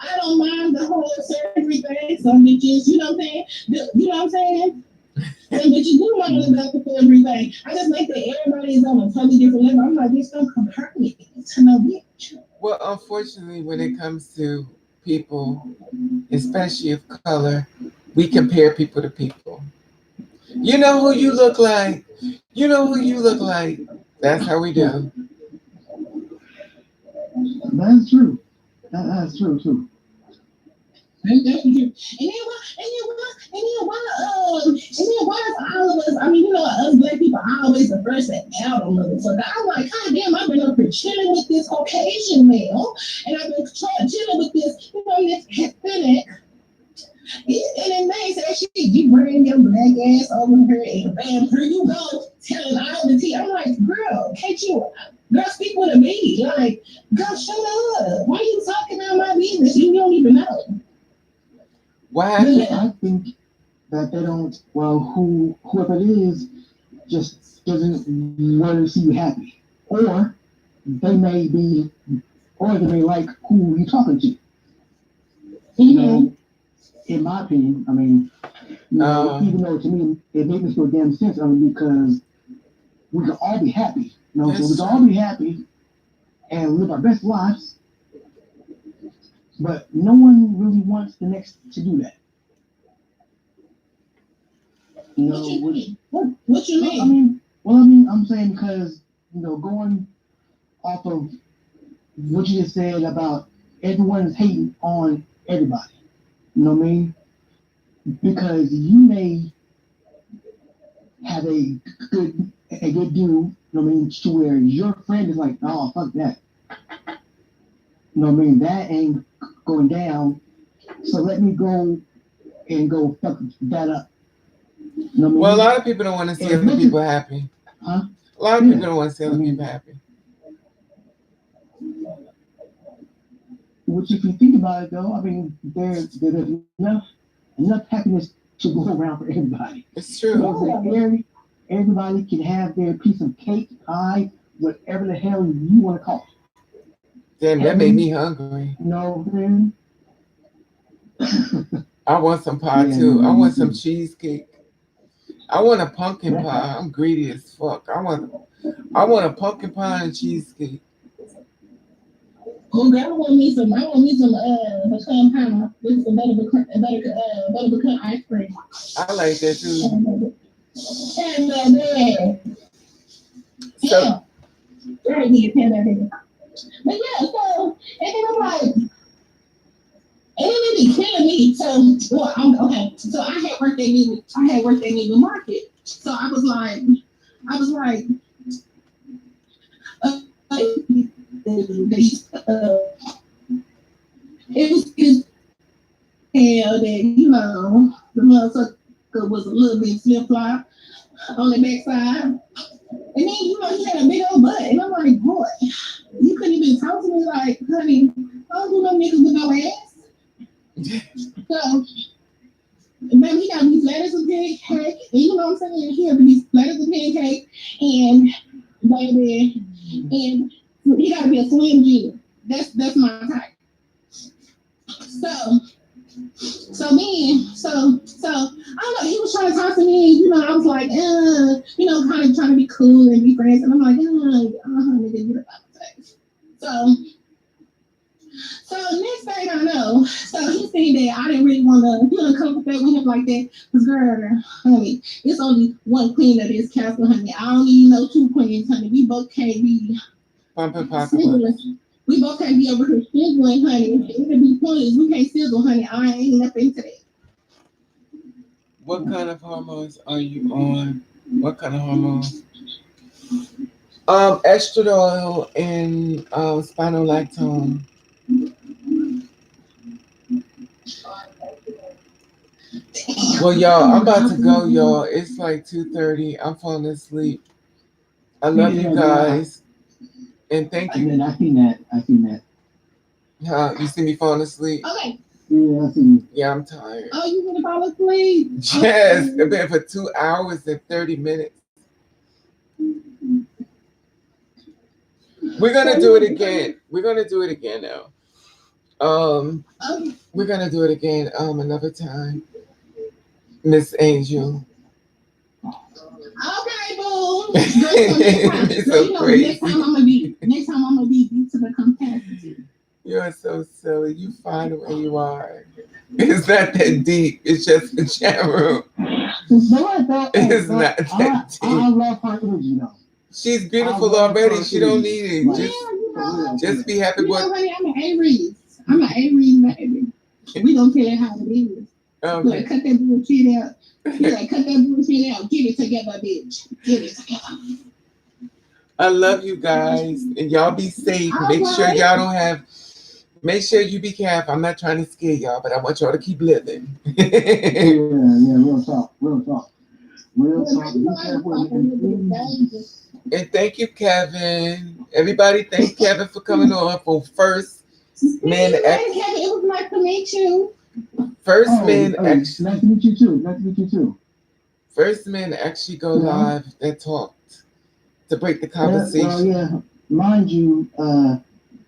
I don't mind the whole surgery thing. Some bitches, you know what I'm saying? You know what I'm saying? Some bitches do mind about the surgery thing. I just think that everybody is on a totally different level. I'm like, bitch, don't compare me to no bitch. Well, unfortunately, when it comes to people, especially of color, we compare people to people. You know who you look like. You know who you look like. That's how we Yeah, do. that's true. That's true too. And then why? And then why is all of us? I mean, you know, us black people are always the first to out on motherfucker. I'm like, God damn, I've been up here chilling with this Caucasian male, and I've been chilling with this, you know, this Hispanic. And then they say, shit, you bring your black ass over here, and bam, here you go, telling all the tea. I'm like, girl, can't you? Girl, speak with a me. Like, girl, shut up. Why are you talking about my business? You don't even know. What Yeah, happened? I think that they don't. Well, whoever it is just doesn't want to see you happy, or they may be, or they may like who you're talking to. You Mm-hmm. know, in my opinion, I mean, even Um, though to me it makes no damn sense, I mean, because we can all be happy. So we that's can all true. be happy and live our best lives, but no one really wants the next to do that. What you Which, mean? What you well, mean? I'm saying because going off of what you just said about everyone is hating on everybody. You know what I mean? Because you may have a good deal. You know what I mean? To where your friend is like, oh fuck that. You know what I mean? That ain't going down. So let me go and go fuck that up. You know what I Well, a mean? lot of people don't want to see As other much as people happy. huh? A lot of people Yeah. don't want to see I other people mean, happy. which if you think about it though, I mean, there's enough happiness to go around for everybody. It's You know true. what I'm saying? Everybody can have their piece of cake, pie, whatever the hell you want to call it. Damn, that made Heaven, me hungry. no, man. I want some pie Yeah, no, too. I man, me want some too. cheesecake. I want a pumpkin pie. I'm greedy as fuck. I want a pumpkin pie and cheesecake. Oh, girl, I want me some pecan pie with some butter pecan ice cream. I like that too. And So damn, very good, baby. But yeah, so and then I'm like, and then it be killing me. So, well, I'm okay. So I had worked at Neiman Market. So I was like, it was hell that the motherfucker was a little bit flip flop on the backside, and then he had a big old butt, and I'm like, boy, you couldn't even talk to me like, honey, I don't do no niggas with no ass. So, baby, know what I'm saying? He had to be flat as a pancake, and baby, and he got to be a slim Jim. That's my type. So, so I don't know. He was trying to talk to me. I was like, kind of trying to be cool and be friends, and I'm like, nigga, get up out my face. So next thing I know, so he said that I didn't really want to, communicate with him like that. Because, girl, honey, it's only one queen of this castle, honey. I don't even know two queens, honey. We both can't be sizzling. We both can't be over here sizzling, honey. It'll be pointless. We can't sizzle, honey. I ain't up into that. What kind of hormones are you on? What kind of hormones? Estradiol and spironolactone. Well, y'all, I'm about to go, y'all. It's like 2:30. I'm falling asleep. I love you guys. And thank you. I seen that. You see me falling asleep? Okay. Yeah, I seen you. Yeah, I'm tired. Oh, you gonna fall asleep? Yes, I've been for 2 hours and 30 minutes. We're gonna do it again. We're gonna do it again now. We're gonna do it again another time. Miss Angel. Okay, boo. It's so crazy. Next time I'm gonna be to the capacity. You're so silly. You find it where you are. It's not that deep. It's just a chat room. It's not that deep. I love her energy though. She's beautiful already. She don't need it. Just be happy with. Honey, I'm an Aries. I'm an Aries, baby. We gonna tell it how it is. Okay. Like, cut that bullshit out. You're like, cut that bullshit out. Get it together, bitch. Get it together. I love you guys, and y'all be safe. Make sure y'all don't have. Make sure you be careful. I'm not trying to scare y'all, but I want y'all to keep living. yeah, real talk. Be careful. And thank you, Kevin. Everybody, thank Kevin for coming on for First Man. Kevin, it was nice to meet you. First Man actually. Nice to meet you too. First Man actually go live and talked to break the conversation. Mind you,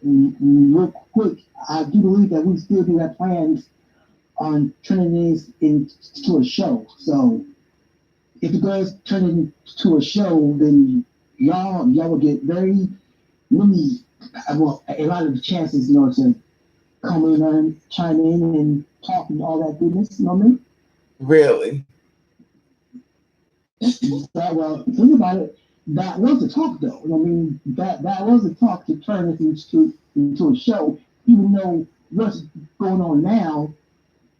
real quick, I do believe that we still do have plans on turning this into a show. So if it does turn into a show, then y'all will get very many, a lot of chances, to come in and chime in and talk and all that goodness. You know what I mean? Really? Think about it. That was a talk, though. I mean, that was a talk to turn it into a show. Even though what's going on now,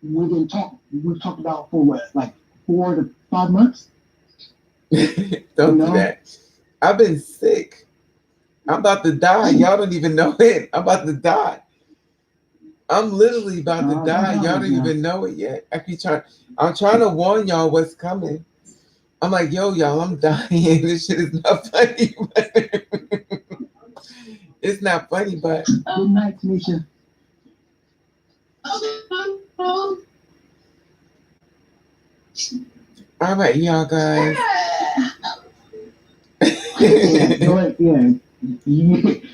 we've talked about for what, like 4 to 5 months. Don't do that. I've been sick. I'm about to die. Y'all don't even know it. I'm about to die. I'm literally about to die. Y'all don't even know it yet. I'm trying to warn y'all what's coming. I'm like, yo, y'all, I'm dying. This shit is not funny. It's not funny, but. Good night, Tanisha. All right, y'all guys.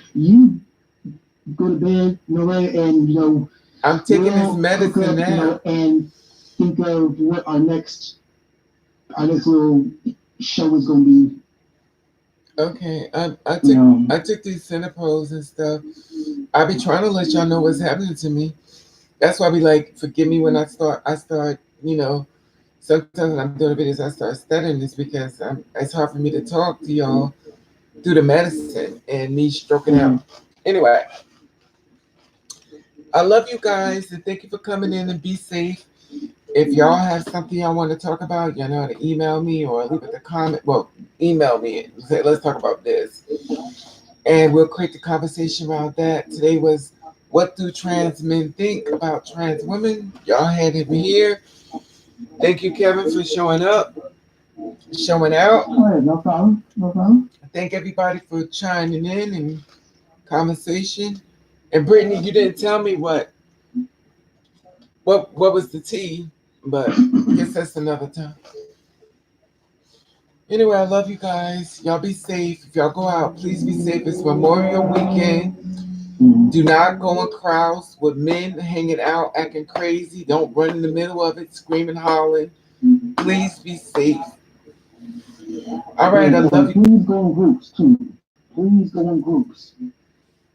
You go to bed, and I'm taking this medicine now. And think of what our next little show is going to be. Okay, I took these Cinepros and stuff. I be trying to let y'all know what's happening to me. That's why we like forgive me when I start. Sometimes when I'm doing videos, I start stuttering. This because it's hard for me to talk to y'all through the medicine and me stroking out. Anyway, I love you guys and thank you for coming in and be safe. If y'all have something y'all want to talk about, y'all know how to email me or leave it a comment. Well, email me and say, let's talk about this. And we'll create the conversation around that. Today was what do trans men think about trans women? Y'all had it here. Thank you, Kevin, for showing up, showing out. All right, no problem. Thank everybody for chiming in and conversation. And Brittany, you didn't tell me what was the tea, but I guess that's another time. Anyway, I love you guys. Y'all be safe. If y'all go out, please be safe. It's Memorial Weekend. Do not go in crowds with men hanging out, acting crazy. Don't run in the middle of it, screaming, hollering. Please be safe. All right, I love you. Please go in groups too. Please go in groups.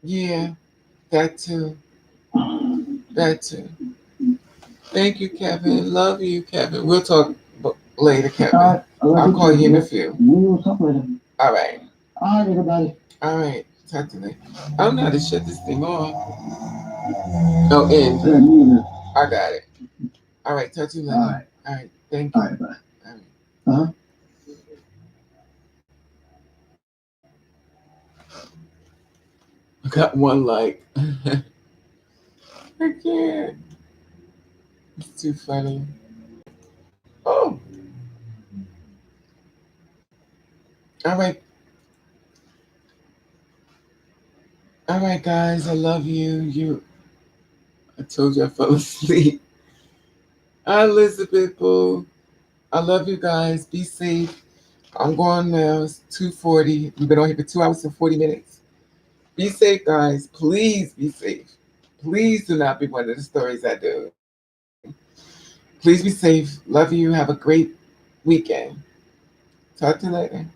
Yeah, that too. That too. Thank you, Kevin. Love you, Kevin. We'll talk later, Kevin. All right, I'll call you in a few. We will talk later. All right. All right, everybody. All right. Talk to you later. I don't know how to shut this thing off. Oh, end. Yeah, me either. I got it. All right. Talk to you later. All right. All right. Thank you. All right, bye. All right. Uh-huh. I got one like. I can't. It's too funny. Oh. All right. All right, guys. I love you. I told you I fell asleep. Hi, Elizabeth Boo. I love you guys. Be safe. I'm going now. It's 2:40. We've been on here for 2 hours and 40 minutes. Be safe, guys. Please be safe. Please do not be one of the stories I do. Please be safe. Love you. Have a great weekend. Talk to you later.